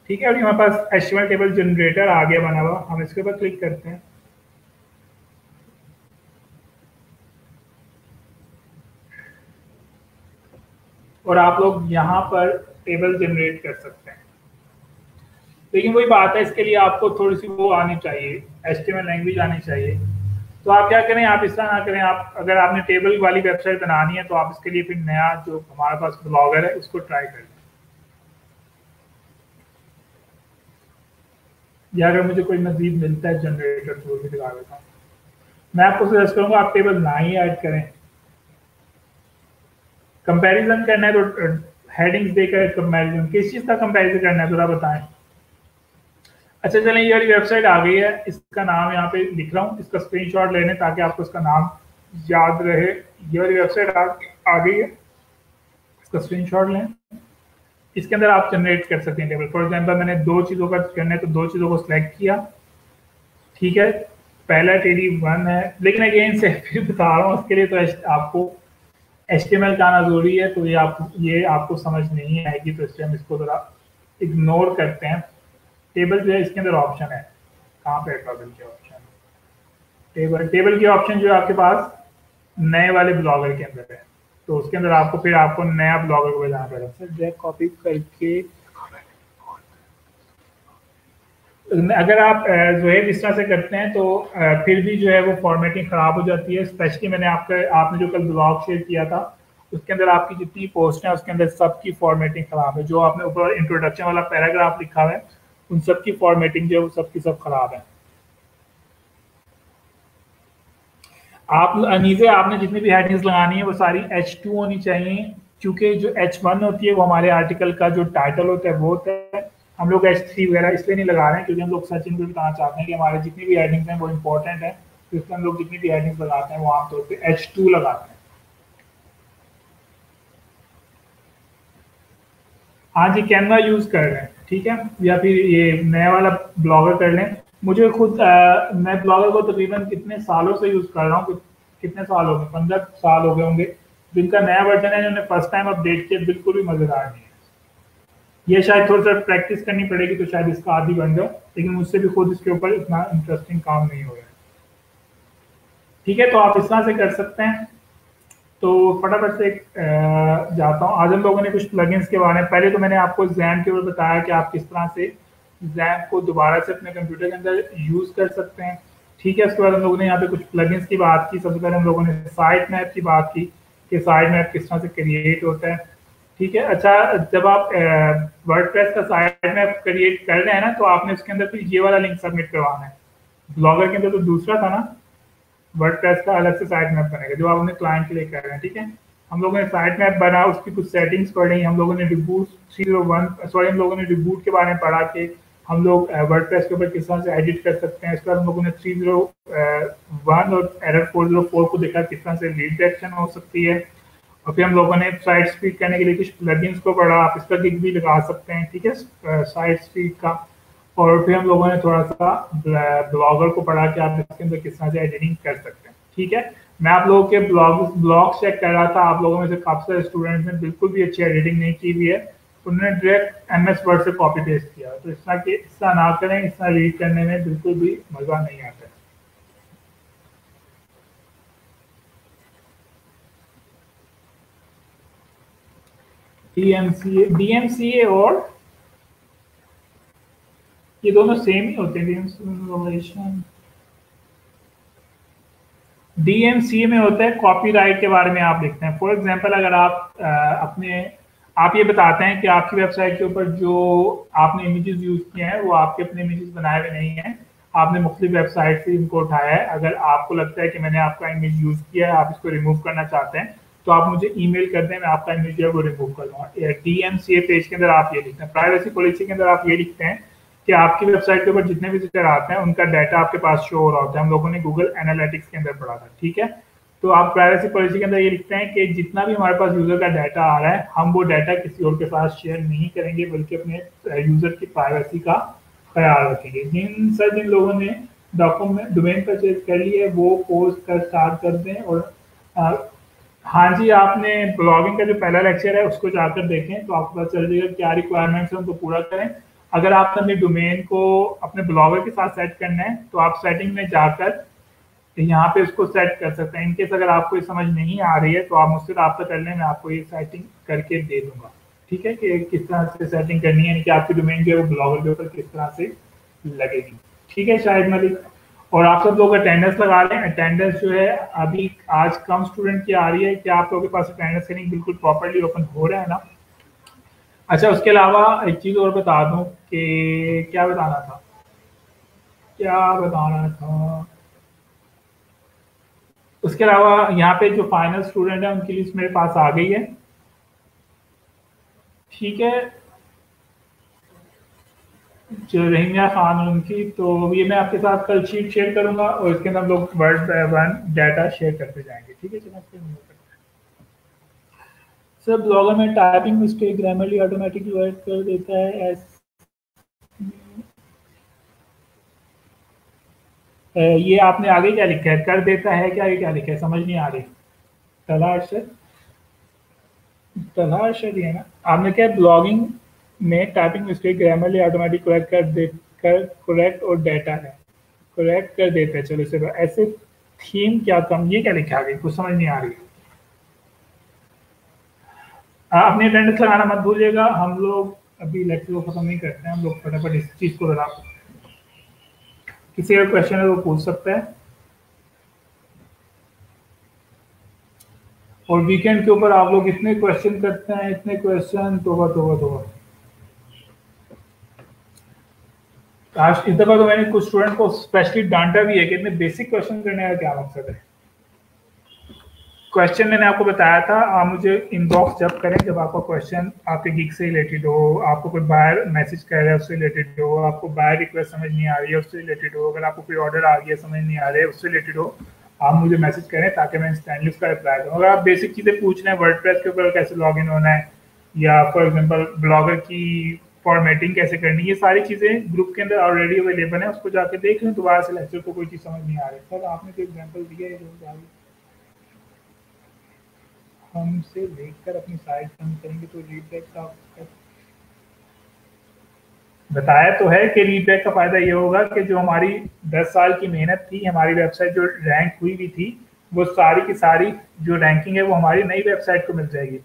ठीक है, और हमारे पास HTML टेबल जनरेटर आ गया बना हुआ। हम इसके ऊपर क्लिक करते हैं, और आप लोग यहाँ पर टेबल जनरेट कर सकते हैं। लेकिन वही बात है, इसके लिए आपको थोड़ी सी वो आनी चाहिए, HTML लैंग्वेज आनी चाहिए। तो आप क्या करें, आप इस तरह ना करें, आप अगर आपने टेबल वाली वेबसाइट बनानी है तो आप इसके लिए फिर नया जो हमारे पास ब्लॉगर है उसको ट्राई करें। या अगर मुझे कोई मजीद मिलता है जनरेटर तो वो भी दिखा देता हूँ। मैं आपको सजेस्ट करूंगा आप टेबल ना ही ऐड करें। कंपैरिजन करना है तो हेडिंग्स देकर कंपैरिजन, किस चीज का कंपैरिजन करना है जरा बताएं। अच्छा चलें, ये वाली वेबसाइट आ गई है, इसका नाम यहाँ पे लिख रहा हूँ, इसका स्क्रीनशॉट ले लें ताकि आपको इसका नाम याद रहे। ये वाली वेबसाइट आ गई है, इसका स्क्रीनशॉट लें। इसके अंदर आप जनरेट कर सकते हैं टेबल। फॉर एग्जांपल मैंने दो चीज़ों का करना है तो दो चीज़ों को सिलेक्ट किया। ठीक है, पहला TD1 है, लेकिन अगेन से फिर बता रहा हूँ, इसके लिए तो आपको HTML का आना जरूरी है, तो ये आपको समझ नहीं आएगी, तो इसलिए हम इसको थोड़ा इग्नोर करते हैं। टेबल जो है इसके अंदर ऑप्शन है, कहाँ पे टेबल के ऑप्शन, टेबल की ऑप्शन जो है आपके पास नए वाले ब्लॉगर के अंदर है। तो उसके अंदर आपको नया ब्लॉगर को जाना पड़ेगा। सर ड्रैग कॉपी करके अगर आप जो है इस तरह से करते हैं तो फिर भी जो है वो फॉर्मेटिंग खराब हो जाती है। स्पेशली मैंने आपने जो कल ब्लॉग शेयर किया था उसके अंदर आपकी जितनी पोस्ट है उसके अंदर सबकी फॉर्मेटिंग खराब है। जो आपने ऊपर इंट्रोडक्शन वाला पैराग्राफ लिखा हुआ है उन सबकी फॉर्मेटिंग जो है वो सबकी सब खराब है। आप अनीजे आपने जितनी भी हेडिंग्स लगानी है वो सारी H2 होनी चाहिए, क्योंकि जो H1 होती है वो हमारे आर्टिकल का जो टाइटल होता है वो होता है। हम लोग H3 वगैरह इसलिए नहीं लगा रहे हैं क्योंकि हम लोग सर्चिंग को बताना चाहते हैं कि हमारे जितनी भी हेडिंग्स हैं वो इंपॉर्टेंट है, तो इसलिए हम लोग जितनी भी हेडिंग्स लगाते हैं वो आमतौर पर H2 लगाते हैं। हाँ जी, कैनवा यूज कर रहे हैं, ठीक है, या फिर ये नया वाला ब्लॉगर कर लें। मुझे खुद मैं ब्लॉगर को तकरीबन कितने सालों से यूज कर रहा हूँ, कितने साल हो गए, 15 साल हो गए होंगे। जिनका नया वर्जन है जिन्होंने फर्स्ट टाइम अपडेट किया बिल्कुल भी मजेदार नहीं है। ये शायद थोड़ा सा प्रैक्टिस करनी पड़ेगी तो शायद इसका आदि बन जाए, लेकिन मुझसे भी खुद इसके ऊपर इतना इंटरेस्टिंग काम नहीं हो रहा है। ठीक है, तो आप इस तरह से कर सकते हैं। तो फटाफट से जाता हूँ। आज हम लोगों ने कुछ प्लगइन्स के बारे में, पहले तो मैंने आपको XAMPP के ऊपर बताया कि आप किस तरह से XAMPP को दोबारा से अपने कंप्यूटर के अंदर यूज कर सकते हैं। ठीक है, उसके बाद हम लोगों ने यहाँ पे कुछ प्लगइन्स की बात की। सबसे पहले हम लोगों ने साइट मैप की बात की कि साइट मैप किस तरह से क्रिएट होता है। ठीक है, अच्छा, जब आप वर्डप्रेस का साइट मैप क्रिएट कर रहे हैं ना तो आपने उसके अंदर फिर ये वाला लिंक सबमिट करवाना है। ब्लॉगर के अंदर तो दूसरा था ना, वर्डप्रेस का अलग से साइट मैप बनेगा जो आप अपने क्लाइंट के लिए कर रहे हैं। ठीक है, हम लोगों ने साइट मैप बना, उसकी कुछ सेटिंग्स पढ़ी, हम लोगों ने रिबूट 301 सॉरी हम लोगों ने रिबूट के बारे में पढ़ा कि हम लोग वर्डप्रेस के ऊपर किस तरह से एडिट कर सकते हैं। इसके बाद हम लोगों ने 301 और एरर 404 को देखा किस तरह से रीडायरेक्शन हो सकती है। और फिर हम लोगों ने साइट स्पीड करने के लिए कुछ प्लगइन्स को पढ़ा, आप इस पर गिग भी लगा सकते हैं। ठीक है, साइट स्पीड का। और फिर हम लोगों ने थोड़ा सा ब्लॉगर को पढ़ा कि आप इसके अंदर किस तरह से एडिटिंग कर सकते हैं। ठीक है, मैं आप लोगों के ब्लॉग चेक कर रहा था, आप लोगों में से काफी सारे स्टूडेंट्स ने बिल्कुल भी अच्छी एडिटिंग नहीं की हुई है, उन्होंने डायरेक्ट MS वर्ड से कॉपी पेस्ट किया। तो इस तरह ना करें, इस तरह रीड करने में बिल्कुल भी मज़ा नहीं आता है। DMCA और ये दोनों सेम ही होते हैं। DMCA में होता है कॉपीराइट के बारे में आप लिखते हैं। फॉर एग्जांपल अगर आप ये बताते हैं कि आपकी वेबसाइट के ऊपर जो आपने इमेजेस यूज किए हैं वो आपके अपने इमेजेस बनाए हुए नहीं हैं, आपने मुख्तलिफ वेबसाइट से इनको उठाया है। अगर आपको लगता है कि मैंने आपका इमेज यूज किया है, आप इसको रिमूव करना चाहते हैं, तो आप मुझे ईमेल कर दें, मैं आपका इमेज जो है वो रिमूव कर लूँगा। DMCA पेज के अंदर आप ये लिखते हैं, प्राइवेसी पॉलिसी के अंदर आप ये लिखते हैं कि आपकी वेबसाइट के ऊपर जितने विजिटर आते हैं उनका डाटा आपके पास शो हो रहा होता है। हम लोगों ने गूगल एनालिटिक्स के अंदर पढ़ा था, ठीक है। तो आप प्राइवेसी पॉलिसी के अंदर ये लिखते हैं कि जितना भी हमारे पास यूजर का डाटा आ रहा है, हम वो डाटा किसी और के साथ शेयर नहीं करेंगे, बल्कि अपने यूजर की प्राइवेसी का ख्याल रखेंगे। जिन लोगों ने डॉक्यूमेंट डोमेन परचेज कर लिए वो पोस्ट कर स्टार्ट कर दें। और हाँ जी, आपने ब्लॉगिंग का जो पहला लेक्चर है उसको जाकर देखें तो आपको पता चल जाएगा क्या रिक्वायरमेंट्स है, उनको पूरा करें। अगर आपने अपने डोमेन को अपने ब्लॉगर के साथ सेट करना है तो आप सेटिंग में जाकर यहाँ पे उसको सेट कर सकते हैं। इनकेस अगर आपको ये समझ नहीं आ रही है तो आप मुझसे रब्ता कर लें, मैं आपको ये सेटिंग करके दे दूंगा, ठीक है, कि किस तरह से सेटिंग करनी है, कि आपकी डोमेन जो है वो ब्लॉगर के ऊपर किस तरह से लगेगी। ठीक है शाहिद मलिक, और आप सब लोग अटेंडेंस लगा लें। अटेंडेंस जो है अभी आज कम स्टूडेंट की आ रही है, कि आप लोगों के पास अटेंडेंस सेटिंग बिल्कुल प्रॉपरली ओपन हो रहा है ना। अच्छा, उसके अलावा एक चीज़ और बता दूं कि क्या बताना था। उसके अलावा यहाँ पे जो फाइनल स्टूडेंट है उनकी लिस्ट मेरे पास आ गई है, ठीक है, जो रहीमिया खान उनकी। तो ये मैं आपके साथ कल शीट शेयर करूंगा और इसके अंदर हम लोग word by one data share करते जाएंगे, ठीक है। चलो सर, ब्लॉगर में typing mistake Grammarly automatically work कर देता है। ये आपने आगे क्या लिखा है, कर देता है क्या, ये क्या लिखा है, समझ नहीं आ रही। तलाश है ना, आपने क्या ब्लॉगिंग में typing mistake Grammarly automatic correct और डाटा है करेक्ट कर देता है। चलो इसे ऐसे थीम क्या कम, ये क्या लिखा है आगे, कुछ समझ नहीं आ रही। अपनी अटेंडेंस लगाना मत भूलिएगा। हम लोग अभी लेक्चर को खत्म नहीं करते हैं, हम लोग फटाफट इस चीज को लगा। किसी का क्वेश्चन है वो पूछ सकता है। और वीकेंड के ऊपर आप लोग इतने क्वेश्चन करते हैं, इतने क्वेश्चन, तोबा तोबा तोबा। आज इस दफा तो मैंने कुछ स्टूडेंट को स्पेशली डांटा भी है कि इतने बेसिक क्वेश्चन करने का क्या मकसद है। क्वेश्चन मैंने आपको बताया था, आप मुझे इनबॉक्स जब करें जब आपका क्वेश्चन आपके गिग से रिलेटेड हो, आपको कोई बायर मैसेज कर रहा है उससे रिलेटेड हो, आपको बायर रिक्वेस्ट समझ नहीं आ रही है उससे रिलेटेड हो, अगर आपको कोई ऑर्डर आ गया समझ नहीं आ रहा है उससे रिलेटेड हो, आप मुझे मैसेज करें ताकि मैं इंस्टेंटली उसका रिप्लाई दूँ। अगर आप बेसिक चीज़ें पूछ रहे हैं वर्डप्रेस के ऊपर कैसे लॉग इन होना है, या फॉर एग्जाम्पल ब्लॉगर की फॉर्मेटिंग कैसे करनी है, ये सारी चीज़ें ग्रुप के अंदर ऑलरेडी अवेलेबल है, उसको जाके देख लें। दोबारा से लेक्चर को कोई चीज़ समझ नहीं आ रही सर आपने जो एग्जाम्पल दिया है हमसे देखकर अपनी साइट बंद करेंगे तो रीडबैक का बताया तो है कि रीडबैक का फायदा ये होगा कि जो हमारी 10 साल की मेहनत थी, हमारी वेबसाइट जो रैंक हुई भी थी, वो सारी की सारी जो रैंकिंग है वो हमारी नई वेबसाइट को मिल जाएगी।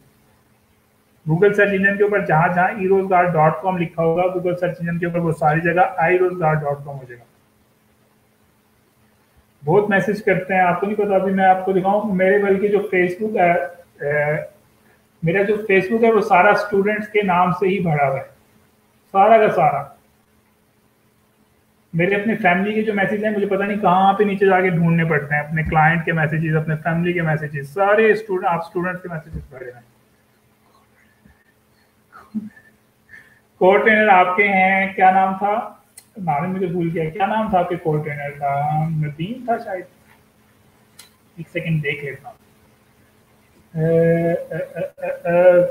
गूगल सर्च इंजन के ऊपर जहां जहां eroजगार.com लिखा होगा, गूगल सर्च इंजन के ऊपर वो सारी जगह iroजगार.com हो जाएगा। बहुत मैसेज करते हैं, आपको नहीं पता। अभी मैं आपको दिखाऊं, मेरे बल्कि जो फेसबुक है, मेरा जो फेसबुक है वो सारा स्टूडेंट्स के नाम से ही भरा हुआ है, सारा का सारा। मेरे अपने फैमिली के जो मैसेज हैं मुझे पता नहीं कहाँ पे नीचे जाके ढूंढने पड़ते हैं, अपने क्लाइंट के मैसेजेस, अपने फैमिली के मैसेजेस, सारे स्टूडेंट्स के मैसेजेस भरे हैं। कोर ट्रेनर आपके हैं, क्या नाम था, नाम मुझे भूल गया, क्या नाम था आपके कोर ट्रेनर का, नदीम था शायद, एक सेकंड देख लेता हूँ।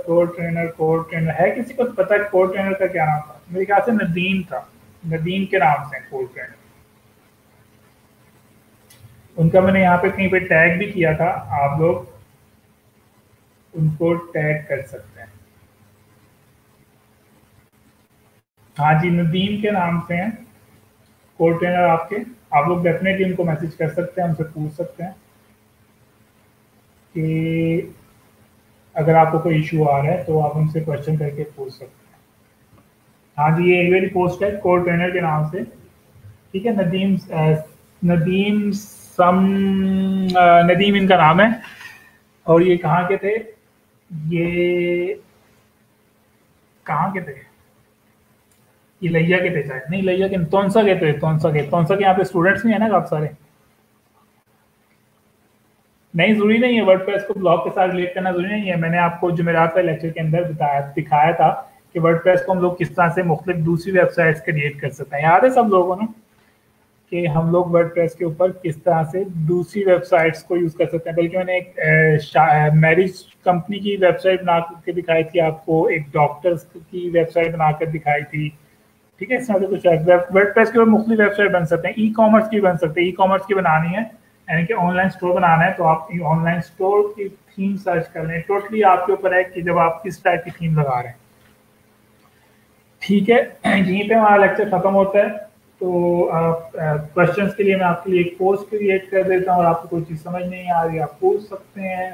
कोर ट्रेनर है, किसी को पता है कोर ट्रेनर का क्या नाम था? मेरे ख्याल से नदीम था, नदीम के नाम से कोर ट्रेनर। उनका मैंने यहाँ पे कहीं पे टैग भी किया था, आप लोग उनको टैग कर सकते हैं। हाँ जी, नदीम के नाम से हैं कोर ट्रेनर आपके। आप लोग डेफिनेटली उनको मैसेज कर सकते हैं, उनसे पूछ सकते हैं कि अगर आपको कोई इशू आ रहा है तो आप उनसे क्वेश्चन करके पूछ सकते हैं। हाँ जी, ये मेरी पोस्ट है कोर ट्रेनर के नाम से। ठीक है, नदीम सम नदीम इनका नाम है। और ये कहाँ के थे? ये कहाँ के थे? ये लैया के थे शायद, नहीं लैया के, तोनसा के थे, तोनसा के यहाँ पे स्टूडेंट्स नहीं है ना काफी सारे। नहीं, ज़रूरी नहीं है वर्डप्रेस को ब्लॉग के साथ रिलेट करना, ज़रूरी नहीं है। मैंने आपको जुमेरात वाले लेक्चर के अंदर दिखाया था कि वर्डप्रेस को हम लोग किस तरह से मुख्तलिफ दूसरी वेबसाइट्स क्रिएट कर सकते हैं। याद है सब लोगों को ना कि हम लोग वर्डप्रेस के ऊपर किस तरह से दूसरी वेबसाइट्स को यूज़ कर सकते हैं। बल्कि मैंने एक मैरिज कंपनी की वेबसाइट बना के दिखाई थी आपको, एक डॉक्टर्स की वेबसाइट बनाकर दिखाई थी। ठीक है, इस तरह से कुछ वर्डप्रेस के ऊपर मुख्तलिफ वेबसाइट बन सकते हैं। ई कॉमर्स की बन सकते हैं, ई कॉमर्स की बनानी है यानी कि ऑनलाइन स्टोर बनाना है तो आप ऑनलाइन स्टोर की थीम सर्च कर लें। टोटली आपके ऊपर है कि जब आप किस टाइप की थीम लगा रहे हैं। ठीक है, यहीं पे हमारा लेक्चर खत्म होता है। तो आप क्वेश्चंस के लिए मैं आपके लिए एक पोस्ट क्रिएट कर देता हूँ, और आपको कोई चीज़ समझ नहीं आ रही आप पूछ सकते हैं।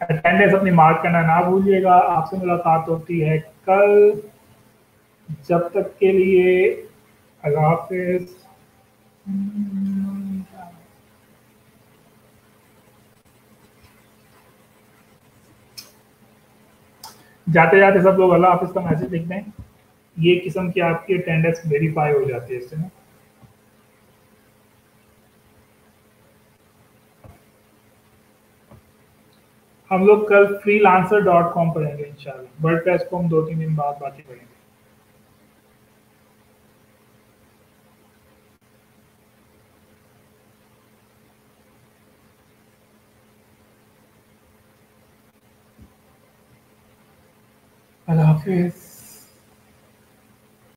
अटेंडेंस अपनी मार्क करना ना भूलिएगा। आपसे मुलाकात होती है कल। जब तक के लिए अल्लाह हाफिज। जाते जाते सब लोग अल्लाह हाफिज का मैसेज लिख दें। ये किस्म की आपकी अटेंडेंस वेरीफाई हो जाती है इससे ना। हम लोग कल freelancer.com पढ़ेंगे इंशाल्लाह। वर्डप्रेस को हम 2-3 दिन बाद बाकी पढ़ेंगे। अल्लाह हाफिज।